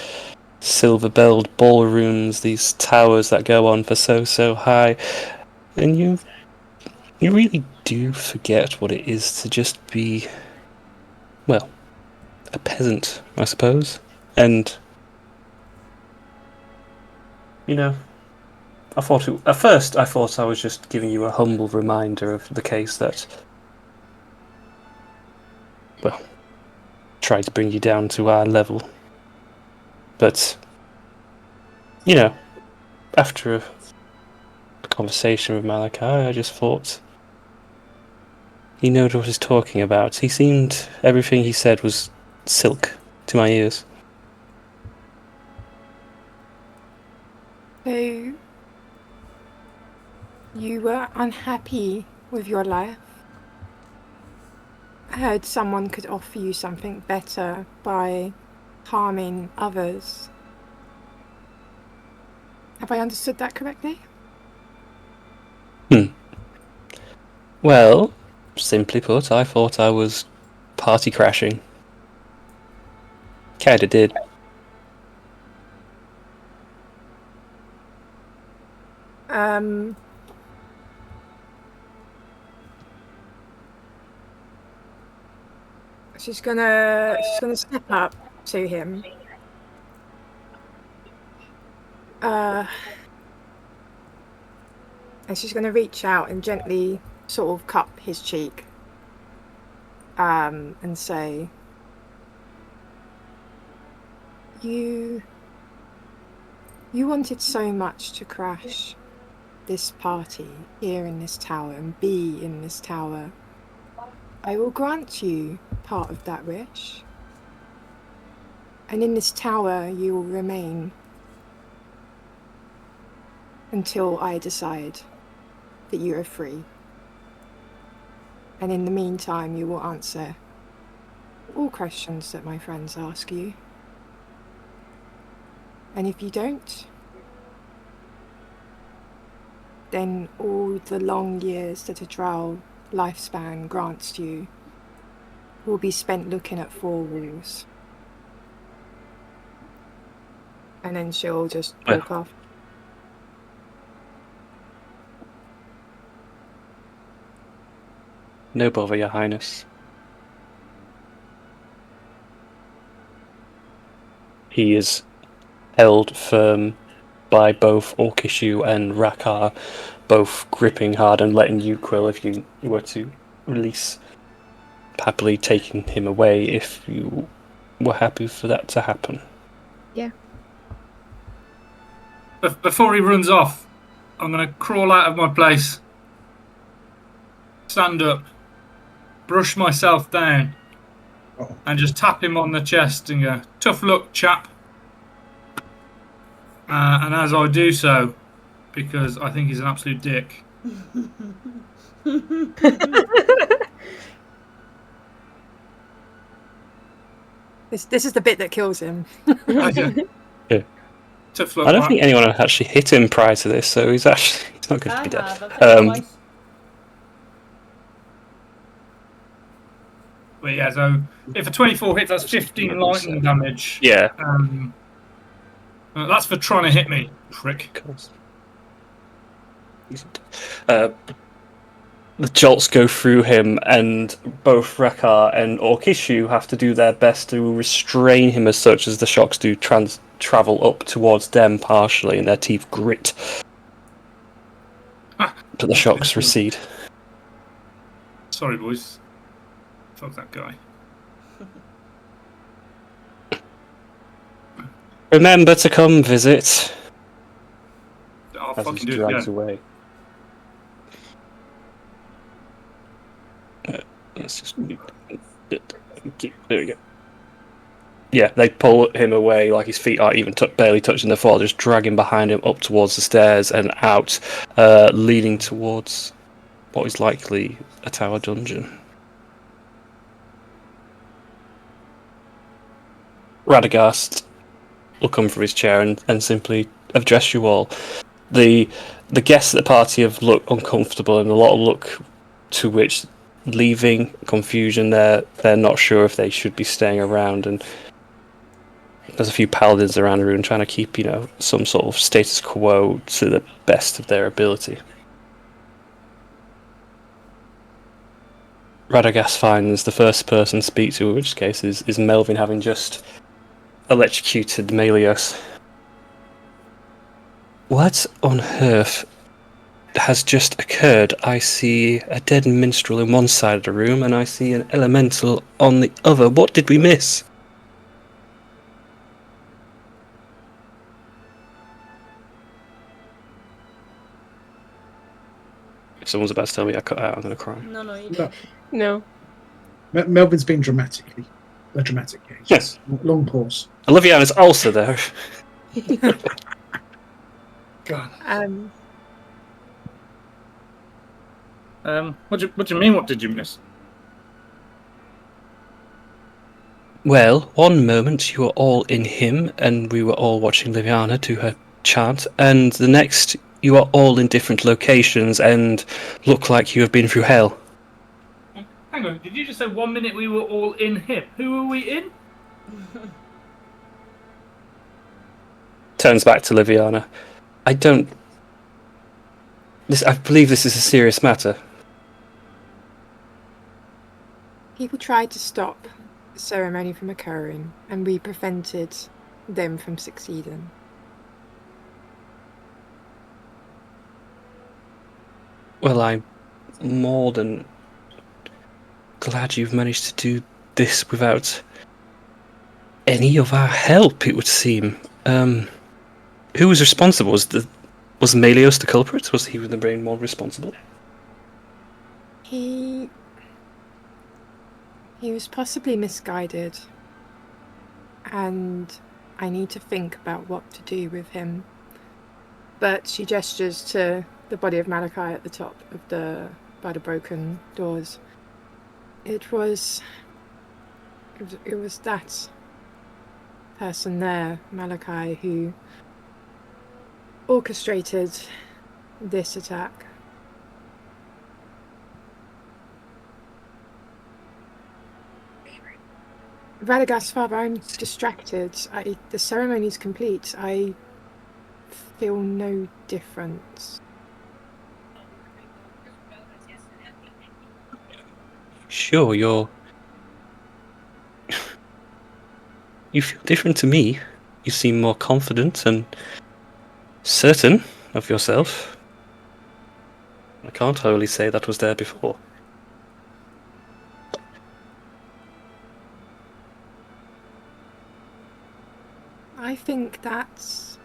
silver-belled ballrooms, these towers that go on for so high, and you really do forget what it is to just be, well, a peasant, I suppose. And you know, at first I thought I was just giving you a humble reminder of the case that, well, tried to bring you down to our level. But you know, after a conversation with Malachi, I just thought he knows what he's talking about. Everything he said was silk to my ears. So, you were unhappy with your life? heard someone could offer you something better by harming others. Have I understood that correctly? Well, simply put, I thought I was party crashing. Kinda did. She's gonna step up to him. And she's gonna reach out and gently sort of cup his cheek. And say, You wanted so much to crash this party here in this tower and be in this tower. I will grant you part of that wish. And in this tower you will remain until I decide that you are free. And in the meantime you will answer all questions that my friends ask you. And if you don't, then all the long years that a drow lifespan grants you will be spent looking at four walls. And then she'll just walk off. No bother, Your Highness. He is held firm by both Orkishu and Rakar, both gripping hard and letting you, Quill, if you were to release, happily taking him away if you were happy for that to happen. Yeah. Before he runs off, I'm going to crawl out of my place, stand up, brush myself down, and just tap him on the chest and go, "Tough luck, chap." And as I do so, because I think he's an absolute dick, This is the bit that kills him. tough luck. I don't think anyone had actually hit him prior to this, so he's not going to be dead. I've hit him twice. But yeah, so if a 24 hits, that's 15 lightning damage. Yeah. That's for trying to hit me, prick. The jolts go through him, and both Rakar and Orkishu have to do their best to restrain him as such as the shocks do travel up towards them partially, and their teeth grit. But the shocks recede. Sorry, boys. Fuck that guy. Remember to come visit. I'll As fucking he's do it dragged again. away. Let's just there we go. Yeah, they pull him away like his feet aren't even barely touching the floor. Just drag him behind him up towards the stairs and out, leading towards what is likely a tower dungeon. Radagast will come from his chair and simply address you all. The guests at the party have looked uncomfortable, and a lot of look to which leaving, confusion. They're not sure if they should be staying around, and there's a few paladins around the room trying to keep some sort of status quo to the best of their ability. Radagast finds the first person to speak to, in which case is Melvin, having just electrocuted Melios. What on earth has just occurred? I see a dead minstrel in one side of the room, and I see an elemental on the other. What did we miss? If someone's about to tell me I cut out, I'm going to cry. No, you didn't. No. Melvin's been dramatic. Yes. Long pause. Olivia is also there. God. What do you mean? What did you miss? Well, one moment you were all in him, and we were all watching Liviana do her chant, and the next you are all in different locations and look like you have been through hell. Hang on, did you just say 1 minute we were all in him? Who were we in? Turns back to Liviana. I believe this is a serious matter. People tried to stop the ceremony from occurring, and we prevented them from succeeding. Well, I'm more than glad you've managed to do this without any of our help, it would seem. Who was responsible? Was Melios the culprit? Was he the brain more responsible? He was possibly misguided, and I need to think about what to do with him. But she gestures to the body of Malachi at the top of by the broken doors. It was that person there, Malachi, who orchestrated this attack. Radagast, Father, I'm distracted. The ceremony's complete. I feel no difference. Sure, you feel different to me. You seem more confident and certain of yourself. I can't wholly say that was there before. I think that's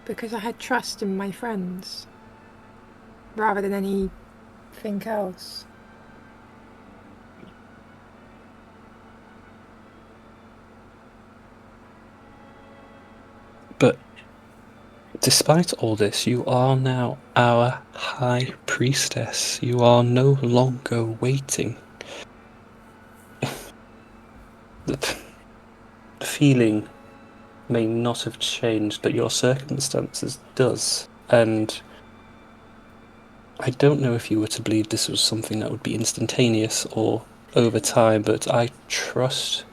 because I had trust in my friends rather than anything else. But despite all this, you are now our High Priestess. You are no longer waiting. The feeling may not have changed, but your circumstances does. And I don't know if you were to believe this was something that would be instantaneous or over time, but I trust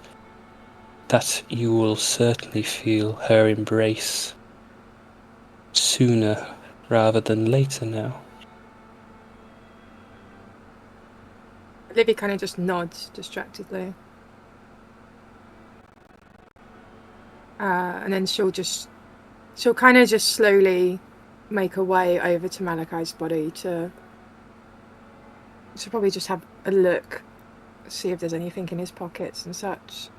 that you will certainly feel her embrace sooner rather than later now. Livy kind of just nods distractedly. And then she'll kind of just slowly make her way over to Malachi's body to probably just have a look, see if there's anything in his pockets and such.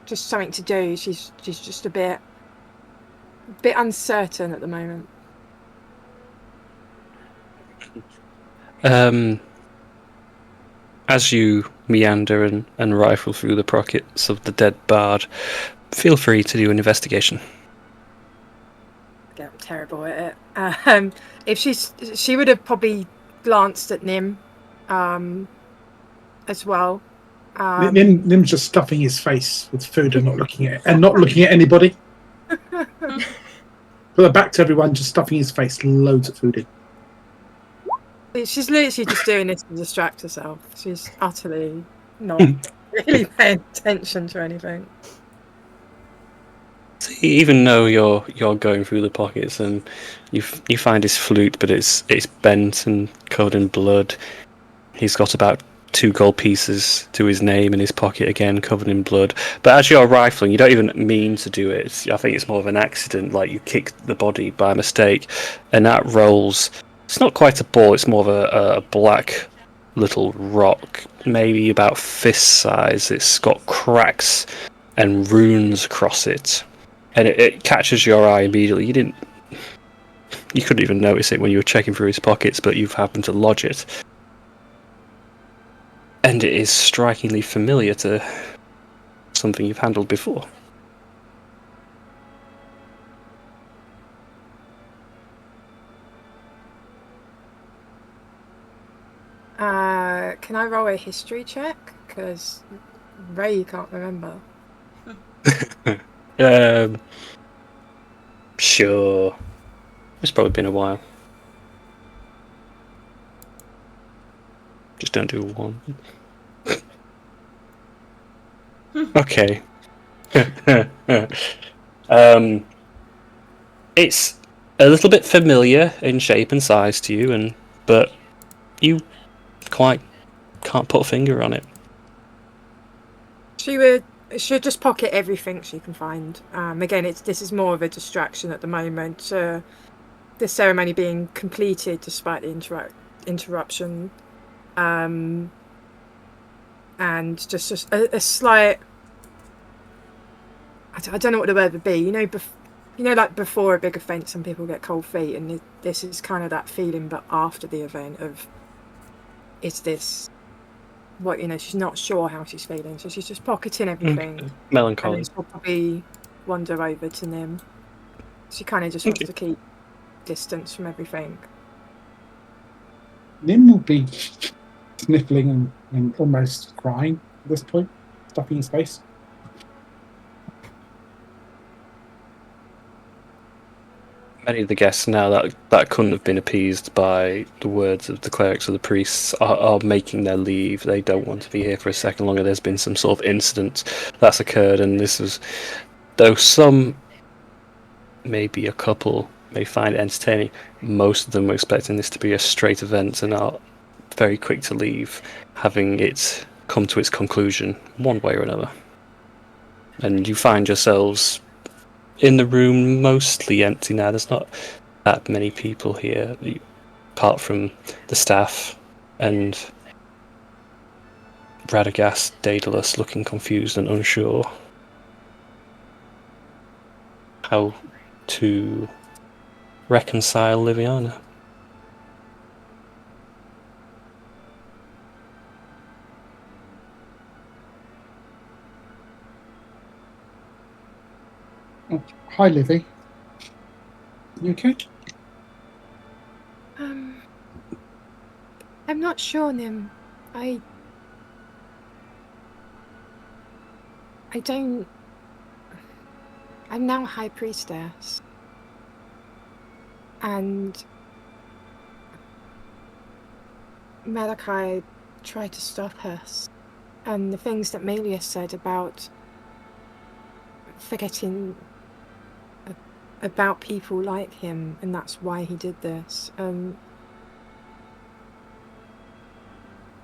Just something to do. She's just a bit uncertain at the moment. As you meander and rifle through the pockets of the dead bard, feel free to do an investigation. Yeah, I'm terrible at it. If she would have probably glanced at Nim, as well. Nim's just stuffing his face with food and not looking at anybody. Put her back to everyone, just stuffing his face, loads of food in. She's literally just doing this to distract herself. She's utterly not really paying attention to anything. Even though you're going through the pockets and you find his flute, but it's bent and covered in blood. He's got about 2 gold pieces to his name in his pocket, again covered in blood. But as you're rifling, you don't even mean to do it. I think it's more of an accident, like you kicked the body by mistake, and that rolls. It's not quite a ball. It's more of a black little rock, maybe about fist size. It's got cracks and runes across it. And it catches your eye immediately. You couldn't even notice it when you were checking through his pockets, but you've happened to lodge it. And it is strikingly familiar to something you've handled before. Can I roll a history check? Because Ray can't remember. Sure. It's probably been a while. Just don't do one. Okay. It's a little bit familiar in shape and size to you, but you quite can't put a finger on it. She'd just pocket everything she can find. Again, this is more of a distraction at the moment. The ceremony being completed despite the interruption, and just a slight. I don't know what the word would be. You know, like before a big event, some people get cold feet, and this is kind of that feeling, but after the event of, is this what, she's not sure how she's feeling, so she's just pocketing everything. Melancholy. And then she'll probably wander over to Nim. She kind of just wants to keep distance from everything. Nim will be sniffling and almost crying at this point, stuffing his face. Many of the guests now that couldn't have been appeased by the words of the clerics or the priests are making their leave. They don't want to be here for a second longer. There's been some sort of incident that's occurred, and this was, though some, maybe a couple, may find it entertaining, most of them were expecting this to be a straight event and are very quick to leave, having it come to its conclusion one way or another. And you find yourselves in the room mostly empty now. There's not that many people here, apart from the staff and Radagast, Daedalus looking confused and unsure how to reconcile Liviana. Hi, Livy. You okay? I'm not sure, Nim. I don't. I'm now High Priestess. And Malachi tried to stop us. And the things that Melius said about forgetting about people like him, and that's why he did this. I'm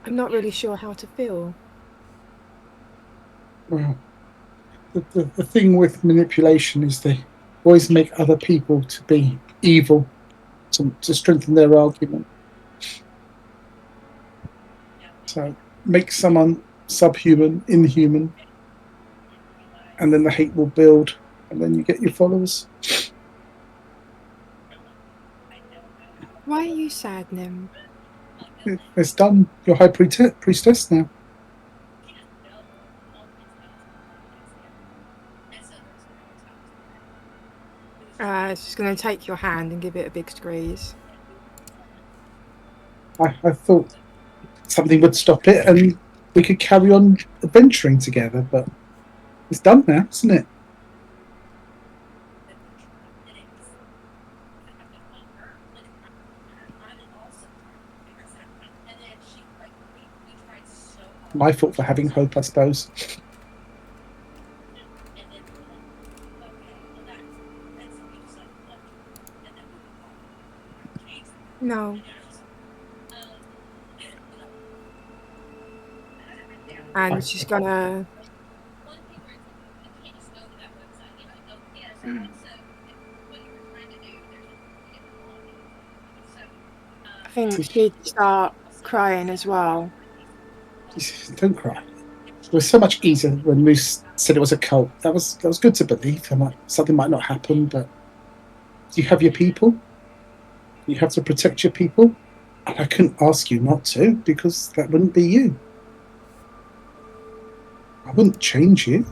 not really sure how to feel. Well, the thing with manipulation is they always make other people to be evil to strengthen their argument. So make someone subhuman, inhuman, and then the hate will build, and then you get your followers. Why are you sad, Nim? It's done. You're High Priestess now. She's going to take your hand and give it a big squeeze. I thought something would stop it and we could carry on adventuring together, but it's done now, isn't it? My fault for having hope, I suppose. No. And she's gonna... I think she'd start crying as well. Don't cry. It was so much easier when Moose said it was a cult. That was good to believe. Something might not happen, but you have your people. You have to protect your people. And I couldn't ask you not to, because that wouldn't be you. I wouldn't change you.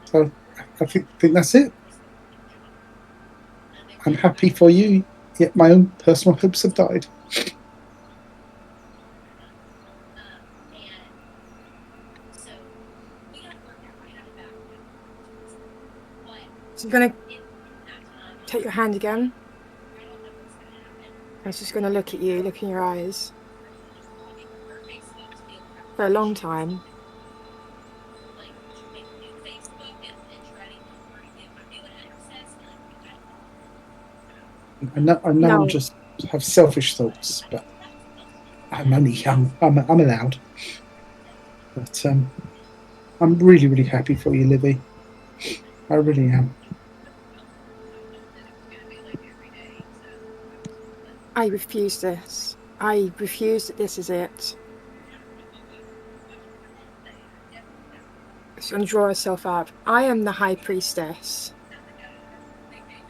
So I think that's it. I'm happy for you, yet my own personal hopes have died. She's gonna take your hand again. And she's gonna look at you, look in your eyes. For a long time. I know No. I'm just have selfish thoughts, but I'm only young. I'm allowed. But I'm really, really happy for you, Livy. I really am. I refuse this. I refuse that this is it. She's gonna draw herself up. I am the High Priestess.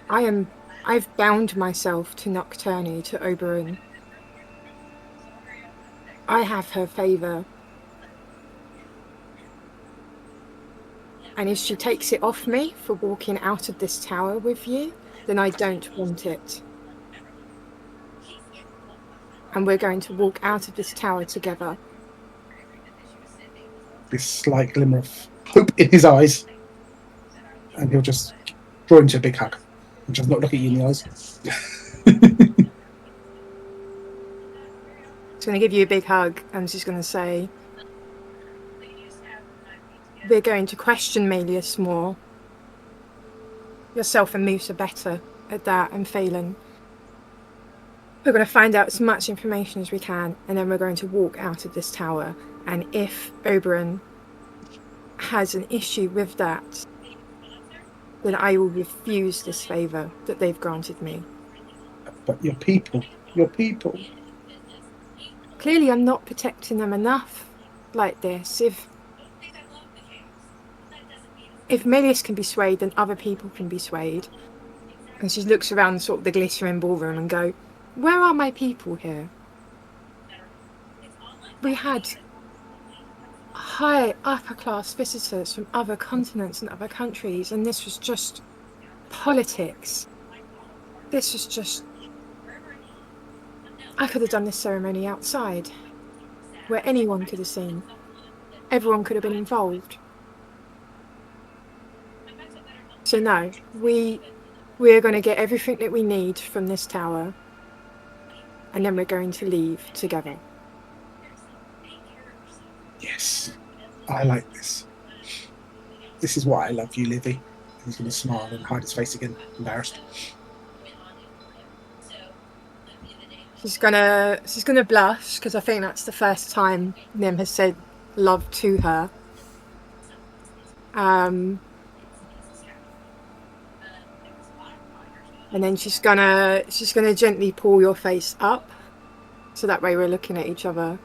I've bound myself to Nocturne, to Oberon. I have her favour. And if she takes it off me for walking out of this tower with you, then I don't want it. And we're going to walk out of this tower together. This slight glimmer of hope in his eyes. And he'll just draw into a big hug. And just not look at you in the eyes. She's going to give you a big hug and she's going to say, we're going to question Melius more. Yourself and Moose are better at that, and Phelan. We're going to find out as much information as we can, and then we're going to walk out of this tower. And if Oberon has an issue with that, then I will refuse this favour that they've granted me. But your people. Clearly I'm not protecting them enough like this. If Melius can be swayed, then other people can be swayed. And she looks around sort of the glittering ballroom and go, where are my people here? We had high upper class visitors from other continents and other countries, and this was just politics. This was just... I could have done this ceremony outside, where anyone could have seen. Everyone could have been involved. So no, we're going to get everything that we need from this tower, and then we're going to leave together. Yes, I like this. This is why I love you, Livy. He's going to smile and hide his face again, embarrassed. She's gonna blush, because I think that's the first time Nim has said love to her. And then she's gonna gently pull your face up, so that way we're looking at each other,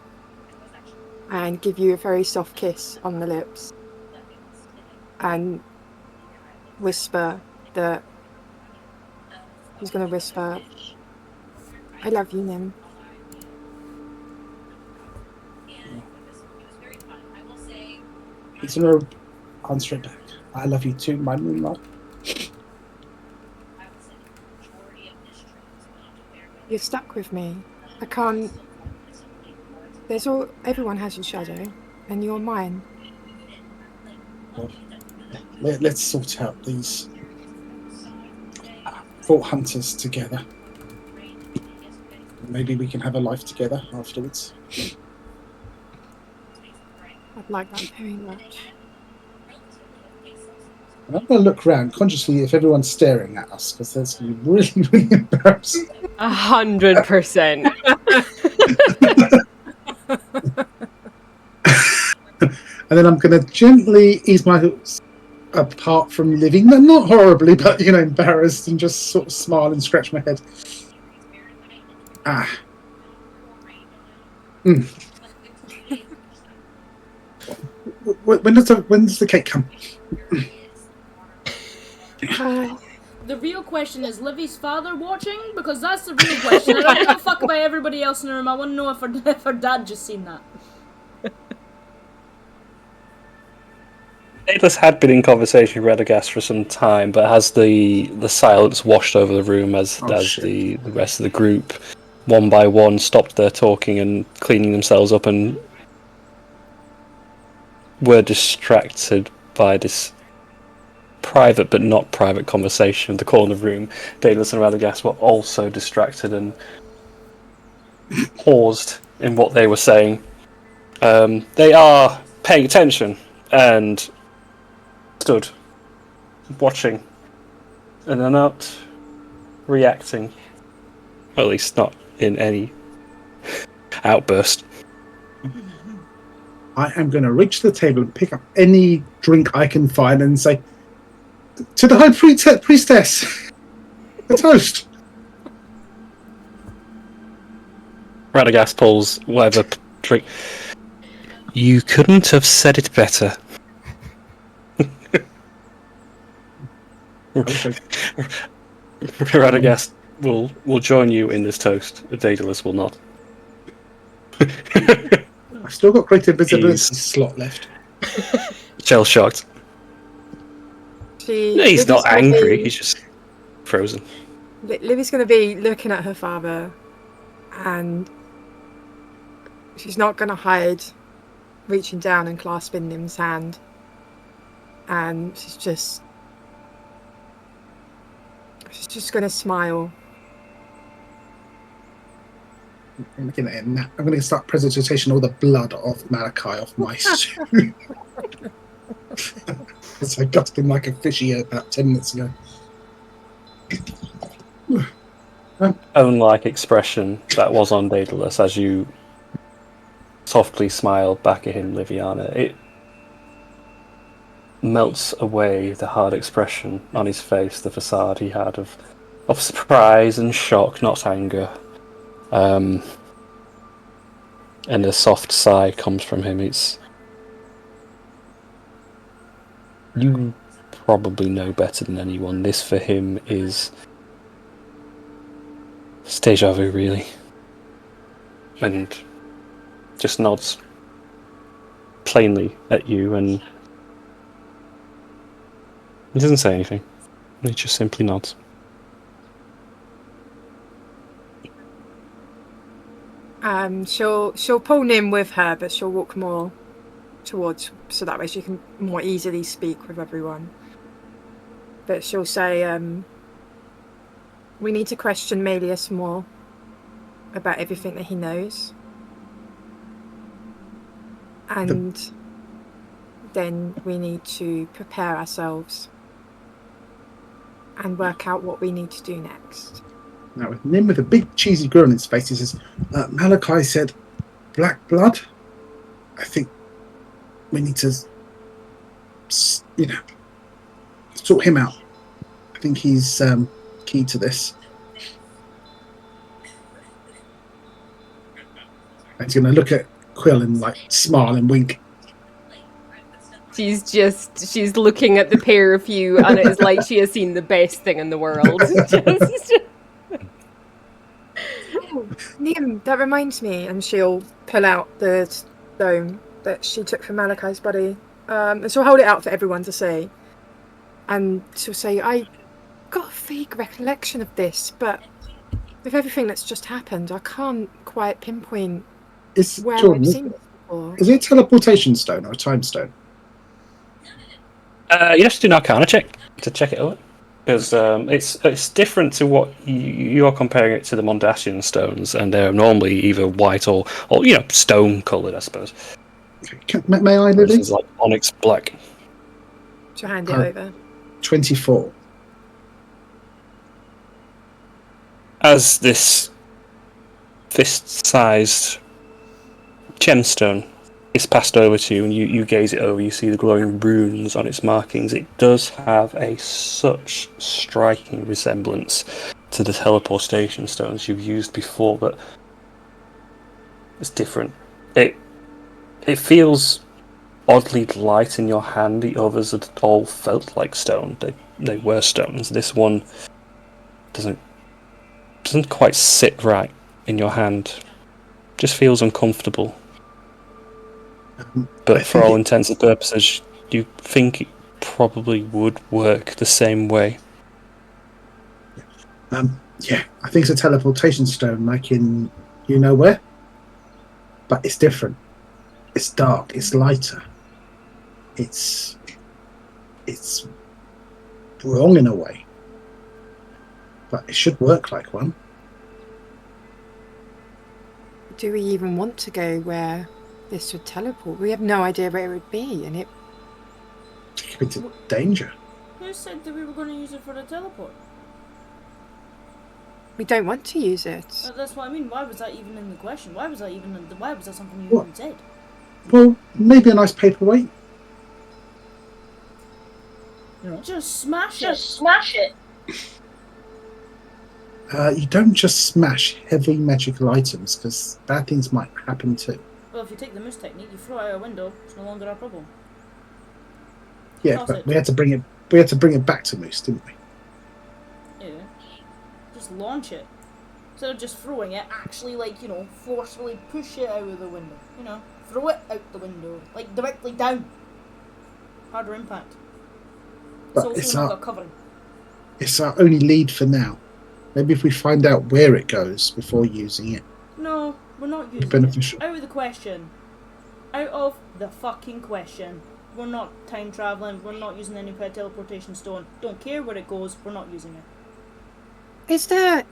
and give you a very soft kiss on the lips, and whisper that she's gonna whisper, I love you, Nim. He's going to answer it back. I love you too, my moonlight. You're stuck with me. I can't... Everyone has your shadow, and you're mine. Well, let's sort out these Vault Hunters together. Maybe we can have a life together afterwards. I'd like that very much. And I'm going to look around consciously if everyone's staring at us, because that's going to be really, really embarrassing. 100%. And then I'm going to gently ease my hooks apart from Livy. No, not horribly, but, embarrassed, and just sort of smile and scratch my head. When does the cake come? The real question is Livy's father watching? Because that's the real question. I don't give a fuck about everybody else in the room. I want to know if her dad just seen that. Daedalus had been in conversation with Radagast for some time, but has the silence washed over the room as the rest of the group, one by one, stopped their talking and cleaning themselves up and were distracted by this private but not private conversation in the corner of the room, Daedalus and Radagast were also distracted and paused in what they were saying. They are paying attention and stood watching, and they're not reacting, at least not in any outburst. I am going to reach the table and pick up any drink I can find and say, "To the High Priestess, a toast." Radagast pulls whatever drink. You couldn't have said it better. Okay. Radagast will join you in this toast. Daedalus will not. I've still got great invisibility He's- slot left. Shell shocked. No, he's not angry. He's just frozen. Livy's going to be looking at her father, and she's not going to hide reaching down and clasping Nim's hand. And she's just going to smile. I'm looking at him now. I'm going to start presentation all the blood of Malachi off my suit. As I got him like a fishy about 10 minutes ago. Own-like expression that was on Daedalus as you softly smiled back at him, Liviana. It melts away the hard expression on his face, the facade he had of surprise and shock, not anger. And a soft sigh comes from him. You probably know better than anyone. This for him is deja vu, really. And just nods plainly at you, and he doesn't say anything. He just simply nods. She'll pull Nim with her, but she'll walk more towards, so that way she can more easily speak with everyone. But she'll say, we need to question Melius more about everything that he knows. And then we need to prepare ourselves and work out what we need to do next. Now, with Nim with a big cheesy grin on his face, he says, Malachi said, black blood? I think we need to, sort him out. I think he's key to this. And he's going to look at Quill and smile and wink. She's looking at the pair of you, and it's like she has seen the best thing in the world. Nim, that reminds me, and she'll pull out the stone that she took from Malachi's body, and she'll hold it out for everyone to see. And she'll say, I got a vague recollection of this, but with everything that's just happened, I can't quite pinpoint where Jordan, I've seen it before. Is it a teleportation stone or a time stone? You have to do an Arcana check to check it out, because it's different to what you're comparing it to the Mondasian stones, and they're normally either white or stone coloured, I suppose. May I, This Lily? is like onyx black. She'll hand it over. 24. As this fist-sized gemstone is passed over to you, and you gaze it over, you see the glowing runes on its markings. It does have such striking resemblance to the teleportation stones you've used before, but it's different. It feels oddly light in your hand. The others had all felt like stone. They were stones. This one doesn't quite sit right in your hand. Just feels uncomfortable. But for all intents and purposes, you think it probably would work the same way. Yeah, I think it's a teleportation stone, like in you know where. But it's different. It's dark. It's lighter. It's wrong in a way. But it should work like one. Do we even want to go where this would teleport? We have no idea where it would be, and it... Take it into danger. Who said that we were going to use it for the teleport? We don't want to use it. That's what I mean. Why was that even in the question? Why was that something you What? even said? Well, maybe a nice paperweight. Just smash it. Smash it. You don't just smash heavy magical items because bad things might happen too. Well, if you take the moose technique, you throw it out a window. It's no longer our problem. Yeah, Toss but it. we had to bring it. We had to bring it back to Moose, didn't we? Yeah. Just launch it. Instead of just throwing it, actually, forcefully push it out of the window. Throw it out the window, like directly down. Harder impact. But It's also not got covering. It's our only lead for now. Maybe if we find out where it goes before using it. No, we're not using Beneficial. it. Out of the question. Out of the fucking question. We're not time traveling. We're not using any teleportation stone. Don't care where it goes. We're not using it. Is there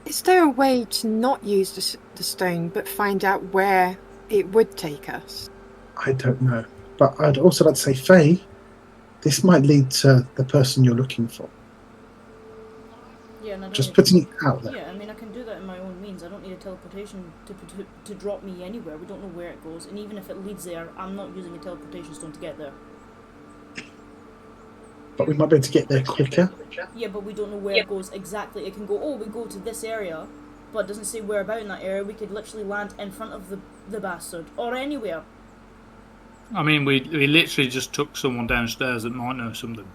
a way to not use the stone but find out where it would take us? I don't know. But I'd also like to say, Faye, this might lead to the person you're looking for. Yeah, and I don't Just need- putting it out there. Yeah, I mean, I can do that in my own means. I don't need a teleportation to drop me anywhere. We don't know where it goes, and even if it leads there, I'm not using a teleportation stone to get there. But we might be able to get there quicker. Yeah, but we don't know where it goes exactly. It can go, we go to this area, but it doesn't say where about in that area. We could literally land in front of the bastard, or anywhere. I mean, we literally just took someone downstairs that might know something.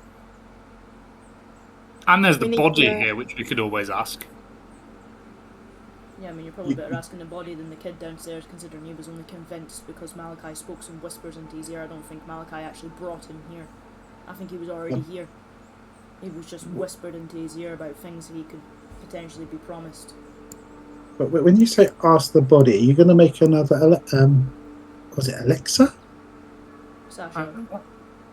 And there's the We need body to- here, which we could always ask. Yeah, I mean, you're probably better asking the body than the kid downstairs, considering he was only convinced because Malachi spoke some whispers into his ear. I don't think Malachi actually brought him here. I think he was already here. He was just whispered into his ear about things he could potentially be promised. But when you say ask the body, are you going to make another, was it Alexa? Sasha.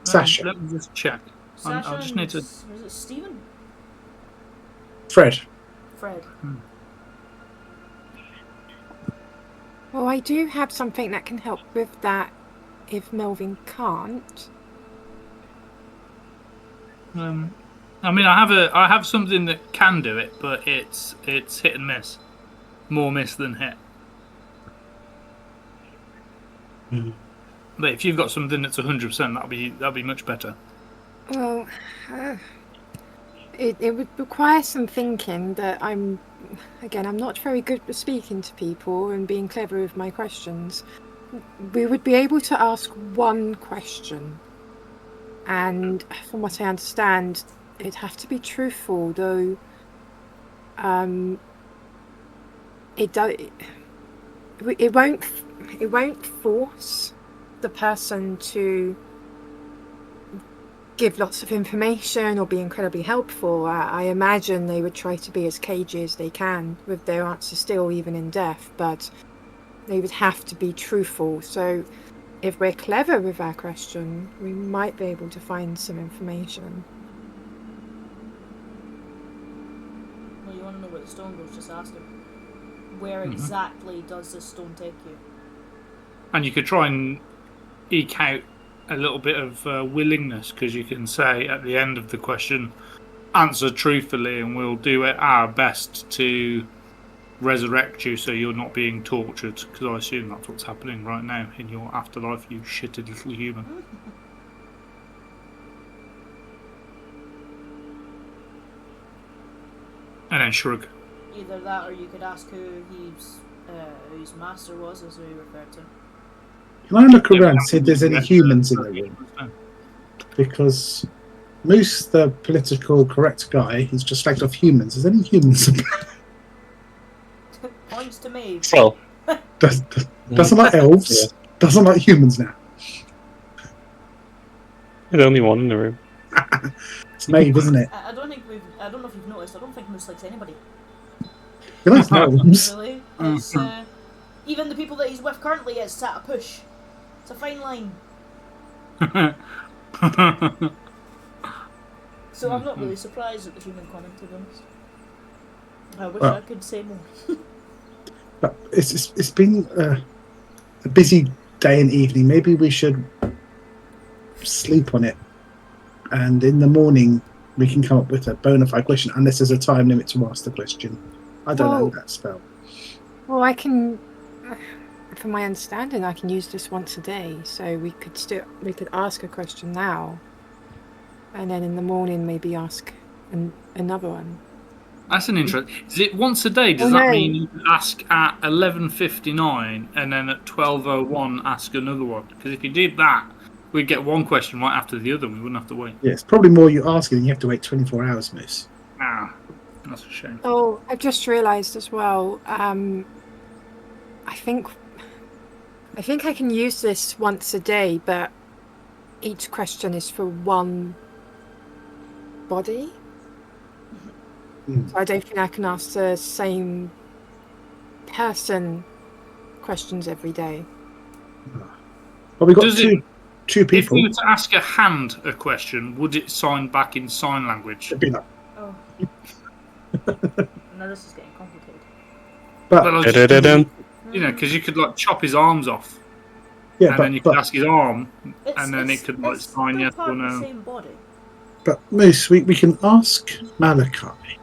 Sasha. Let me just check. Sasha I just need to... Was it Stephen? Fred. Fred. Well, I do have something that can help with that if Melvin can't. I mean, I have something that can do it, but it's hit and miss, more miss than hit. Mhm. But if you've got something that's 100%, that'll be much better. Well, it would require some thinking. That I'm not very good at speaking to people and being clever with my questions. We would be able to ask one question, and from what I understand, it'd have to be truthful. Though, it won't force the person to give lots of information or be incredibly helpful. I imagine they would try to be as cagey as they can with their answers still, even in death, but they would have to be truthful. So if we're clever with our question, we might be able to find some information. Well, you want to know where the stone goes, just ask him. Where exactly does this stone take you? And you could try and eke out a little bit of willingness, because you can say at the end of the question, answer truthfully and we'll do our best to resurrect you so you're not being tortured, because I assume that's what's happening right now in your afterlife, you shitted little human. And then shrug. Either that, or you could ask who his master was, as we referred to. Can I look Yeah, around and see if there's any humans in the room? Because Moose, the political correct guy, he's just slagged off humans. Is there any humans about? Points to me. Well, Doesn't like elves. Yeah. Doesn't like humans now. there's only one in the room. It's Maeve, isn't it? I don't know if you've noticed. I don't think Moose likes anybody. He likes gnomes. Really, it's even the people that he's with currently. It's at a push. It's a fine line. So I'm not really surprised at the human comment, to be honest. I wish Well- I could say more. But it's been a busy day and evening. Maybe we should sleep on it, and in the morning we can come up with a bona fide question, unless there's a time limit to ask the question. I don't know Well- that spell. Well, I can, from my understanding, I can use this once a day. So we could ask a question now, and then in the morning maybe ask another one. That's an interest. Is it once a day? Does Oh, that no. mean you ask at 11:59 and then at 12:01 ask another one? Because if you did that, we'd get one question right after the other. We wouldn't have to wait. Yes, probably more you ask it, and you have to wait 24 hours, Moose. Ah, that's a shame. Oh, I've just realised as well. I think I can use this once a day, but each question is for one body. So I don't think I can ask the same person questions every day. Well, we've got Does two If people. we were to ask a hand a question, would it sign back in sign language? It'd be like, Oh. Now this is getting complicated. but Well, I was just Da-da-da-dum. thinking, you know, because you could like chop his arms off, yeah, and then you could ask his arm, and then it could like it's sign still yes part or of the no. same body. but Moose, we can ask Malachi,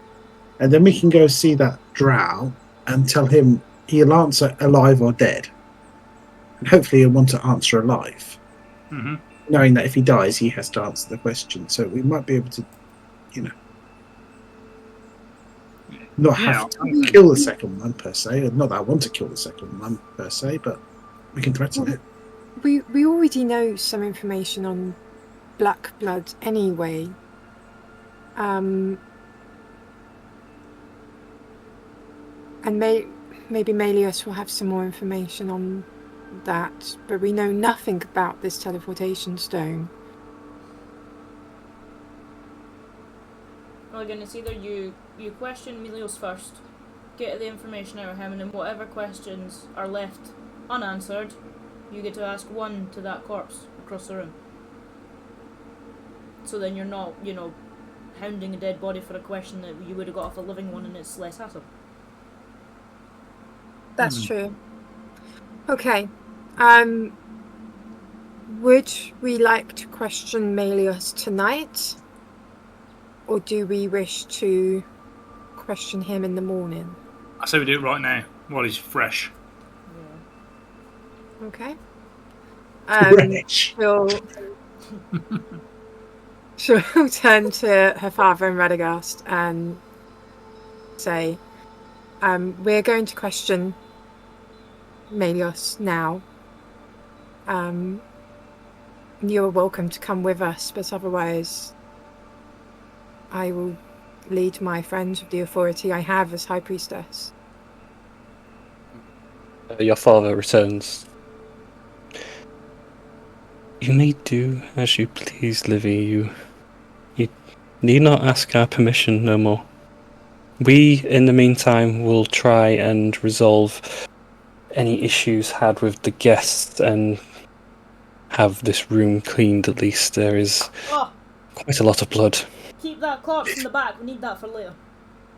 and then we can go see that drow and tell him he'll answer alive or dead, and hopefully he'll want to answer alive, Hmm. knowing that if he dies, he has to answer the question. So we might be able to, not Yeah, have to kill the second one per se. Not that I want to kill the second one per se, but we can threaten it. We already know some information on black blood anyway. And maybe Melius will have some more information on that, but we know nothing about this teleportation stone. Well, again, it's either you question Melios first, get the information out of him, and then whatever questions are left unanswered, you get to ask one to that corpse across the room. So then you're not, hounding a dead body for a question that you would have got off a living one, and it's less hassle. That's true. Okay. Would we like to question Melius tonight? Or do we wish to question him in the morning? I say we do it right now while he's fresh. Yeah. Okay. Rich. She'll turn to her father and Radagast and say, we're going to question Melios now. You're welcome to come with us, but otherwise I will lead my friends with the authority I have as High Priestess. Your father returns. You may do as you please, Livy. You need not ask our permission no more. We, in the meantime, will try and resolve any issues had with the guests and have this room cleaned at least. There is Oh, quite a lot of blood. keep that corpse in the back. We need that for later.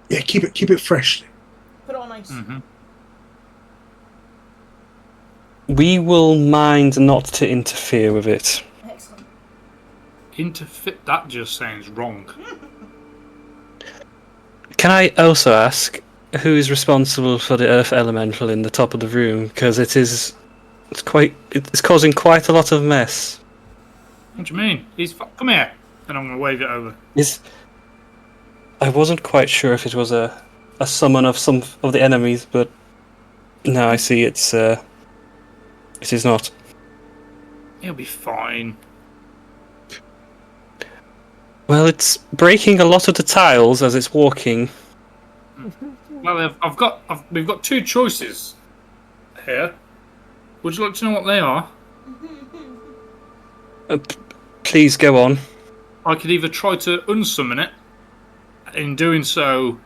Yeah, keep it fresh. Put it on ice. Mm-hmm. We will mind not to interfere with it. Excellent. That just sounds wrong. Can I also ask who is responsible for the earth elemental in the top of the room? Because it's causing quite a lot of mess. What do you mean? Come here, and I'm going to wave it over. I wasn't quite sure if it was a summon of some of the enemies, but now I see it is not. He'll be fine. Well, it's breaking a lot of the tiles as it's walking. Well, we've got two choices here. Would you like to know what they are? Please go on. I could either try to unsummon it, in doing so,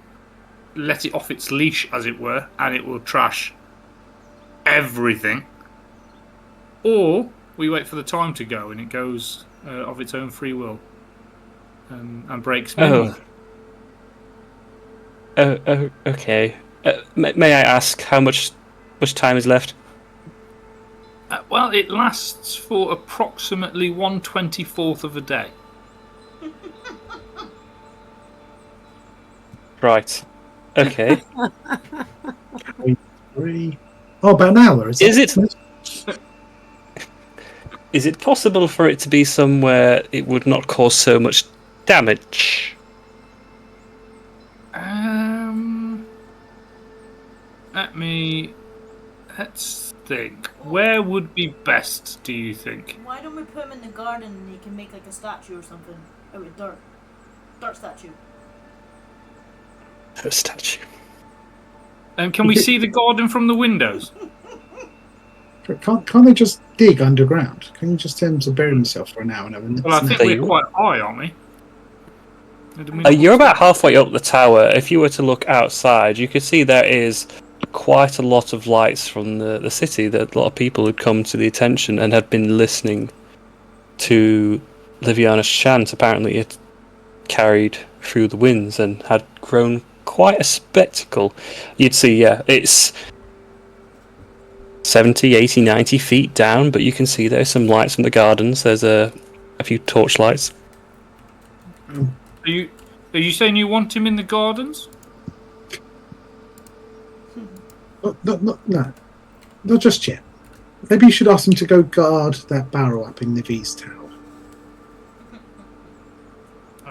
let it off its leash, as it were, and it will trash everything. Or we wait for the time to go, and it goes of its own free will. and breaks midnight. Okay. May I ask how much time is left? Well, it lasts for approximately 1/24 of a day. Right. Okay. 3. Oh, about an hour, is it? Is it possible for it to be somewhere it would not cause so much damage? Let's think. Where would be best, do you think? Why don't we put him in the garden and he can make like a statue or something out of dirt? Dirt statue. A statue. Can we see the garden from the windows? Can't they just dig underground? Can you just tell them to bury themselves for an hour and have a Well, I think we're quite high, aren't we? You're about halfway up the tower. If you were to look outside, you could see there is quite a lot of lights from the city. That a lot of people had come to the attention and had been listening to Liviana's chant. Apparently, it carried through the winds and had grown quite a spectacle. You'd see, it's 70, 80, 90 feet down, but you can see there's some lights from the gardens. There's a few torch lights. Are you saying you want him in the gardens? No, not just yet. Maybe you should ask them to go guard that barrel up in Nivi's tower.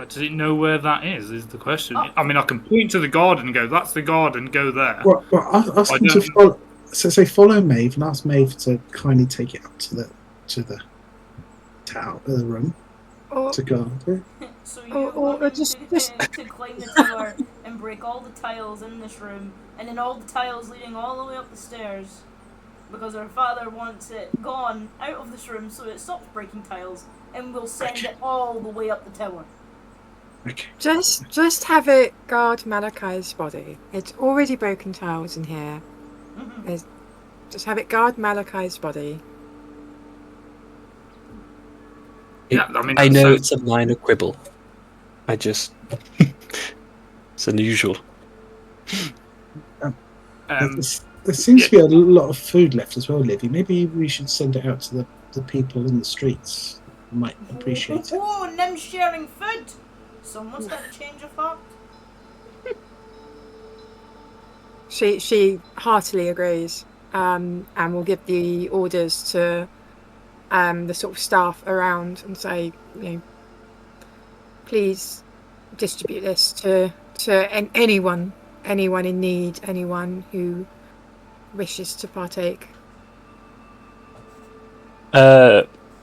Does it know where that is the question. I mean, I can point to the garden and go, that's the garden, go there. Well, ask them to follow. So say follow Maeve and ask Maeve to kindly take it up to the tower, the room, to guard it. So you want him to climb the tower and break all the tiles in this room, and then all the tiles leading all the way up the stairs, because our father wants it gone out of this room so it stops breaking tiles, and we'll send it all the way up the tower. Okay. Just have it guard Malachi's body. It's already broken tiles in here. Just have it guard Malachi's body. I know it's a minor quibble. It's unusual. There seems to be a lot of food left as well, Livy. Maybe we should send it out to the people in the streets. Might appreciate it. Oh, and them sharing food! Someone's got a change of heart. She heartily agrees, and will give the orders to the sort of staff around and say, please distribute this to anyone in need, anyone who wishes to partake.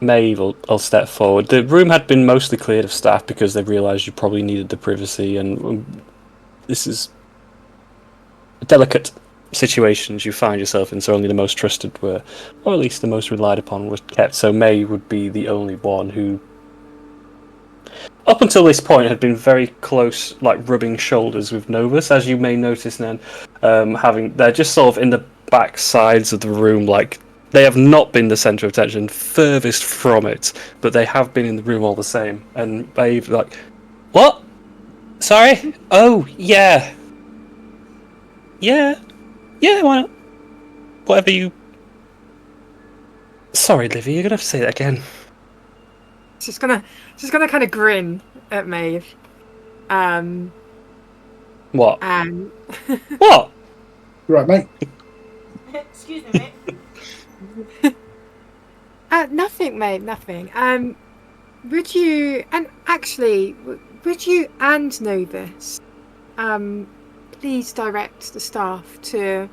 Maeve, I'll step forward. The room had been mostly cleared of staff because they realised you probably needed the privacy, and this is a delicate situations you find yourself in, so only the most trusted were, or at least the most relied upon, was kept. So May would be the only one who, up until this point, had been very close, like rubbing shoulders with Novus, as you may notice now. They're just sort of in the back sides of the room, like they have not been the centre of attention, furthest from it, but they have been in the room all the same. And Maeve, like, what? Sorry? Oh, yeah. Yeah, why not? Whatever you... Sorry, Livy, you're going to have to say that again. She's gonna kind of grin at Maeve. What? And... What? Right, mate. Excuse me, mate. Nothing, mate, nothing. Would you and Novus, please direct the staff to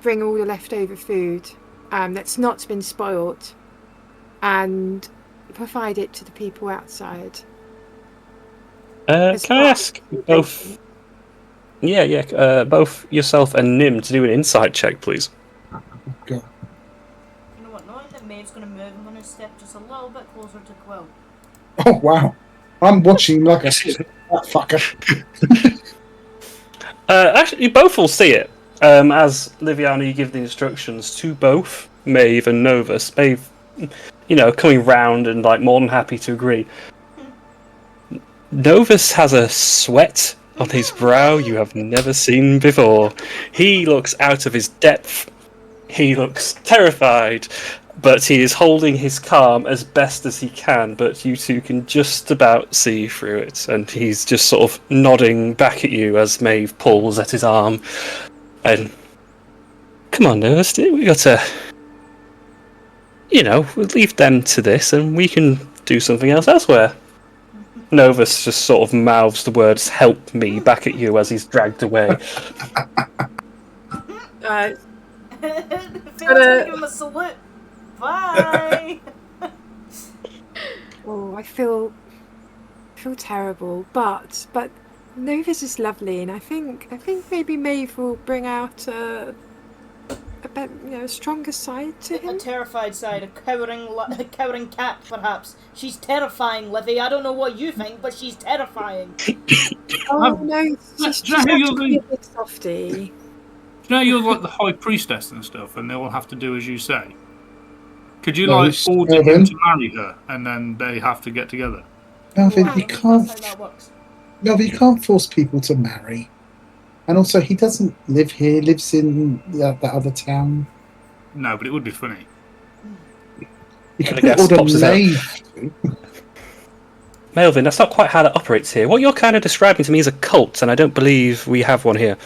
bring all the leftover food that's not been spoiled and provide it to the people outside. Can I ask both? Both yourself and Nim to do an insight check, please. Go. You know what? Knowing that Maeve's going to move, I'm going to step just a little bit closer to Quill. Oh wow! I'm watching like a that fucker. Actually, you both will see it. As Liviana, you give the instructions to both Maeve and Novus. Maeve, coming round and like more than happy to agree. Novus has a sweat on his brow you have never seen before. He looks out of his depth. He looks terrified, but he is holding his calm as best as he can, but you two can just about see through it, and he's just sort of nodding back at you as Maeve pulls at his arm. And come on, Novus, we got to... we'll leave them to this, and we can do something else elsewhere. Novus just sort of mouths the words "help me" back at you as he's dragged away. Feels gonna give him a salute. Bye. Oh, I feel terrible, but Novus is lovely, and I think maybe Maeve will bring out a bit, a stronger side to A him. terrified side, a cowering cat, perhaps. She's terrifying, Livy. I don't know what you think, but she's terrifying. Oh no, she's do you know who you're actually a big softie. Do you know you're like the high priestess and stuff, and they all have to do as you say? Could you order him to marry her, and then they have to get together? Melvin, Wow, you that's can't. how that works. Melvin, you can't force people to marry. And also, he doesn't live here. Lives in that other town. No, but it would be funny. You could I guess order pops his out. Maeve. Melvin, that's not quite how that operates here. What you're kind of describing to me is a cult, and I don't believe we have one here.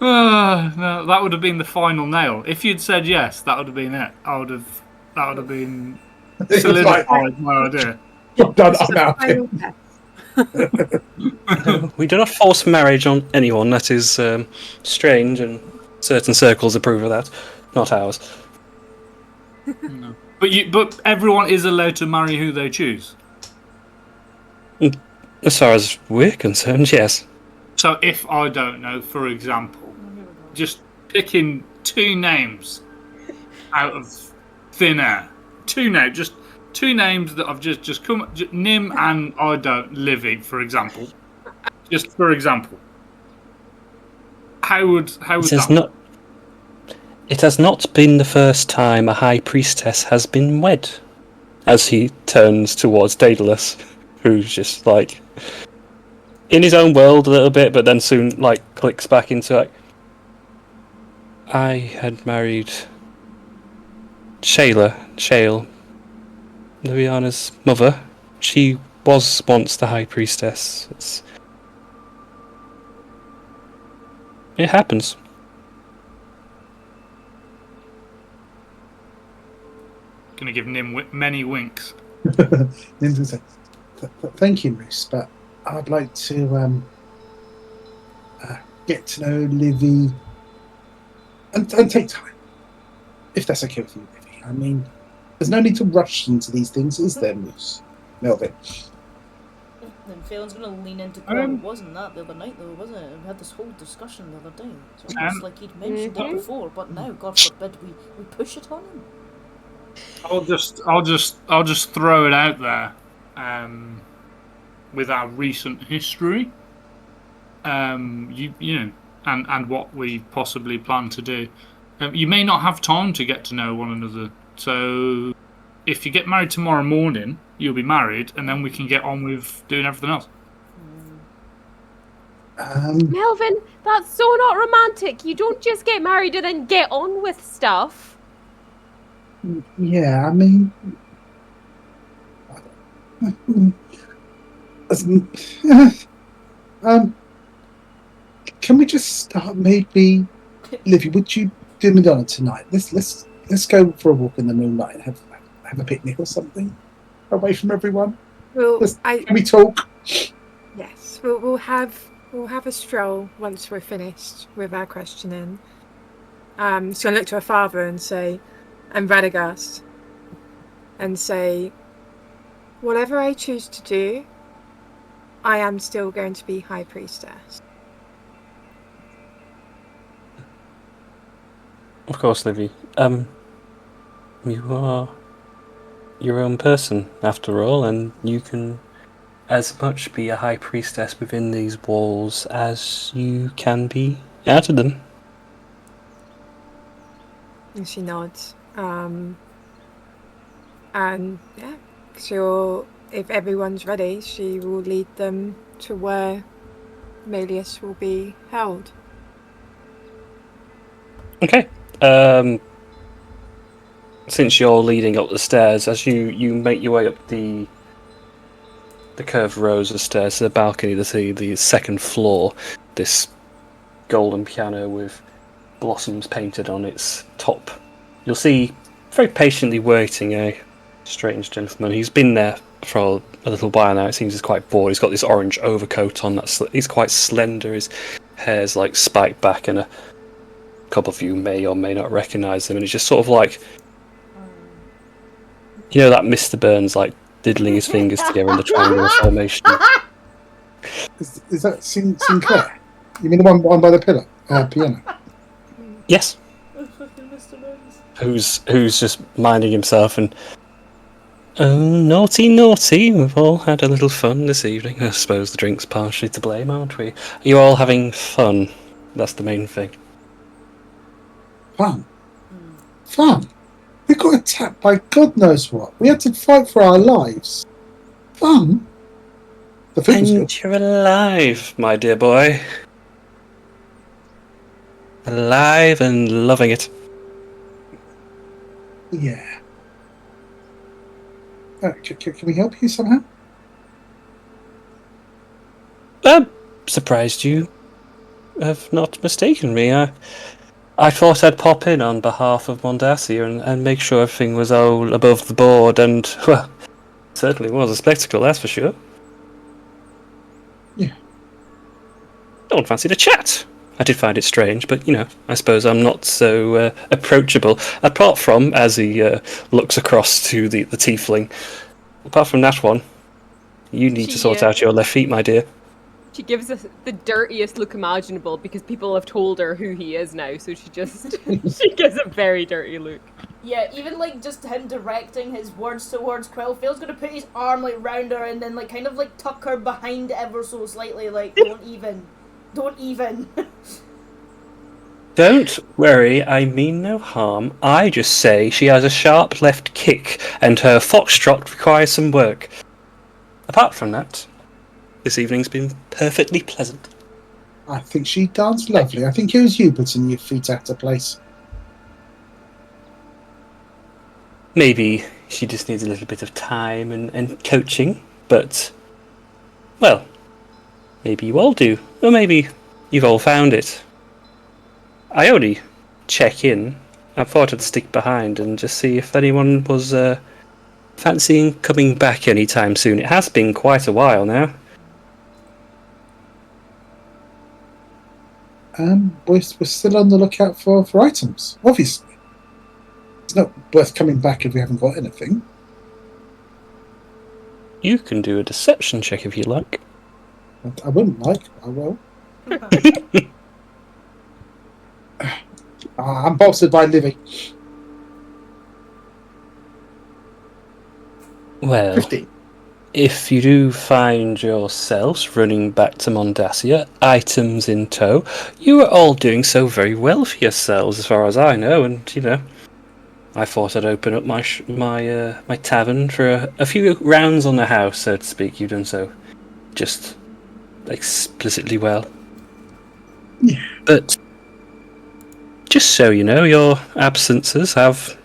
No, that would have been the final nail. If you'd said yes, that would have been it. That would have been solidified my idea. Well done, I'm out. Final test. We do not force marriage on anyone. That is strange, and certain circles approve of that. Not ours. No. But everyone is allowed to marry who they choose. As far as we're concerned, yes. So if I don't know, for example, just picking two names out of thin air, just two names that I've just come, Nim and I don't Livy, for example. Just for example, how would that? It has not been the first time a high priestess has been wed. As he turns towards Daedalus, who's just like in his own world a little bit, but then soon clicks back into like, I had married Shale, Liliana's mother. She was once the high priestess. It happens. Gonna give Nim many winks. Thank you, Moose, but I'd like to get to know Livy and take time, if that's okay with you, Livy. I mean, there's no need to rush into these things, is there, Moose? Melvin. Then Phelan's gonna lean into Paul. It wasn't that the other night, though, was it? We had this whole discussion the other day. It's almost like he'd mentioned it before, but now, God forbid, we push it on him. I'll just throw it out there. With our recent history, and what we possibly plan to do, you may not have time to get to know one another. So, if you get married tomorrow morning, you'll be married, and then we can get on with doing everything else. Melvin, that's so not romantic. You don't just get married and then get on with stuff. Yeah, I mean, can we just start? Maybe, Livy, would you do Madonna tonight? Let's go for a walk in the moonlight and have a picnic or something away from everyone. Well, Can we talk? Yes, we'll have a stroll once we're finished with our questioning. So I look to her father and say, and Radagast, and say, whatever I choose to do, I am still going to be High Priestess. Of course, Livy. You are your own person, after all, and you can as much be a high priestess within these walls as you can be out of them. And she nods. And yeah, she'll if everyone's ready, she will lead them to where Melius will be held. Okay. Since you're leading up the stairs, as you make your way up the curved rows of stairs to the balcony to see the second floor, this golden piano with blossoms painted on its top, you'll see very patiently waiting a strange gentleman. He's been there for a little while now. It seems he's quite bored. He's got this orange overcoat on. He's quite slender. His hair's like spiked back, and a couple of you may or may not recognise him. And he's just sort of like, you know, that Mr. Burns like diddling his fingers together in the triangular formation. Is that Sinclair? You mean the one by the piano? Yes. That's fucking Mr. Burns. Who's just minding himself and, oh, naughty, we've all had a little fun this evening. I suppose the drink's partially to blame, aren't we? Are you all having fun? That's the main thing. Fun. We got attacked by God knows what. We had to fight for our lives. Fun. The food was good. And you're alive, my dear boy. Alive and loving it. Yeah. Can we help you somehow? I'm surprised you have not mistaken me. I thought I'd pop in on behalf of Mondassia and make sure everything was all above the board, and, well, it certainly was a spectacle, that's for sure. Yeah. No one fancied a chat. I did find it strange, but, you know, I suppose I'm not so approachable. Apart from, as he looks across to the tiefling, apart from that one, you need to sort out your left feet, my dear. She gives us the dirtiest look imaginable because people have told her who he is now, so she just she gives a very dirty look. Yeah, even like just him directing his words towards Quill, Phil's gonna put his arm like round her and then like kind of like tuck her behind ever so slightly, like don't even. Don't worry, I mean no harm. I just say she has a sharp left kick and her foxtrot requires some work. Apart from that, this evening's been perfectly pleasant. I think she danced lovely. I think it was you putting your feet out of place. Maybe she just needs a little bit of time and coaching, but, well, maybe you all do. Or maybe you've all found it. I only check in. I thought I'd stick behind and just see if anyone was fancying coming back anytime soon. It has been quite a while now. We're still on the lookout for items, obviously. It's not worth coming back if we haven't got anything. You can do a deception check if you like. I wouldn't like, I will. I'm bolstered by Livy. Well, 15. if you do find yourselves running back to Mondassia, items in tow, you are all doing so very well for yourselves, as far as I know. And you know, I thought I'd open up my tavern for a few rounds on the house, so to speak. You've done so just explicitly well. Yeah. But just so you know, your absences have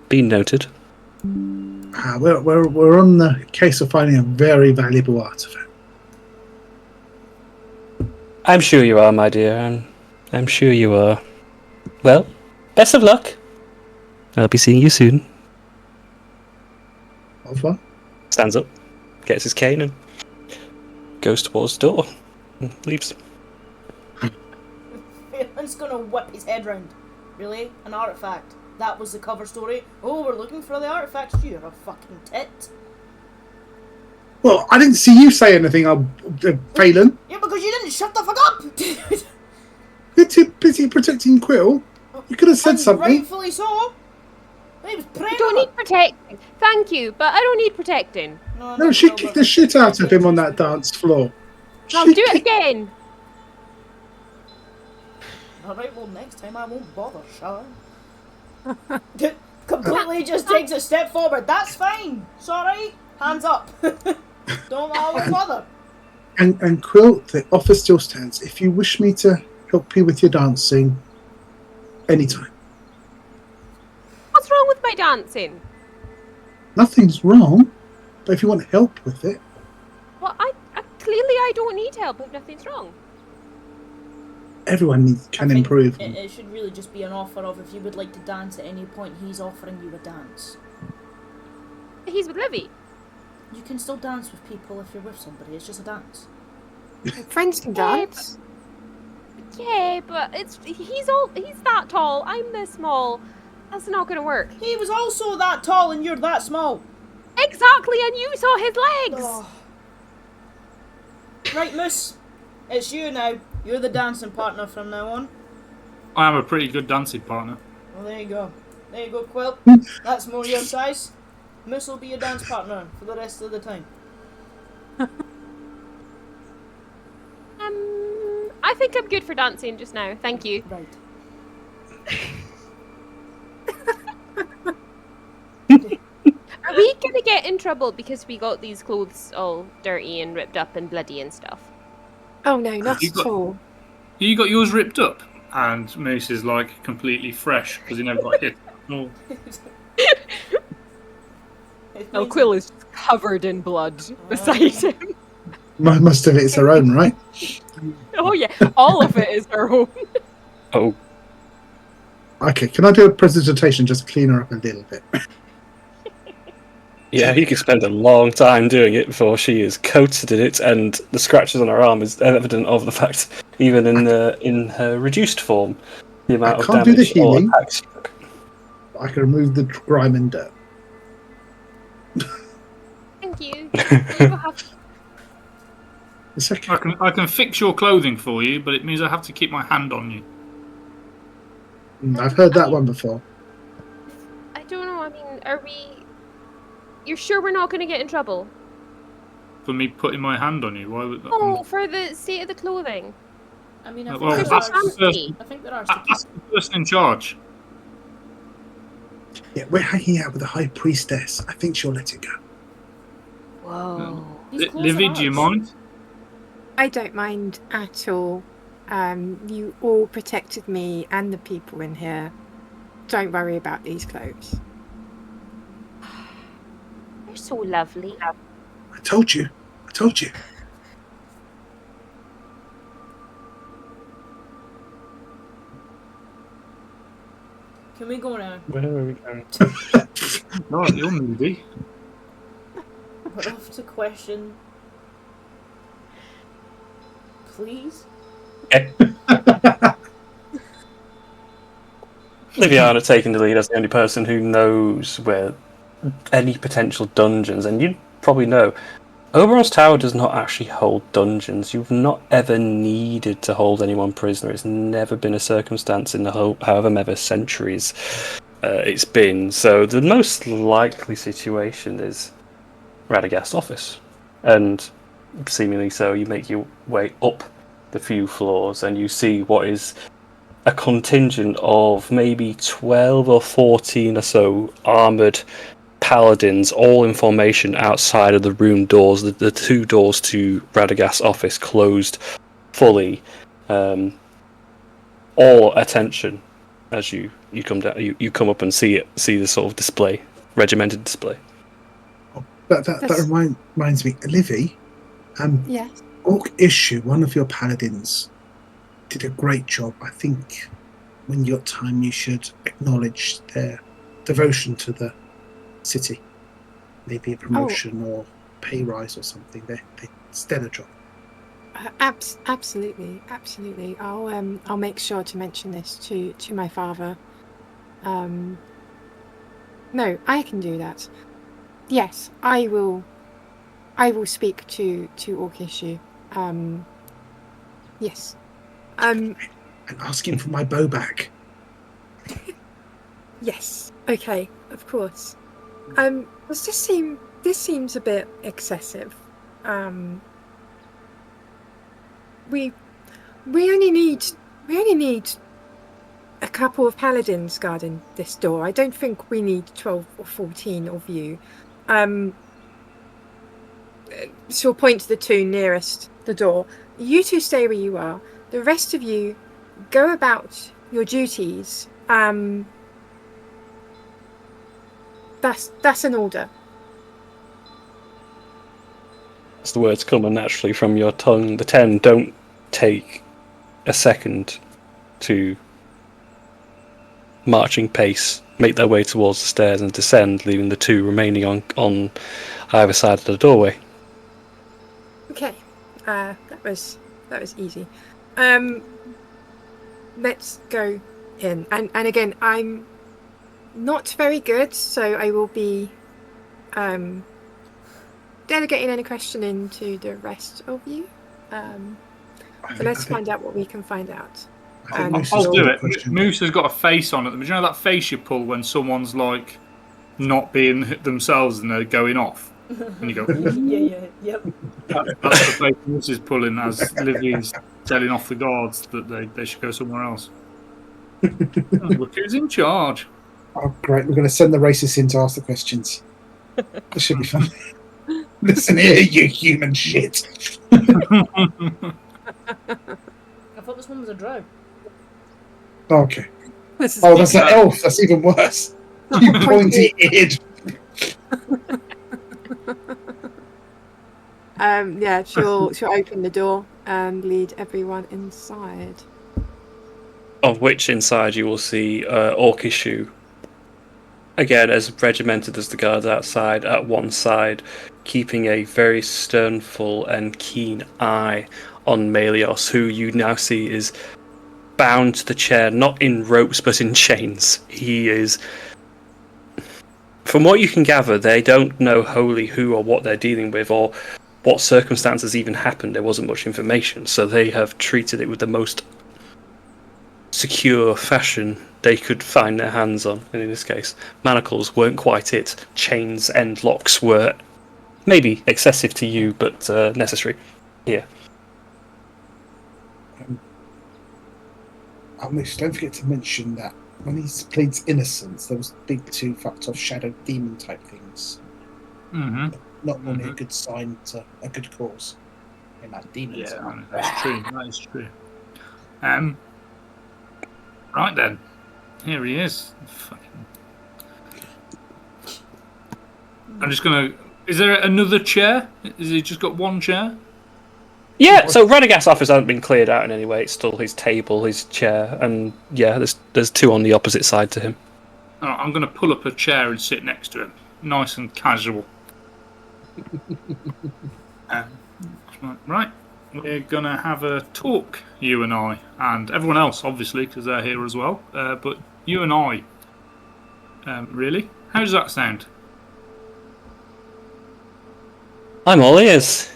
been noted. We're on the case of finding a very valuable artifact. I'm sure you are, my dear. I'm sure you are. Well, best of luck. I'll be seeing you soon. Au revoir. Stands up, gets his cane, and goes towards the door and leaves. Phelan's gonna whip his head round. Really? An artifact? That was the cover story? Oh, we're looking for the artifacts. You're a fucking tit. Well, I didn't see you say anything, Phelan. Yeah, because you didn't shut the fuck up! You're too busy protecting Quill. You could have said And something. rightfully so. He was praying. I don't need protecting. Thank you, but I don't need protecting. No, she kicked the shit out of him on that dance floor. I'll She do it kicked- again. Alright, well, next time I won't bother, shall I? Completely just takes a step forward. That's fine. It's alright. Hands up. Don't always bother. And Quill, the offer still stands. If you wish me to help you with your dancing, anytime. What's wrong with my dancing? Nothing's wrong, but if you want help with it, Well, I clearly I don't need help if nothing's wrong. everyone can improve. It should really just be an offer of if you would like to dance at any point, he's offering you a dance. He's with Livy. You can still dance with people if you're with somebody. It's just a dance. Friends can dance. Yeah, but he's that tall. I'm this small. That's not gonna work. He was also that tall and you're that small. Exactly, and you saw his legs. Oh. Right, Moose. It's you now. You're the dancing partner from now on. I am a pretty good dancing partner. Well, there you go. There you go, Quill. That's more your size. Moose will be your dance partner for the rest of the time. I think I'm good for dancing just now. Thank you. Right. Are we gonna get in trouble because we got these clothes all dirty and ripped up and bloody and stuff? Oh no, not You at got- all. You got yours ripped up, and Moose is like completely fresh because he never got hit. Oh. Oh, Quill is covered in blood beside him. Most of it's her own, right? Oh yeah, all of it is her own. Oh, Okay, can I do a presentation just to clean her up a little bit? yeah, you could spend a long time doing it before she is coated in it, and the scratches on her arm is evident of the fact, even in her reduced form, the amount of can't do the damage or healing. attacks. I can remove the grime and dirt. Thank you. You have- It's okay. I can fix your clothing for you, but it means I have to keep my hand on you. I've heard that one before. I don't know. I mean, are we? You're sure we're not going to get in trouble? For me putting my hand on you, why would that? Oh, for the state of the clothing. I mean, I think, Well, there, that's are, the fancy. I think there are That's the person in charge. Yeah, we're hanging out with the High Priestess. I think she'll let it go. Whoa. These clothes Livy, are do you ours. mind? I don't mind at all. You all protected me and the people in here. Don't worry about these clothes. You're so lovely. I told you. I told you. Can we go now? Where are we going? No, you're moody. We're off to question. Please? Liviana taking the lead as the only person who knows where any potential dungeons, and you probably know, Oberon's Tower does not actually hold dungeons. You've not ever needed to hold anyone prisoner. It's never been a circumstance in the whole, however many centuries it's been. So the most likely situation is Radagast's office, and seemingly so, you make your way up the few floors and you see what is a contingent of maybe 12 or 14 or so armoured paladins, all in formation outside of the room doors. The two doors to Radagast's office closed fully. All attention as you come down. You come up and see the sort of display, regimented display. That reminds me, Livy. Yes. Orc Issue, one of your paladins, did a great job. I think when you got time, you should acknowledge their devotion to the city. Maybe a promotion or pay rise or something. They stellar job. Absolutely. I'll make sure to mention this to my father. No, I can do that. Yes, I will speak to Orc Issue. Yes. And ask him for my bow back. Yes. Okay. Of course. This seems a bit excessive. We only need a couple of paladins guarding this door. I don't think we need 12 or 14 of you. she'll point to the two nearest the door. You two stay where you are. The rest of you go about your duties. That's an order. As the words come naturally from your tongue, the 10 don't take a second to marching pace, make their way towards the stairs and descend, leaving the 2 remaining on either side of the doorway. Okay, that was easy. Let's go in. And again, I'm not very good, so I will be delegating any questioning to the rest of you. So let's find out what we can find out. I'll do it. Moose has got a face on it. Do you know that face you pull when someone's like not being themselves and they're going off? And you go, Yep. That's the face Moose is pulling as Livy's telling off the guards that they should go somewhere else. Look who's in charge. Oh, great. We're going to send the racists in to ask the questions. This should be fun. Listen here, you human shit. I thought this one was a drow. Okay. That's an elf. That's even worse. You pointy eared. Yeah, she'll open the door and lead everyone inside. Of which inside you will see Orkishu, again as regimented as the guards outside, at one side, keeping a very sternful and keen eye on Melios, who you now see is bound to the chair, not in ropes but in chains. He is, from what you can gather, they don't know wholly who or what they're dealing with or what circumstances even happened. There wasn't much information, so they have treated it with the most secure fashion they could find their hands on. And in this case, manacles weren't quite it. Chains and locks were maybe excessive to you, but necessary here. Don't forget to mention that when he pleads innocence, there was big 2 fucked off shadow demon type things. Mm-hmm. Not normally a good sign to a good cause. In that demons. Yeah, that's true. That is true. Right then, here he is. I'm just gonna. Is there another chair? Is he just got one chair? Yeah, so Renegades' office hasn't been cleared out in any way. It's still his table, his chair, and yeah, there's 2 on the opposite side to him. All right, I'm going to pull up a chair and sit next to him, nice and casual. Right, we're going to have a talk, you and I, and everyone else, obviously, because they're here as well. But you and I, really, how does that sound? I'm all ears.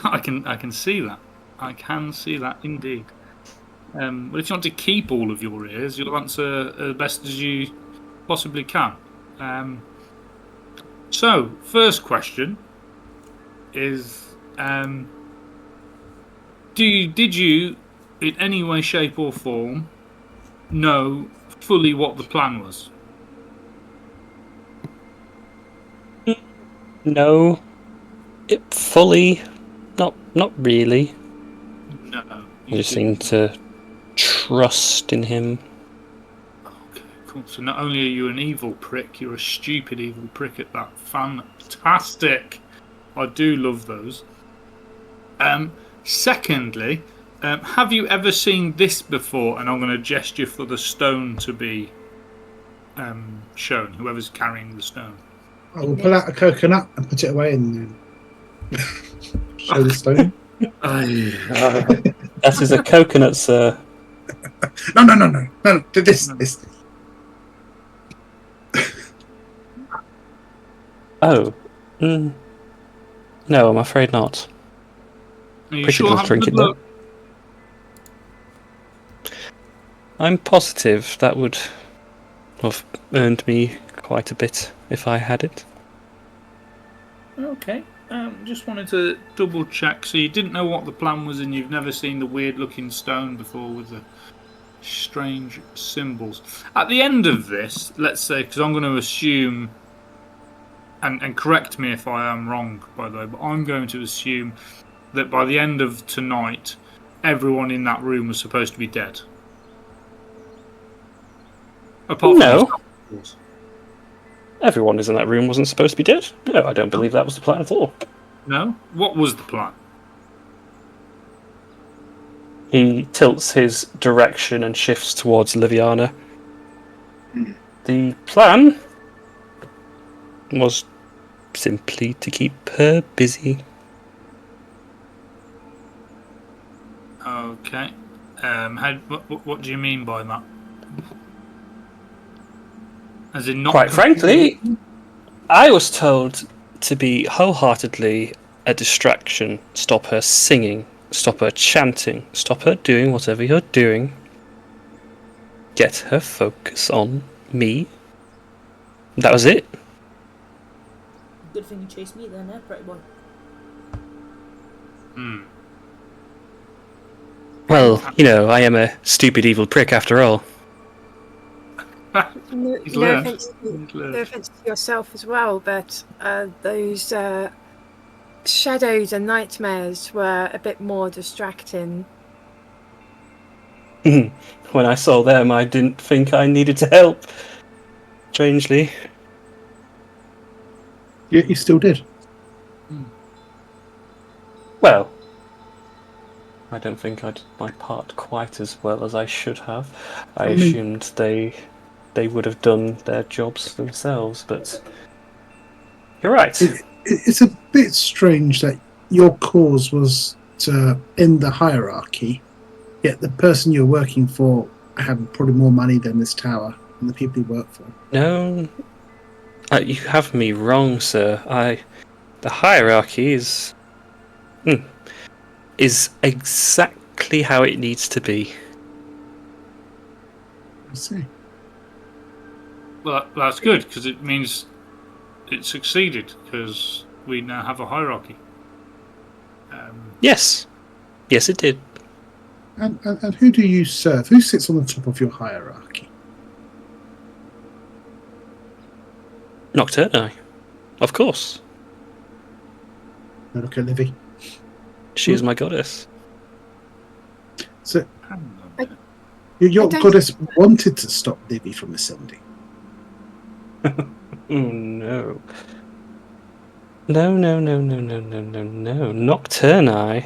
I can see that. I can see that indeed. But if you want to keep all of your ears, you'll answer as best as you possibly can. So, first question is: did you, in any way, shape, or form, know fully what the plan was? No, fully. Not really. No. I just seem to trust in him. Okay, cool. So not only are you an evil prick, you're a stupid evil prick at that. Fantastic. I do love those. Secondly, have you ever seen this before? And I'm going to gesture for the stone to be shown, whoever's carrying the stone. I will pull out a coconut and put it away and show the stone. That is a coconut, sir. No. This. Oh. No, I'm afraid not. Are you Pretty sure? good Have a trinket, good look. I'm positive that would have earned me quite a bit if I had it. Okay. Just wanted to double check. So you didn't know what the plan was, and you've never seen the weird looking stone before with the strange symbols. At the end of this, let's say, because I'm going to assume and correct me if I am wrong, by the way, but I'm going to assume that by the end of tonight, everyone in that room was supposed to be dead. Apart from No. yourself, of course. Everyone in that room wasn't supposed to be dead. No, I don't believe that was the plan at all. No? What was the plan? He tilts his direction and shifts towards Liviana. The plan was simply to keep her busy. Okay. What do you mean by that? As in not... Quite frankly, I was told to be wholeheartedly a distraction. Stop her singing, stop her chanting, stop her doing whatever you're doing. Get her focus on me. That was it. Good thing you chased me then, pretty boy. Well, you know, I am a stupid evil prick after all. No, He's no learned. offense, He's learned. no offense to yourself as well, but those shadows and nightmares were a bit more distracting. When I saw them, I didn't think I needed to help. Strangely. Yet you still did. Well, I don't think I did my part quite as well as I should have. I assumed they would have done their jobs themselves, but you're right. It's a bit strange that your cause was to end the hierarchy, yet the person you're working for had probably more money than this tower and the people you work for. No, you have me wrong, sir. The hierarchy is exactly how it needs to be. I see. Well, that's good, because it means it succeeded, because we now have a hierarchy. Yes, it did. And who do you serve? Who sits on the top of your hierarchy? Nocturne, of course. Now look at Livy. She is my goddess. So I your don't- goddess wanted to stop Livy from ascending. Oh no. No. Nocturne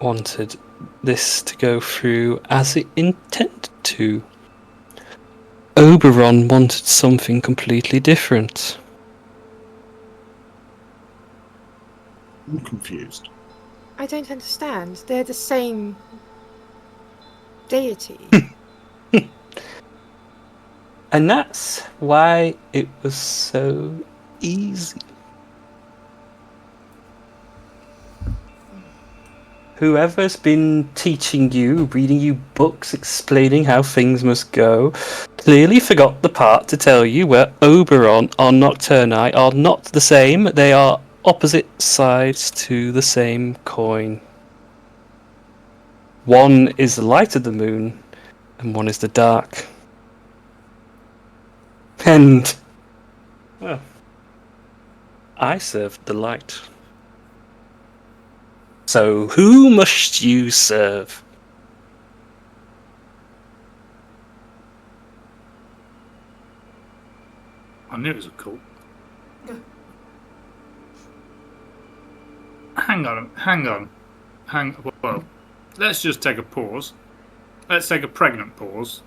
wanted this to go through as it intended to. Oberon wanted something completely different. I'm confused. I don't understand. They're the same deity. And that's why it was so easy. Whoever's been teaching you, reading you books, explaining how things must go, clearly forgot the part to tell you where Oberon or Nocturne are not the same. They are opposite sides to the same coin. One is the light of the moon, and one is the dark. And, well, I served the light. So who must you serve? I knew it was a cult. Hang on. Well, let's just take a pause. Let's take a pregnant pause.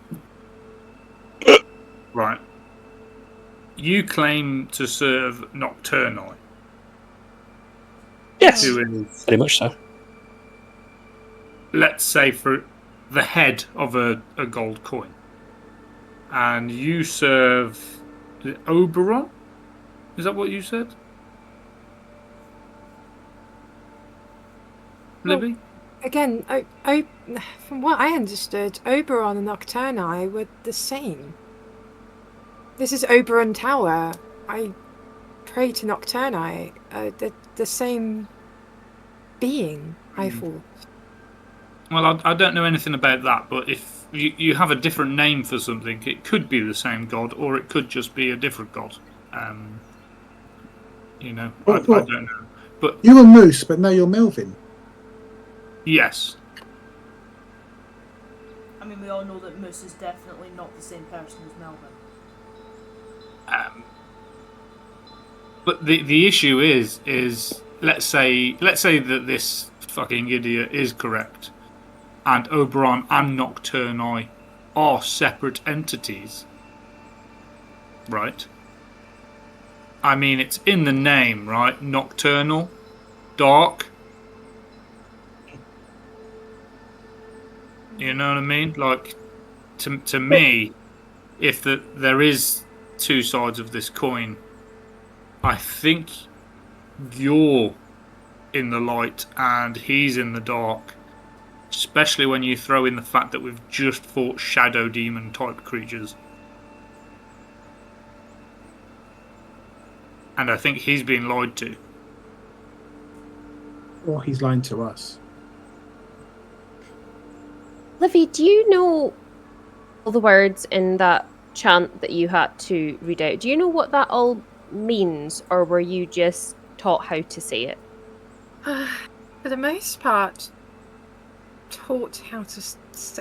Right. You claim to serve Nocturne. Yes, Who is, pretty much so. let's say, for the head of a gold coin. And you serve the Oberon? Is that what you said? Libby? Again, from what I understood, Oberon and Nocturne were the same. This is Oberon Tower. I pray to Nocturne. The same being, I thought. Well, I don't know anything about that, but if you have a different name for something, it could be the same god, or it could just be a different god. You know, Well, I well- don't know. But You were Moose, but now you're Melvin. yes, I mean, we all know that Moose is definitely not the same person as Melvin. but the issue is let's say that this fucking idiot is correct, and Oberon and Nocturni are separate entities, right? I mean, it's in the name, right? Nocturnal, dark. You know what I mean? Like, to me, if there is two sides of this coin, I think you're in the light and he's in the dark. Especially when you throw in the fact that we've just fought shadow demon type creatures. And I think he's been lied to. Or he's lying to us. Livy, do you know all the words in that chant that you had to read out? Do you know what that all means, or were you just taught how to say it? For the most part, taught how to.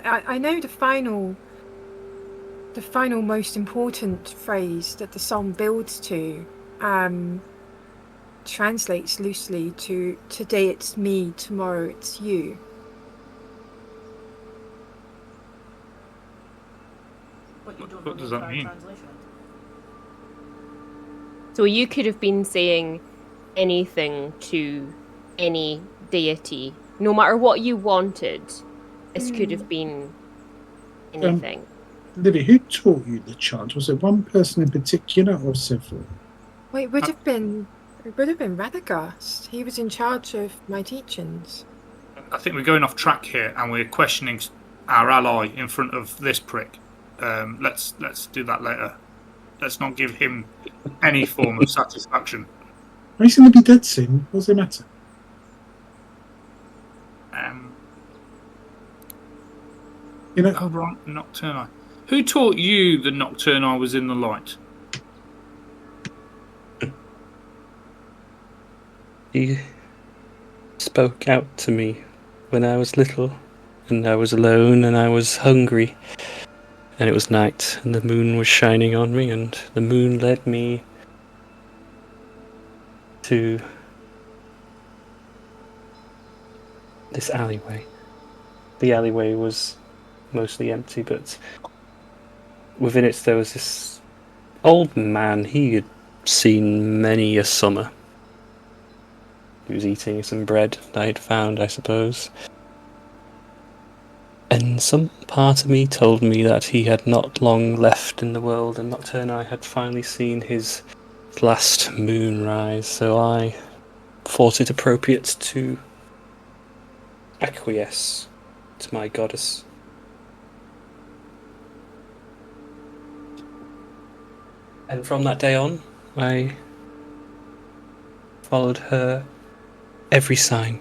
I know the final most important phrase that the song builds to. Translates loosely to "Today it's me, tomorrow it's you." But you don't What know does the that entire mean? translation. So you could have been saying anything to any deity, no matter what you wanted. This could have been anything. Livy, who taught you the chant? Was it one person in particular or several? Well, it would have been Radagast. He was in charge of my teachings. I think we're going off track here and we're questioning our ally in front of this prick. Let's do that later. Let's not give him any form of satisfaction. He's going to be dead soon. What does it matter? You know, Oberon, Nocturni. Who taught you that Nocturni was in the light? He spoke out to me when I was little, and I was alone, and I was hungry, and it was night, and the moon was shining on me, and the moon led me to this alleyway. The alleyway was mostly empty, but within it there was this old man. He had seen many a summer. He was eating some bread that I had found, I suppose. And some part of me told me that he had not long left in the world, and Nocturni had finally seen his last moon rise, so I thought it appropriate to acquiesce to my goddess. And from that day on, I followed her every sign.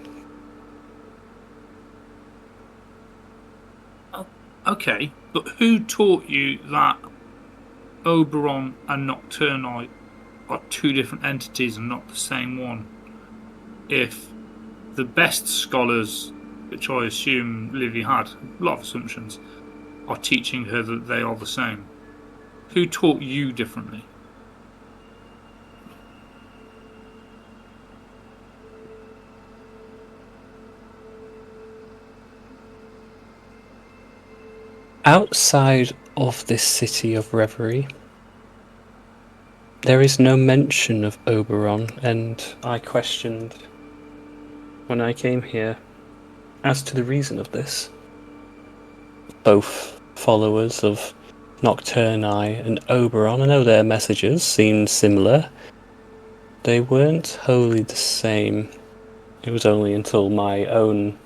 Okay, but who taught you that Oberon and Nocturni are two different entities and not the same one? If the best scholars, which I assume Livy had, a lot of assumptions, are teaching her that they are the same, who taught you differently? Outside of this city of reverie, there is no mention of Oberon, and I questioned when I came here as to the reason of this. Both followers of Nocturni and Oberon, I know their messages seemed similar. They weren't wholly the same. It was only until my own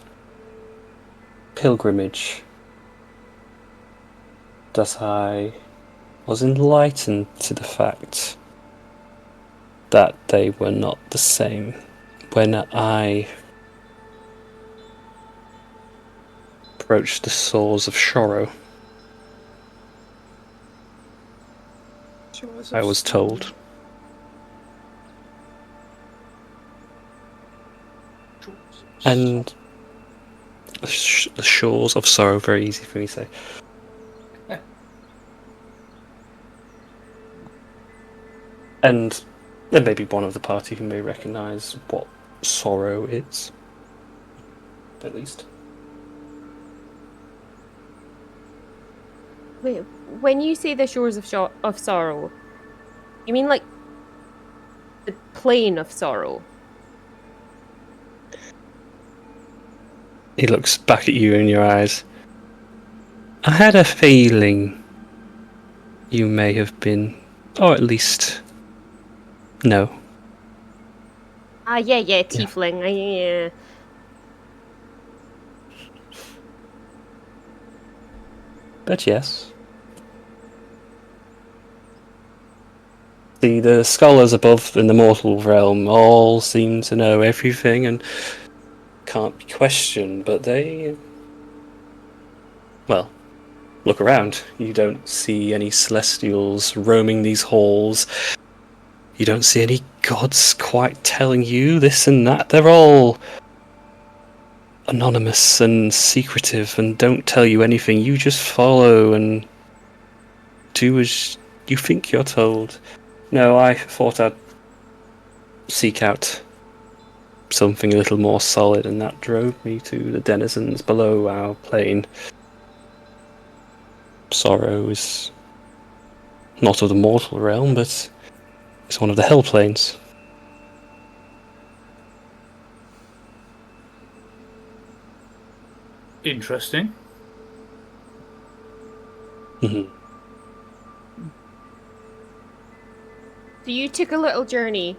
pilgrimage that I was enlightened to the fact that they were not the same. When I approached the shores of Shoro, I was told. And the shores of sorrow, very easy for me to say. And there may be one of the party who may recognise what sorrow is. At least. Wait, when you say the shores of sorrow, you mean like the plane of sorrow? He looks back at you in your eyes. I had a feeling you may have been, or at least, no. Yeah, tiefling. Yeah. But yes. The scholars above in the mortal realm all seem to know everything and can't be questioned, but they... Well, look around. You don't see any celestials roaming these halls. You don't see any gods quite telling you this and that. They're all anonymous and secretive and don't tell you anything. You just follow and do as you think you're told. No, I thought I'd seek out something a little more solid, and that drove me to the denizens below our plane. Sorrow is not of the mortal realm, but it's one of the hell planes. Interesting. Mm-hmm. So you took a little journey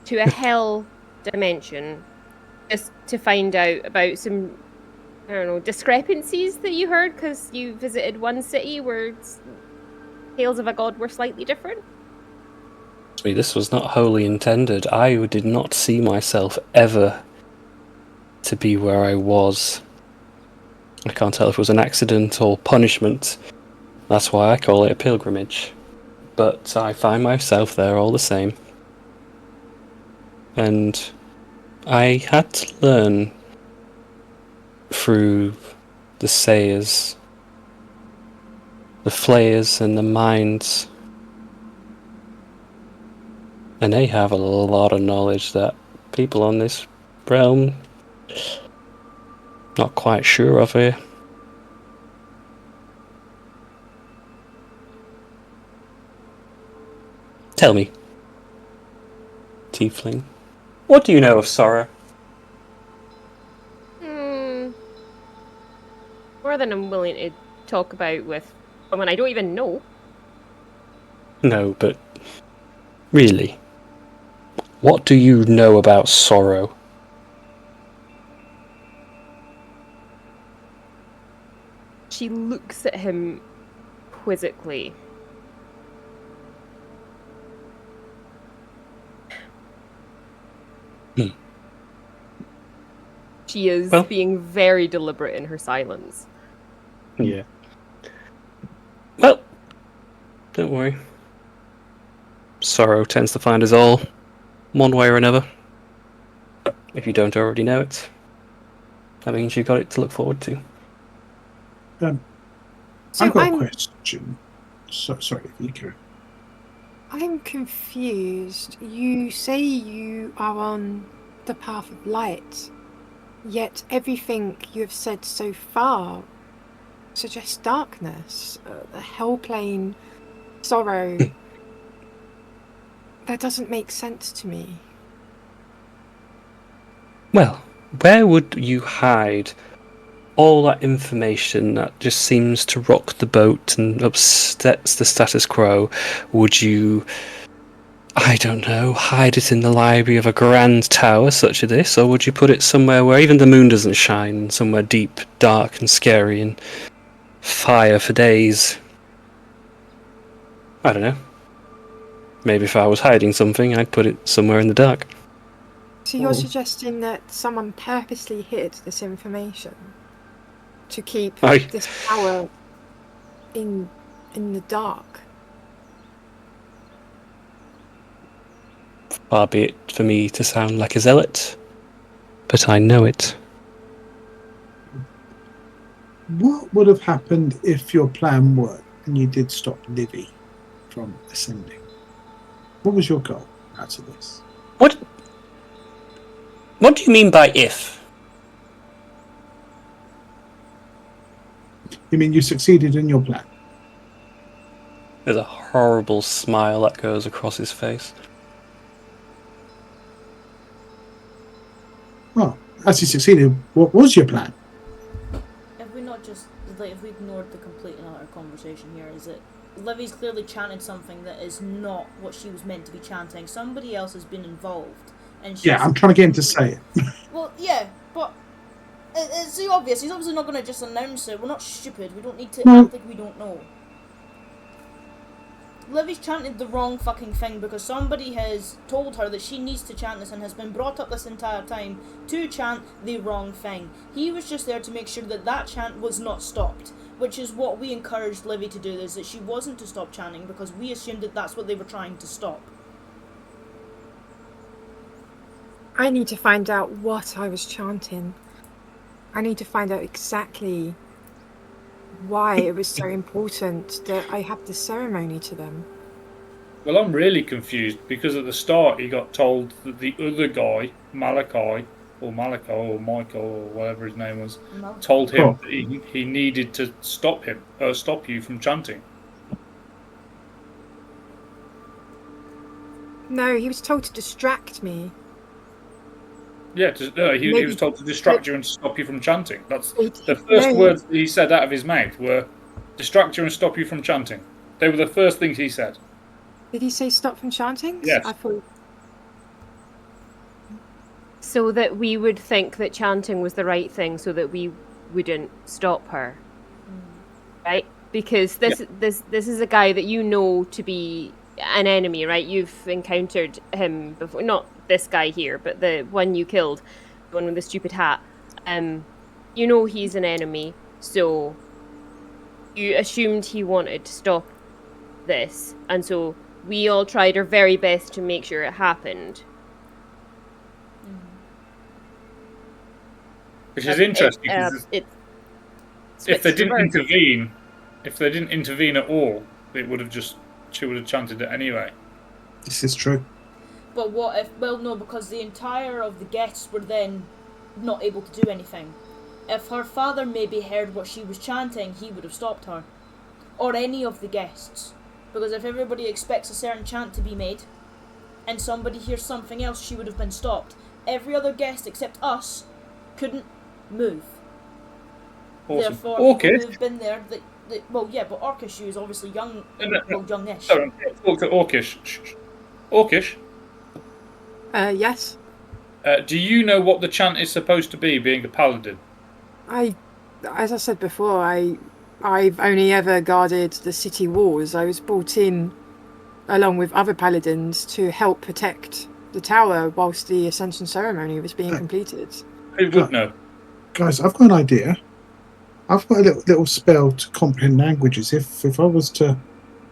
to a hell dimension just to find out about some, I don't know, discrepancies that you heard because you visited one city where tales of a god were slightly different? This was not wholly intended. I did not see myself ever to be where I was. I can't tell if it was an accident or punishment. That's why I call it a pilgrimage. But I find myself there all the same. And I had to learn through the sayers, the flayers and the minds. And they have a lot of knowledge that people on this realm not quite sure of here. Tell me, tiefling, what do you know of sorrow? More than I'm willing to talk about with someone I don't even know. No, but really, what do you know about sorrow? She looks at him quizzically. She is being very deliberate in her silence. Yeah. Well, don't worry. Sorrow tends to find us all, one way or another. If you don't already know it, that means you've got it to look forward to. I've got a question. Sorry, you go. I'm confused. You say you are on the path of light, yet everything you have said so far suggests darkness, the hell plane, sorrow. That doesn't make sense to me. Well, where would you hide all that information that just seems to rock the boat and upsets the status quo? Would you, I don't know, hide it in the library of a grand tower such as this, or would you put it somewhere where even the moon doesn't shine, somewhere deep, dark and scary and fire for days? I don't know. Maybe if I was hiding something, I'd put it somewhere in the dark. So you're suggesting that someone purposely hid this information to keep this power in the dark? Far be it for me to sound like a zealot, but I know it. What would have happened if your plan worked and you did stop Livy from ascending? What was your goal out of this? What do you mean by if? You mean you succeeded in your plan? There's a horrible smile that goes across his face. Well, as you succeeded, what was your plan? If we not just like if we ignored the complete and utter conversation here, is that Livy's clearly chanted something that is not what she was meant to be chanting. Somebody else has been involved, and she's... Yeah, I'm trying to get him to say it. Well, yeah, but it's the obvious. He's obviously not going to just announce it. We're not stupid. We don't need to act like we don't know. Livy's chanted the wrong fucking thing because somebody has told her that she needs to chant this and has been brought up this entire time to chant the wrong thing. He was just there to make sure that that chant was not stopped, which is what we encouraged Livy to do, is that she wasn't to stop chanting because we assumed that that's what they were trying to stop. I need to find out what I was chanting. I need to find out exactly why it was so important that I have the ceremony to them. Well, I'm really confused because at the start he got told that the other guy, Malachi or Michael or whatever his name was, told him that he needed to stop you from chanting. No, he was told to distract me. Yeah, he was told to distract you and stop you from chanting. That's the first words that he said out of his mouth were, distract you and stop you from chanting. They were the first things he said. Did he say stop from chanting? Yes. I thought... So that we would think that chanting was the right thing so that we wouldn't stop her. Right? Because this is a guy that you know to be an enemy, right? You've encountered him before. Not this guy here, but the one you killed, the one with the stupid hat. You know he's an enemy, so you assumed he wanted to stop this, and so we all tried our very best to make sure it happened. Which is interesting because if they didn't intervene at all, she would have chanted it anyway. This is true. But what if... Well, no, because the entire of the guests were then not able to do anything. If her father maybe heard what she was chanting, he would have stopped her. Or any of the guests. Because if everybody expects a certain chant to be made, and somebody hears something else, she would have been stopped. Every other guest except us couldn't move. Awesome. Therefore, Orcish. people who've been there... well, yeah, but Orcish is obviously young... Well, youngish. Sorry, talk to Orcish. Orcish? Yes? Do you know what the chant is supposed to be, being a paladin? As I said before, I've only ever guarded the city walls. I was brought in, along with other paladins, to help protect the tower whilst the Ascension ceremony was being completed. Who would know? Guys, I've got an idea. I've got a little spell to comprehend languages. If I was to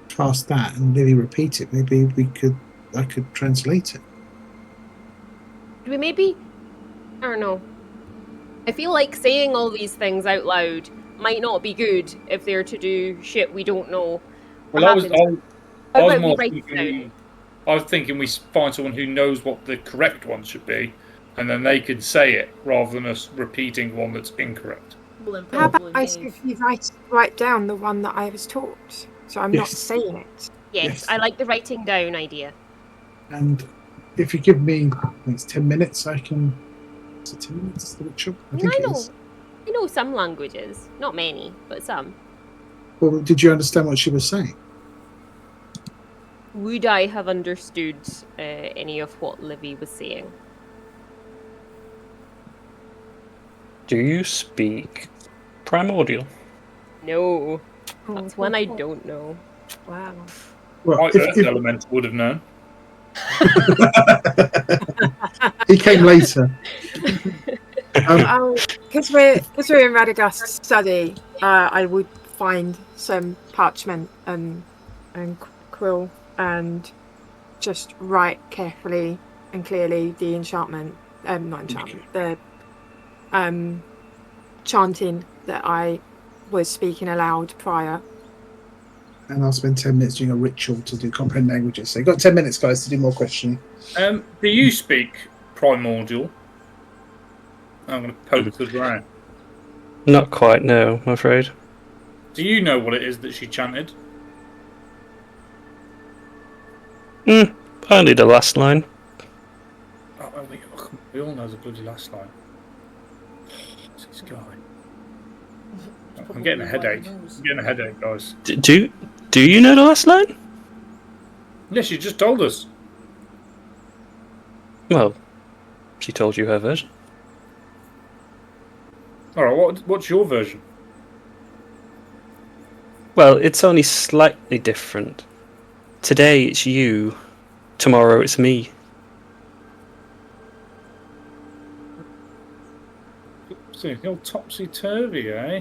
cast that and really repeat it, maybe I could translate it. Do we maybe... I don't know. I feel like saying all these things out loud might not be good if they're to do shit we don't know. Well, I was thinking we find someone who knows what the correct one should be, and then they can say it rather than us repeating one that's incorrect. How about I simply write down the one that I was taught, so I'm not saying it? Yes, I like the writing down idea. And if you give me, I think it's 10 minutes, I can... Is it 10 minutes? The ritual? I know some languages. Not many, but some. Well, did you understand what she was saying? Would I have understood any of what Livy was saying? Do you speak Primordial? No. That's one I don't know. Wow. Well, if Elemental would have known. He came later. Because we're in Radagast's study, I would find some parchment and quill and just write carefully and clearly the enchantment not enchantment, the chanting that I was speaking aloud prior. And I'll spend 10 minutes doing a ritual to do comprehend languages. So you've got 10 minutes, guys, to do more questioning. Do you speak primordial? I'm going to poke the drow. Not quite, no, I'm afraid. Do you know what it is that she chanted? Only the last line. Oh, we all know the bloody last line. This guy. I'm getting a headache. I'm getting a headache, guys. Do you know the last line? Yes, you just told us. Well, she told you her version. Alright, what's your version? Well, it's only slightly different. Today it's you, tomorrow it's me. See, the old topsy-turvy, eh?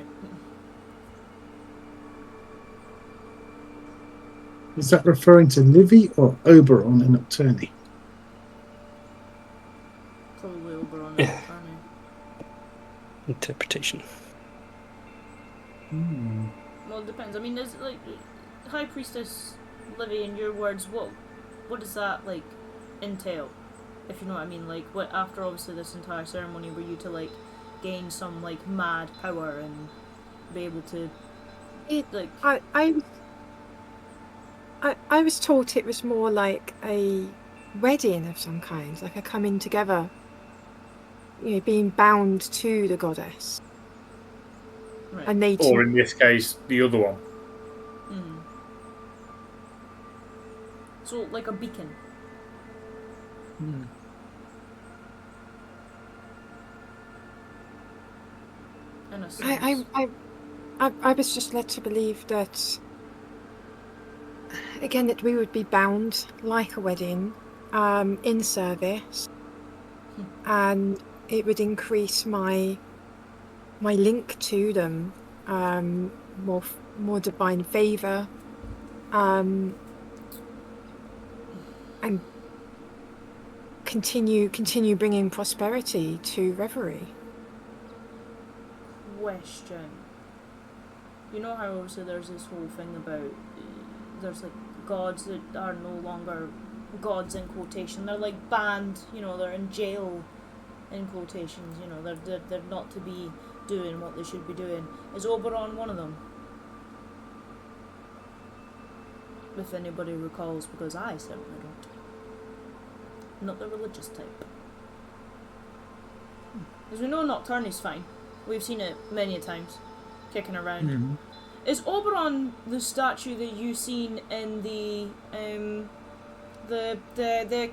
Is that referring to Livy or Oberon and Nocturne? Probably Oberon and Yeah. Army. Interpretation. Well, it depends. I mean, there's like High Priestess Livy. In your words, what does that like entail? If you know what I mean, like what after obviously this entire ceremony, were you to like gain some like mad power and be able to like? I was taught it was more like a wedding of some kind, like a coming together, being bound to the goddess. Right. And they Or in this case, the other one. So like a beacon. In a sense. I was just led to believe that, again, that we would be bound like a wedding, in service, and it would increase my link to them, more divine favor, and continue bringing prosperity to Reverie. Question. You know how also there's this whole thing about there's like gods that are no longer gods in quotation. They're like banned. They're in jail in quotations. They're not to be doing what they should be doing. Is Oberon one of them? If anybody recalls, because I certainly don't. Not the religious type. As we know, Nocturne's fine. We've seen it many a times, kicking around. Mm-hmm. Is Oberon the statue that you've seen in the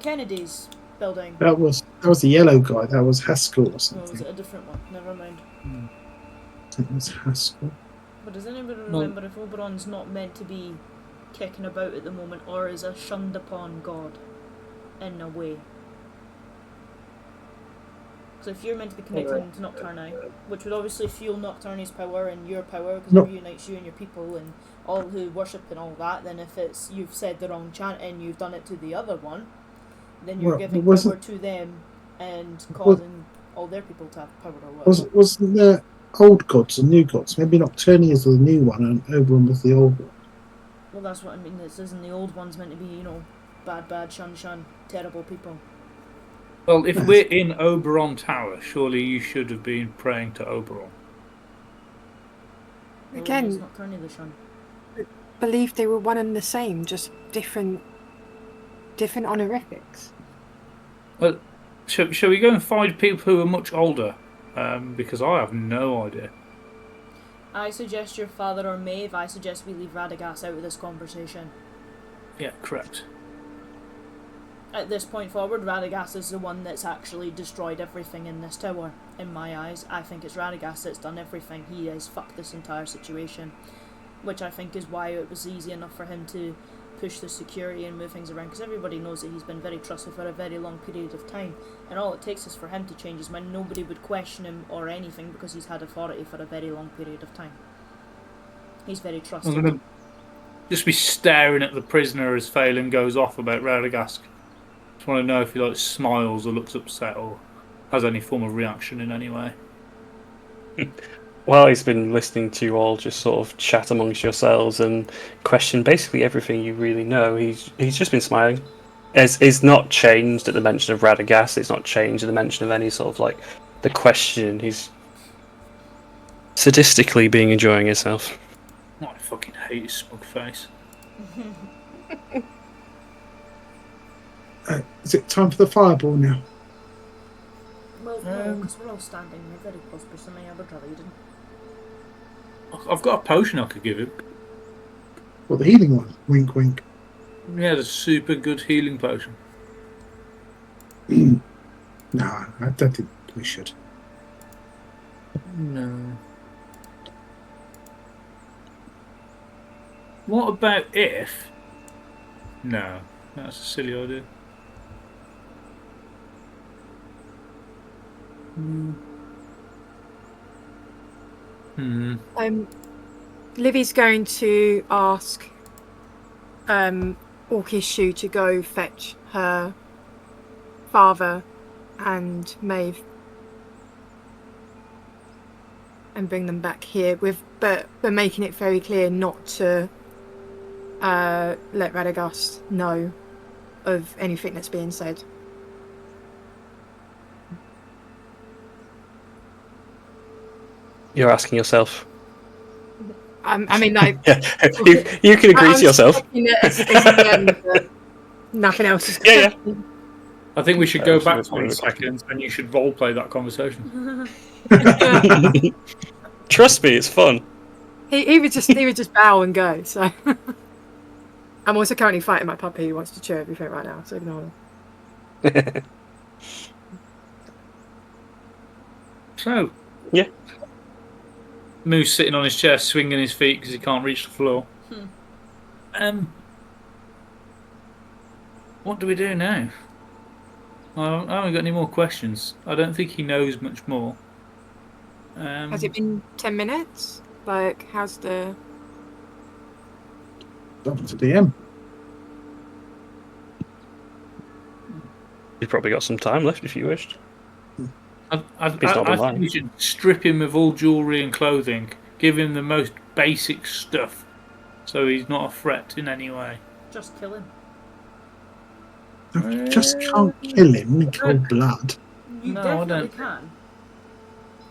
Kennedy's building? That was the yellow guy. That was Haskell or Or was something. it a different one? Never mind. It was Haskell. But does anybody remember if Oberon's not meant to be kicking about at the moment, or is a shunned upon god in a way? So if you're meant to be connecting to Nocturne, which would obviously fuel Nocturne's power and your power, because it reunites you and your people and all who worship and all that, then if it's you've said the wrong chant and you've done it to the other one, then you're giving power to them and causing all their people to have power or whatever. Wasn't there old gods and new gods? Maybe Nocturne is the new one and Oberon was the old one. Well, that's what I mean. This isn't the old one's meant to be, bad, shun, terrible people. Well, if we're in Oberon Tower, surely you should have been praying to Oberon. Again, it's not turning the shun. Believed they were one and the same, just different honorifics. Well, shall we go and find people who are much older? Because I have no idea. I suggest your father or Maeve. I suggest we leave Radagast out of this conversation. Yeah, correct. At this point forward, Radagast is the one that's actually destroyed everything in this tower. In my eyes, I think it's Radagast that's done everything. He has fucked this entire situation, which I think is why it was easy enough for him to push the security and move things around, because everybody knows that he's been very trusted for a very long period of time, and all it takes is for him to change his mind. Nobody would question him or anything because he's had authority for a very long period of time. He's very trusted. I'm going to just be staring at the prisoner as Phelan goes off about Radagast. Just want to know if he smiles or looks upset or has any form of reaction in any way. Well, he's been listening to you all just sort of chat amongst yourselves and question basically everything you really know. He's just been smiling. It's not changed at the mention of Radagast. It's not changed at the mention of any sort of like the question. He's sadistically being enjoying himself. Oh, I fucking hate his smug face. Is it time for the fireball now? Well, no, because we're all standing here very close to something. I would rather you didn't. I've got a potion I could give him. Well, the healing one. Wink, wink. Yeah, the super good healing potion. No, I don't think we should. No. What about if... No, that's a silly idea. Livy's going to ask Orchishu to go fetch her father and Maeve and bring them back here. But we're making it very clear not to let Radagast know of anything that's being said. You're asking yourself. I mean, like, Yeah, you can agree to yourself. Nothing else is Yeah. I think we should go was back just 20 one seconds and you should roleplay that conversation. Trust me, it's fun. He would just bow and go. So I'm also currently fighting my puppy who wants to chew everything right now. So ignore him. So, Yeah. Moose sitting on his chair, swinging his feet because he can't reach the floor. What do we do now? I haven't got any more questions. I don't think he knows much more. Has it been 10 minutes? Like, how's the... Up to DM. You've probably got some time left if you wished. I He's not think online. we should strip him of all jewellery and clothing. Give him the most basic stuff, so he's not a threat in any way. Just kill him. You just can't kill him in cold blood. You No, I definitely don't. can.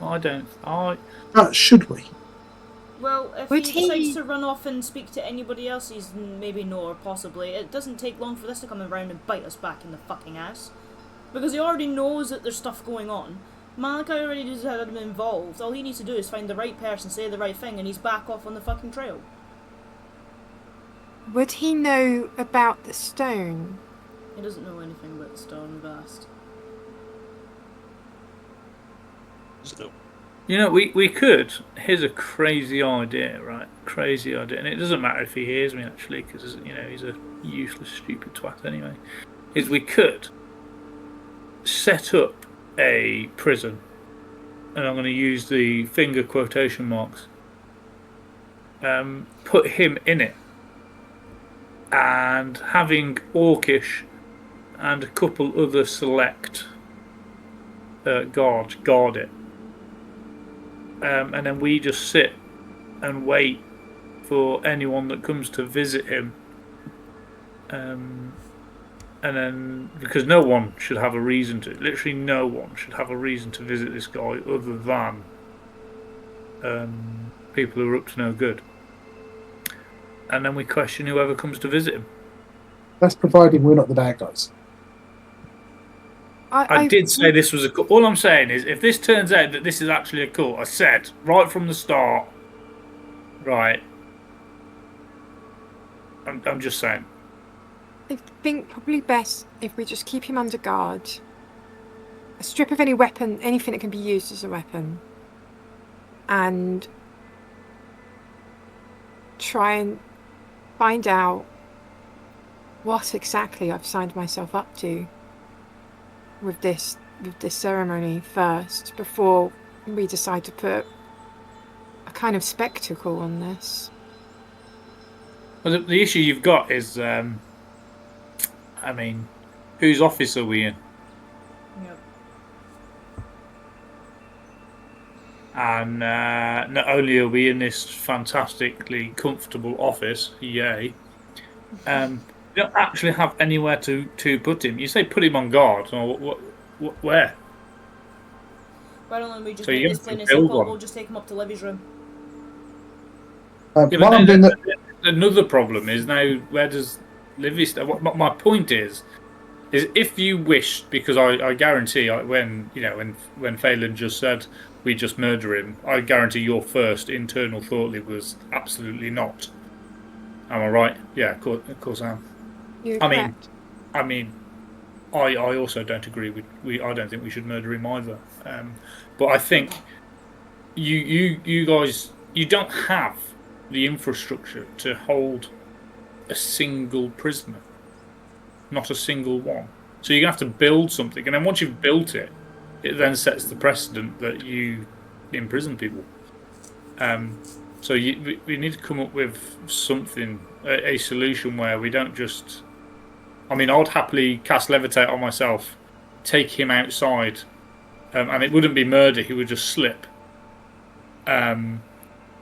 I don't. Should we? Well, if Would he decides he- to run off and speak to anybody else, he's maybe not, or possibly. It doesn't take long for this to come around and bite us back in the fucking ass. Because he already knows that there's stuff going on. Malachi already knows how to be involved. All he needs to do is find the right person, say the right thing, and he's back off on the fucking trail. Would he know about the stone? He doesn't know anything about the stone vast. You know, we could. Here's a crazy idea, right? Crazy idea, and it doesn't matter if he hears me actually, because you know he's a useless, stupid twat anyway. Is we could set up a prison, and I'm going to use the finger quotation marks. Put him in it, and having Orcish and a couple other select guard it. And then we just sit and wait for anyone that comes to visit him. And then, because no one should have a reason to, literally no one should have a reason to visit this guy other than people who are up to no good. And then we question whoever comes to visit him. That's providing we're not the bad guys. I did say this was a cult. All I'm saying is, if this turns out that this is actually a cult, I said right from the start. Right. I'm just saying. I think probably best if we just keep him under guard. A strip of any weapon, anything that can be used as a weapon. And try and find out what exactly I've signed myself up to with this ceremony first, before we decide to put a kind of spectacle on this. Well, the issue you've got is, I mean, whose office are we in? Yep. And not only are we in this fantastically comfortable office, yay, we don't actually have anywhere to put him. You say put him on guard, or where? Why don't we just So make you this have plain to and build simple? one. We'll just take him up to Livy's room. Yeah, but While I'm then doing that, another problem is now where does Livy stay? What my point is if you wished, because I guarantee when Phelan just said we just murder him, I guarantee your first internal thought was absolutely not. Am I right? Yeah, of course I am. You're I correct. mean, I also don't agree with I don't think we should murder him either. But I think you guys don't have the infrastructure to hold a single prisoner, not a single one. So you're gonna have to build something, and then once you've built it, it then sets the precedent that you imprison people. So we need to come up with something, a solution where we don't just. I mean, I'd happily cast levitate on myself, take him outside, and it wouldn't be murder. He would just slip.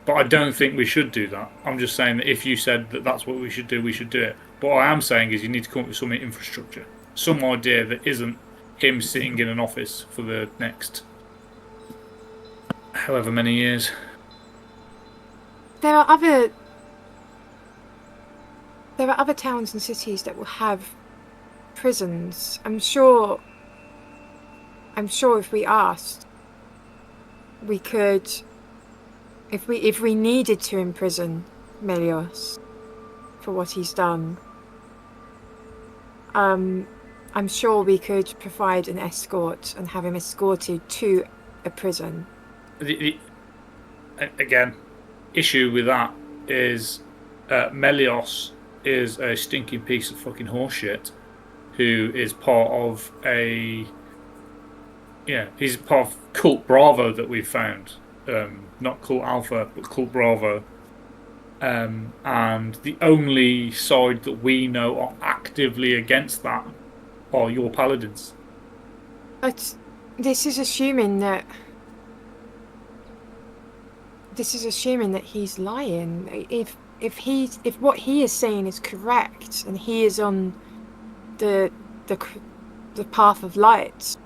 But I don't think we should do that. I'm just saying that if you said that that's what we should do it. But what I am saying is you need to come up with some infrastructure, some idea that isn't him sitting in an office for the next however many years. There are other towns and cities that will have prisons. I'm sure if we asked, we could. If we needed to imprison Melios for what he's done, I'm sure we could provide an escort and have him escorted to a prison. Again, issue with that is Melios is a stinking piece of fucking horseshit who is part of he's part of Cult Bravo that we've found. Not Cult Alpha, but Cult Bravo. And the only side that we know are actively against that are your paladins. But this is assuming that he's lying. If what he is saying is correct and he is on the path of light,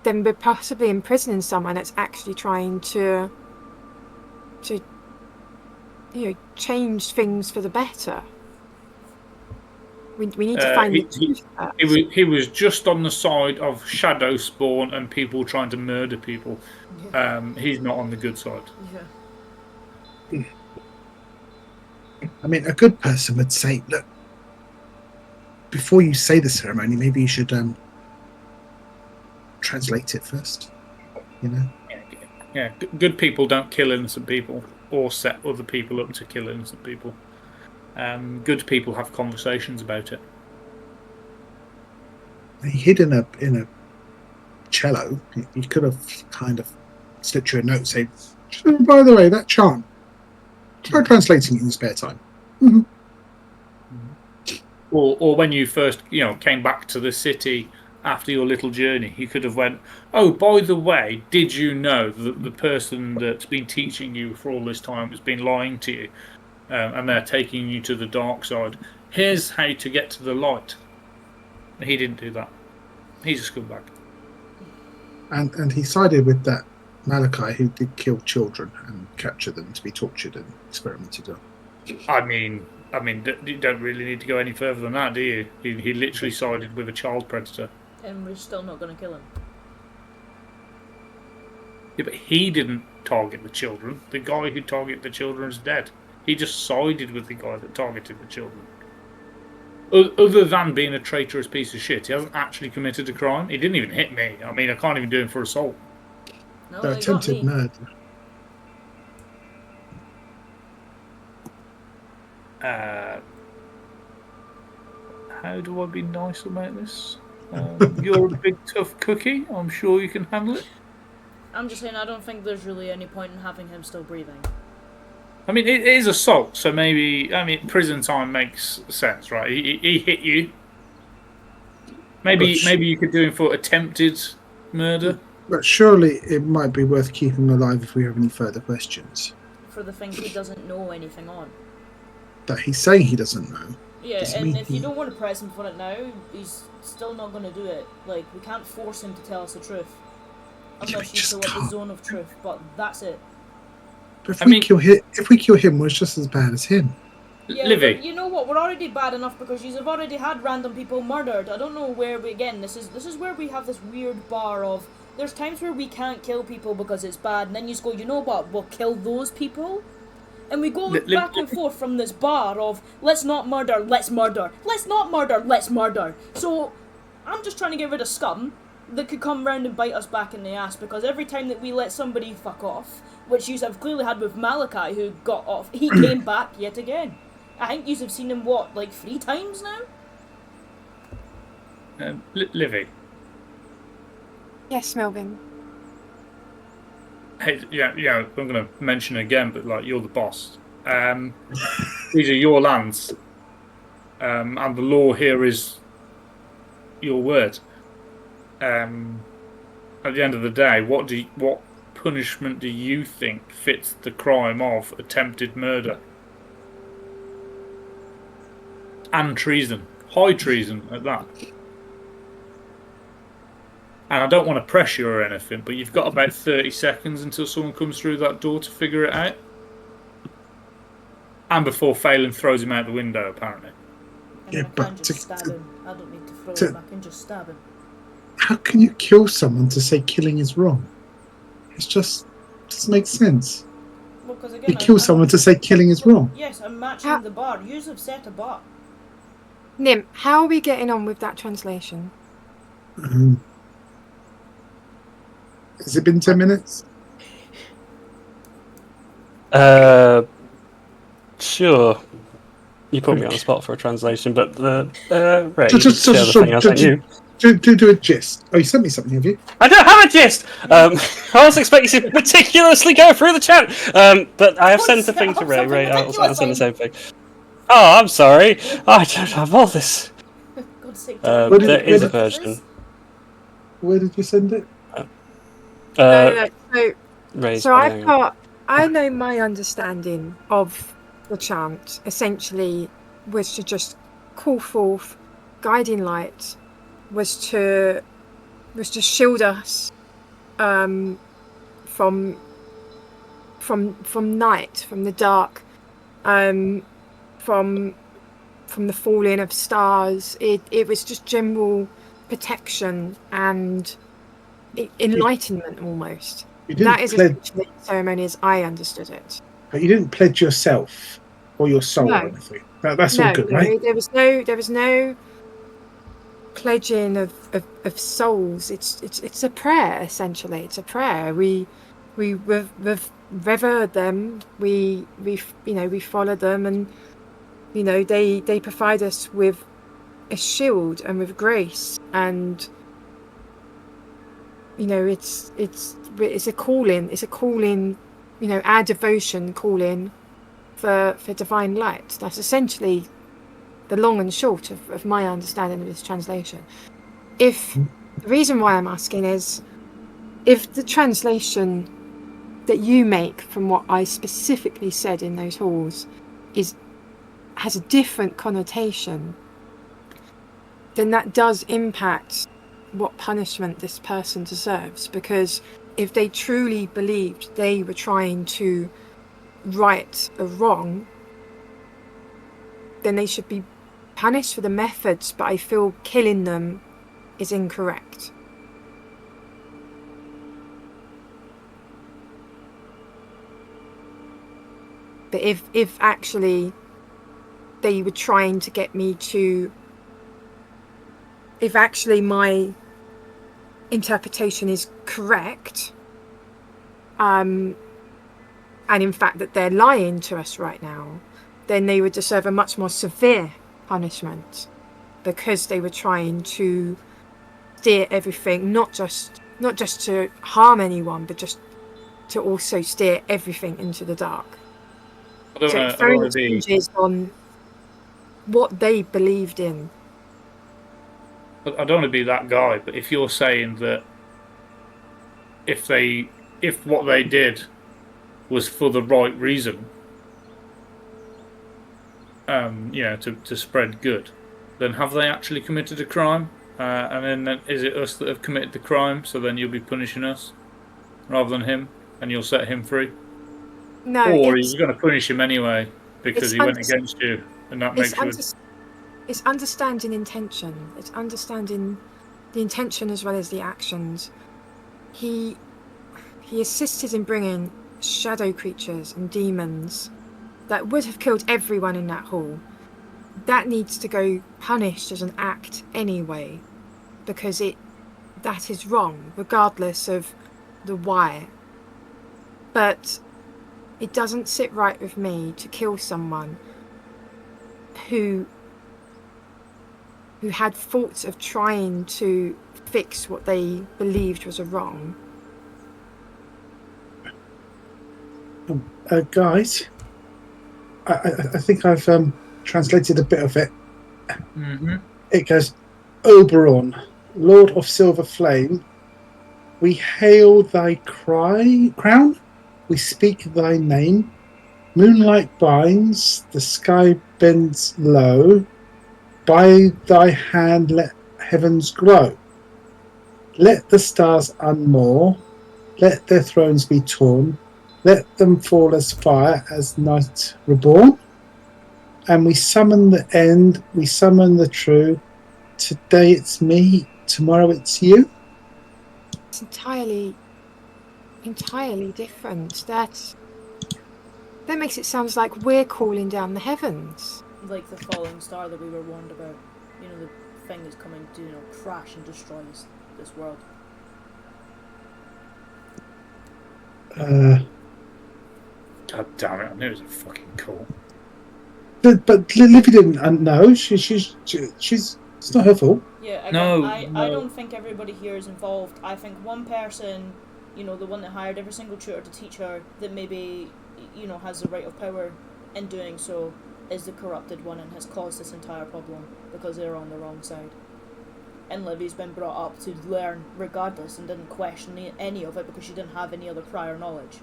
then we're possibly imprisoning someone that's actually trying to change things for the better. We need to find the truth first. He was just on the side of shadow spawn and people trying to murder people. He's not on the good side. Yeah. I mean, a good person would say, look, before you say the ceremony, maybe you should translate it first. Yeah, good people don't kill innocent people or set other people up to kill innocent people. Good people have conversations about it. He hid in a cello. He could have kind of slipped you a note saying, oh, by the way, that chant, try translating it in your spare time. Mm-hmm. Or when you first came back to the city after your little journey, you could have went, oh, by the way, did you know that the person that's been teaching you for all this time has been lying to you, and they're taking you to the dark side? Here's how to get to the light. He didn't do that. He's a scumbag. And he sided with that Malachi who did kill children and capture them to be tortured and experimented on. I mean, you don't really need to go any further than that, do you? He literally sided with a child predator. And we're still not going to kill him. Yeah, but he didn't target the children. The guy who targeted the children is dead. He just sided with the guy that targeted the children. Other than being a traitorous piece of shit, he hasn't actually committed a crime. He didn't even hit me. I mean, I can't even do him for assault. No, The he got attempted me. murder. How do I be nice about this? You're a big tough cookie. I'm sure you can handle it. I'm just saying, I don't think there's really any point in having him still breathing. I mean, it is assault, so maybe prison time makes sense, right? He hit you. Maybe you could do him for attempted murder. But surely it might be worth keeping him alive if we have any further questions. For the thing he doesn't know anything on. That he's saying he doesn't know. Yeah, Doesn't and mean if he- you don't want to press him for it now, he's still not going to do it. Like, we can't force him to tell us the truth. Unless you just fill up the can't. zone of truth, but that's it. But I mean- if we kill him, we're just as bad as him. Yeah, Livy. but you know what? We're already bad enough because you've already had random people murdered. I don't know where we again. This is where we have this weird bar of. There's times where we can't kill people because it's bad, and then you just go, you know what? We'll kill those people, and we go back and forth from this bar of let's not murder, let's murder, let's not murder, let's murder. So I'm just trying to get rid of scum that could come round and bite us back in the ass because every time that we let somebody fuck off, which you have clearly had with Malachi who got off, he came back yet again. I think you have seen him, what, like 3 times now? Livy. Yes, Melvin. Hey, yeah. I'm going to mention it again, but like you're the boss. These are your lands, and the law here is your word. At the end of the day, what punishment do you think fits the crime of attempted murder and treason, high treason at that? And I don't want to pressure you or anything, but you've got about 30 seconds until someone comes through that door to figure it out. And before Phelan throws him out the window, apparently. I Yeah, mean, I but can just stab him. I don't need to throw to- him, I can just stab him. How can you kill someone to say killing is wrong? It doesn't make sense. Well, because again, You kill someone to say killing is wrong. Yes, I'm matching How- the bar. Yous have set a bar. Nim, how are we getting on with that translation? Has it been 10 minutes? Sure. You put me on the spot for a translation, but Ray, Just- you can share the thing I sent you. Do a gist. Oh, you sent me something, have you? I don't have a gist! I was expecting you to meticulously go through the chat! But I have sent the thing to Ray. Ray, I'll send the same thing. Oh, I'm sorry. I don't have all this. God's sake. Where There did- is a where version. Where did you send it? No. Ray's So probably I know my understanding of the chant essentially was to just call forth guiding light, was to shield us from night, from the dark, from the falling of stars. It was just general protection and enlightenment almost. You That didn't is pledge. essentially the ceremony as I understood it. But you didn't pledge yourself or your soul No. or anything. That's all good, right? There was no pledging of souls. It's a prayer essentially. It's a prayer. We revere them. We follow them, and they provide us with a shield and with grace, and it's a calling. It's a calling. Our devotion calling for divine light. That's essentially the long and short of my understanding of this translation. The reason why I'm asking is, if the translation that you make from what I specifically said in those halls has a different connotation, then that does impact what punishment this person deserves. Because if they truly believed they were trying to right a wrong, then they should be punished for the methods, but I feel killing them is incorrect. But if actually they were trying to get me to, if actually my interpretation is correct, and in fact that they're lying to us right now, then they would deserve a much more severe punishment, because they were trying to steer everything, not just to harm anyone, but just to also steer everything into the dark. So it very much hinges on what they believed in. I don't want to be that guy, but if you're saying that if what they did was for the right reason, to spread good, then have they actually committed a crime? And then is it us that have committed the crime? So then you'll be punishing us rather than him, and you'll set him free. No, Or are it's you going to punish him anyway because he went against you, and that makes you. It's understanding intention. It's understanding the intention as well as the actions. He assisted in bringing shadow creatures and demons that would have killed everyone in that hall. That needs to go punished as an act anyway, because that is wrong, regardless of the why. But it doesn't sit right with me to kill someone who had thoughts of trying to fix what they believed was a wrong. Guys, I think I've translated a bit of it. Mm-hmm. It goes, Oberon, Lord of Silver Flame, we hail thy crown, we speak thy name. Moonlight binds, the sky bends low. By thy hand let heavens grow. Let the stars unmoor, let their thrones be torn. Let them fall as fire, as night reborn. And we summon the end, we summon the true. Today it's me, tomorrow it's you. It's entirely different. That makes it sound like we're calling down the heavens. Like the falling star that we were warned about. You know, the thing that's coming to, crash and destroy this world. God damn it! I knew it was a fucking call. But Livy didn't know. She's it's not her fault. Yeah, I don't think everybody here is involved. I think one person, the one that hired every single tutor to teach her, that maybe, has the right of power in doing so, is the corrupted one and has caused this entire problem because they're on the wrong side. And Livy's been brought up to learn regardless and didn't question any of it because she didn't have any other prior knowledge.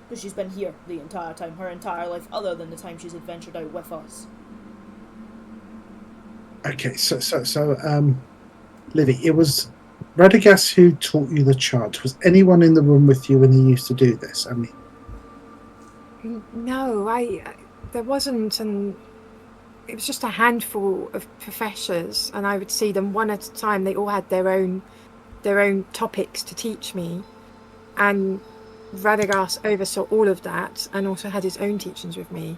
Because she's been here the entire time, her entire life, other than the time she's adventured out with us. Okay, so Livy, it was Radagast who taught you the chant. Was anyone in the room with you when he used to do this? I mean, no, there wasn't, and it was just a handful of professors, and I would see them one at a time. They all had their own topics to teach me, and Radagast oversaw all of that and also had his own teachings with me.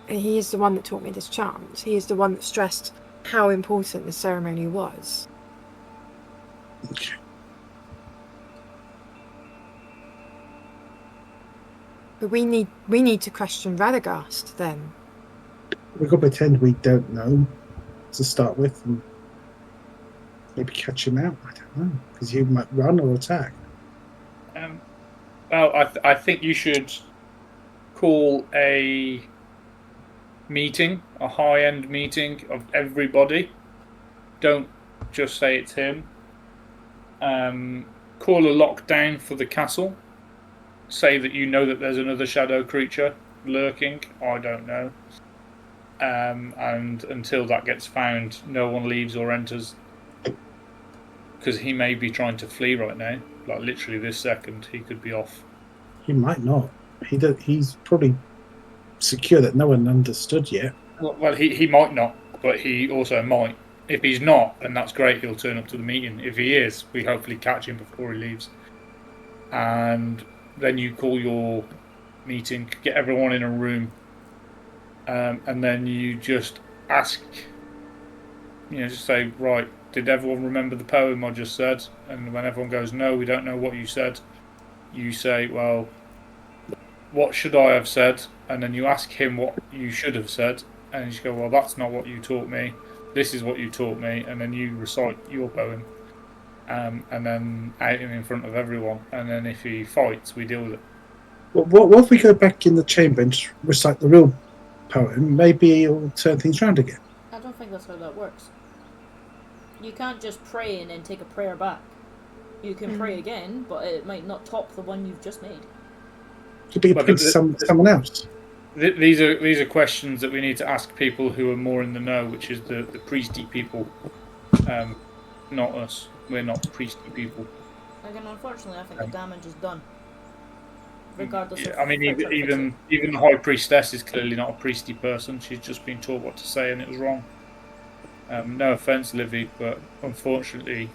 And he is the one that taught me this chant. He is the one that stressed how important the ceremony was. okay. But we need to question Radagast then. We've got to pretend we don't know to start with and maybe catch him out. I don't know, because he might run or attack. Well, I think you should call a meeting, a high-end meeting of everybody. Don't just say it's him. Call a lockdown for the castle. Say that you know that there's another shadow creature lurking. I don't know. And until that gets found, no one leaves or enters. Because he may be trying to flee right now. Like literally this second, he could be off. He might not. He's probably secure that no one understood yet. Well, he might not, but he also might. If he's not, then that's great. He'll turn up to the meeting. If he is, we hopefully catch him before he leaves. And then you call your meeting, get everyone in a room, and then you just ask, just say, right, did everyone remember the poem I just said? And when everyone goes, no, we don't know what you said, you say, well, what should I have said? And then you ask him what you should have said, and you just go, well, that's not what you taught me. This is what you taught me, and then you recite your poem, and then out him in front of everyone. And then if he fights, we deal with it. Well, what if we go back in the chamber and just recite the real poem? Maybe it'll turn things around again. I don't think that's how that works. You can't just pray and then take a prayer back. You can pray again, but it might not top the one you've just made. Could be a prayer to someone else. These are questions that we need to ask people who are more in the know, which is the priesty people, not us. We're not priesty people. Again, unfortunately, I think the damage is done. Regardless of... I mean, even the High Priestess is clearly not a priesty person. She's just been taught what to say and it was wrong. No offence, Livy, but unfortunately,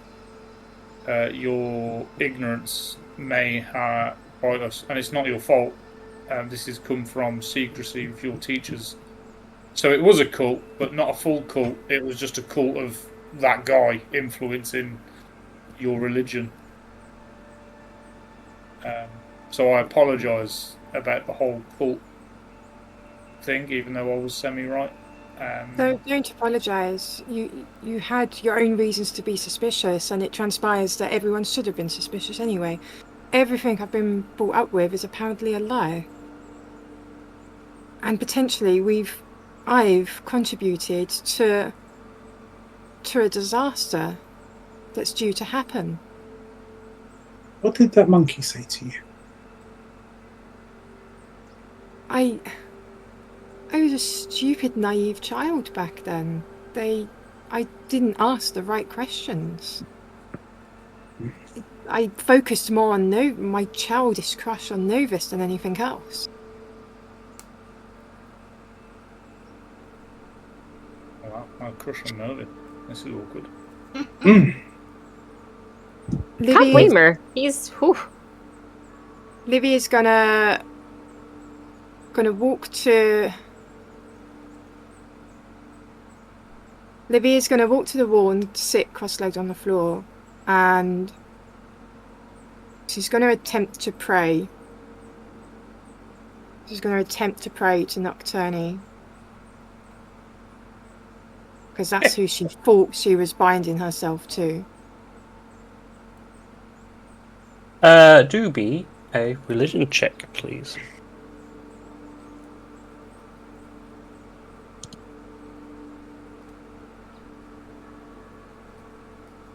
your ignorance may bite us, and it's not your fault. This has come from secrecy with your teachers. So it was a cult, but not a full cult. It was just a cult of that guy influencing your religion. So I apologise about the whole cult thing, even though I was semi-right. Don't apologise. You had your own reasons to be suspicious, and it transpires that everyone should have been suspicious anyway. Everything I've been brought up with is apparently a lie. And potentially I've contributed to a disaster that's due to happen. What did that monkey say to you? I was a stupid, naive child back then. I didn't ask the right questions. I focused more on my childish crush on Novus than anything else. Wow, my crush on Novus. This is awkward. Can't blame her. He's... Whew. Livy is gonna walk to... Livy is gonna walk to the wall and sit cross-legged on the floor, and she's gonna attempt to pray. She's gonna attempt to pray to Nocturne, because that's who she thought she was binding herself to. Do be a religion check, please.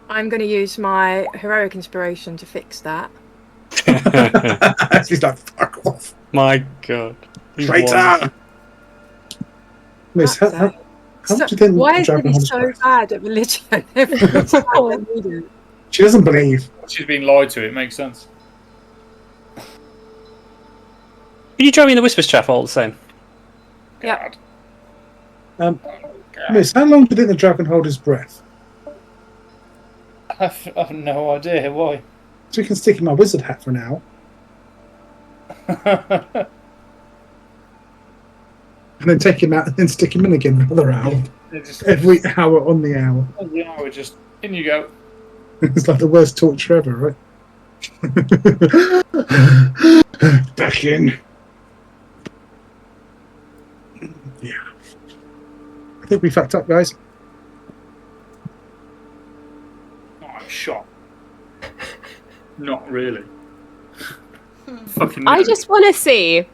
I'm going to use my heroic inspiration to fix that. She's like, fuck off. My God. Traitor! Miss, how much do you think why is Dragon he Hunter's so worth? bad at religion? Every time I need it. She doesn't believe. She's been lied to. It makes sense. Can you join me in the Whispers chat all the same? Yeah. Miss, how long do you think the dragon hold his breath? I've no idea. Why? So you can stick in my wizard hat for an hour. And then take him out and then stick him in again another hour. Every hour on the hour. Every hour, just in you go. It's like the worst torture ever, right? Back in. Yeah. I think we fucked up, guys. Oh, I'm shocked. Not really. Fucking. I just want to say,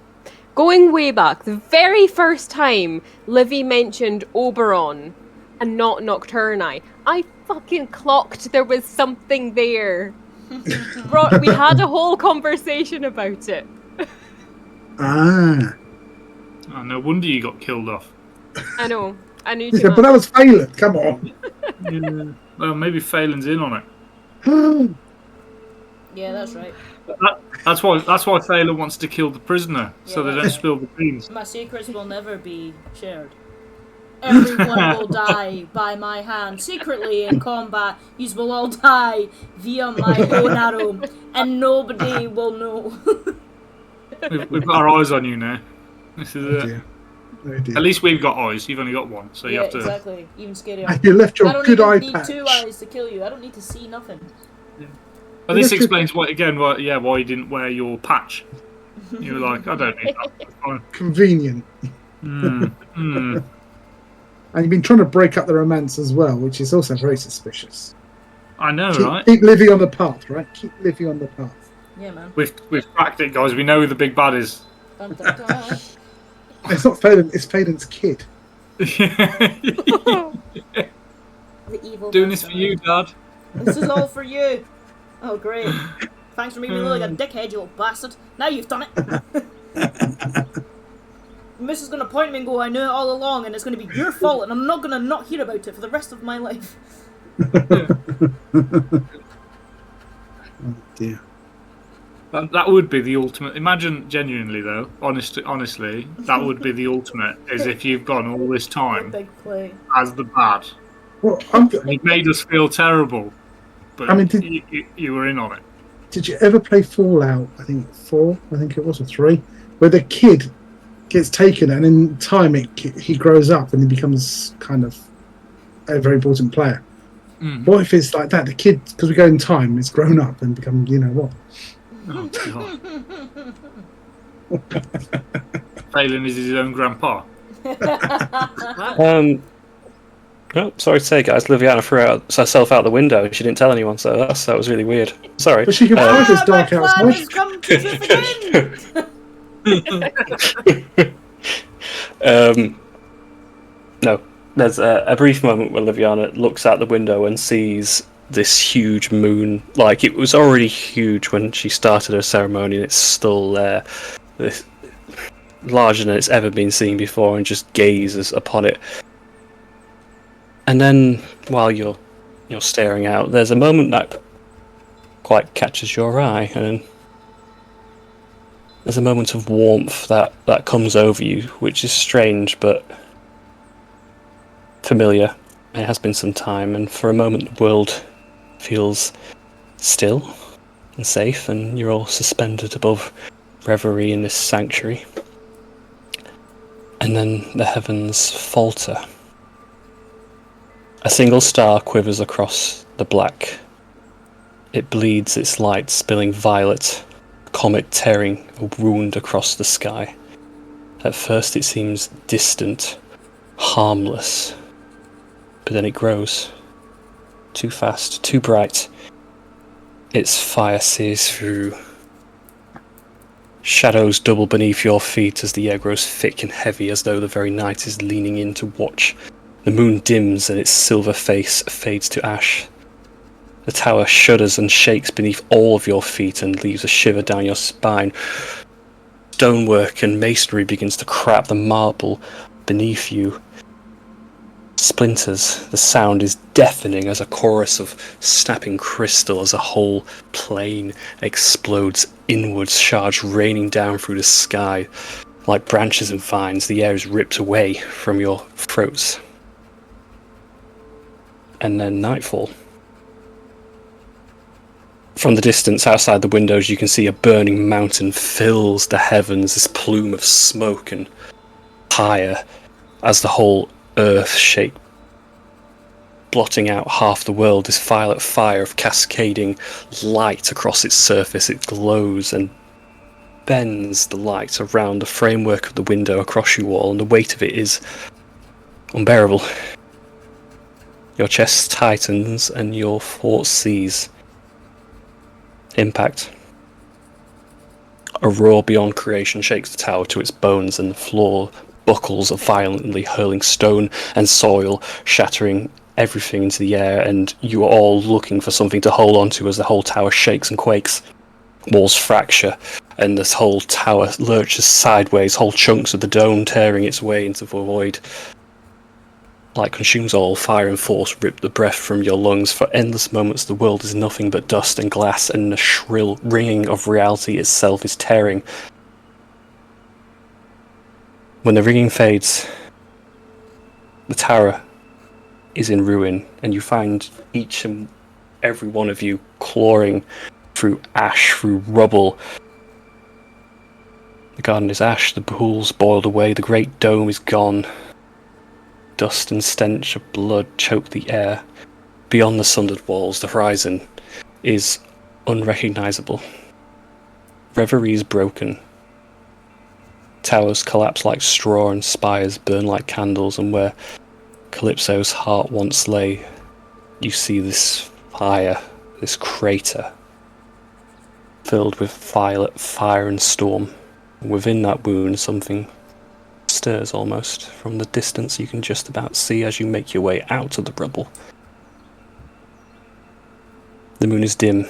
going way back, the very first time Livy mentioned Oberon and not Nocturni, I fucking clocked there was something there. We had a whole conversation about it. Ah. Oh, no wonder you got killed off. I know. I knew too Yeah, much. but that was Phelan. Come on. Yeah. Well, maybe Phelan's in on it. Yeah, that's right. That's why Phelan wants to kill the prisoner, so Yeah, they don't that's spill the beans. My secrets will never be shared. Everyone will die by my hand. Secretly in combat, you will all die via my own arrow, and nobody will know. We've got our eyes on you now. This is it. Dear. Oh dear. At least we've got eyes. You've only got one, so you Yeah, have to. exactly. Even scarier. You left I your don't good even eye need patch. 2 eyes to kill you. I don't need to see nothing. But this explains why you didn't wear your patch. You were like, I don't need that. It's fine. Convenient. And you've been trying to break up the romance as well, which is also very suspicious. I know, right? Keep Livy on the path, right? Keep Livy on the path. Yeah, man. We've cracked it, guys. We know who the big bad is. Dun, dun, dun. It's not Phelan, it's Phelan's kid. The evil Doing this for master. you, Dad. This is all for you. Oh, great. Thanks for making me look like a dickhead, you little bastard. Now you've done it. Miss is going to point at me and go, I knew it all along, and it's going to be your fault, and I'm not going to not hear about it for the rest of my life. Oh dear. That would be the ultimate. Imagine, genuinely though, honestly, that would be the ultimate. Is if you've gone all this time Big play. as the bad, Well, and it made us feel terrible, but I mean, you were in on it. did you ever play Fallout? I think 4. I think it was, or 3, where the kid gets taken, and in time he grows up and he becomes kind of a very important player. Mm. What if it's like that? The kid, because we go in time, it's grown up and become, you know what? Oh god. Phelan is his own grandpa. Oh, sorry to say, guys. Liviana threw herself out the window. She didn't tell anyone, so that was really weird. Sorry. But she can fly this dark my plan outside. has come to truth again! No. There's a brief moment where Liviana looks out the window and sees this huge moon. Like, it was already huge when she started her ceremony, and it's still there. This, larger than it's ever been seen before, and just gazes upon it. And then, while you're staring out, there's a moment that quite catches your eye, and there's a moment of warmth that comes over you, which is strange, but familiar. It has been some time, and for a moment the world feels still and safe, and you're all suspended above reverie in this sanctuary. And then the heavens falter. A single star quivers across the black. It bleeds its light, spilling violet, a comet tearing a wound across the sky. At first it seems distant, harmless, but then it grows. Too fast, too bright. Its fire sears through. Shadows double beneath your feet as the air grows thick and heavy, as though the very night is leaning in to watch. The moon dims and its silver face fades to ash. The tower shudders and shakes beneath all of your feet and leaves a shiver down your spine. Stonework and masonry begins to crack. The marble beneath you splinters. The sound is deafening as a chorus of snapping crystal as a whole plane explodes inwards, shards raining down through the sky. Like branches and vines, the air is ripped away from your throats. And then nightfall. From the distance, outside the windows, you can see a burning mountain fills the heavens, this plume of smoke, and higher as the whole earth shakes, blotting out half the world. This violet fire of cascading light across its surface. It glows and bends the light around the framework of the window across you all, and the weight of it is unbearable. Your chest tightens and your thoughts seize. Impact. A roar beyond creation shakes the tower to its bones, and the floor buckles violently, hurling stone and soil, shattering everything into the air, and you are all looking for something to hold on to as the whole tower shakes and quakes. Walls fracture, and this whole tower lurches sideways, whole chunks of the dome tearing its way into the void. Light consumes all, fire and force rip the breath from your lungs. For endless moments the world is nothing but dust and glass, and the shrill ringing of reality itself is tearing. When the ringing fades, the tower is in ruin, and you find each and every one of you clawing through ash, through rubble. The garden is ash, the pools boiled away, the great dome is gone. Dust and stench of blood choke the air. Beyond the sundered walls, the horizon is unrecognisable. Reverie is broken. Towers collapse like straw and spires burn like candles, and where Calypso's heart once lay, you see this fire, this crater, filled with violet fire and storm. Within that wound, something stirs almost. From the distance, you can just about see as you make your way out of the rubble. The moon is dim,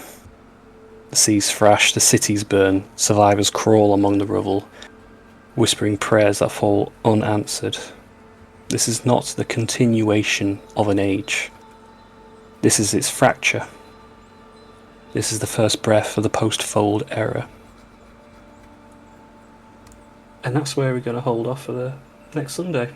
The seas thrash, the cities burn, survivors crawl among the rubble, whispering prayers that fall unanswered. This is not the continuation of an age. This is its fracture. This is the first breath of the post-fold era. And that's where we're going to hold off for the next Sunday.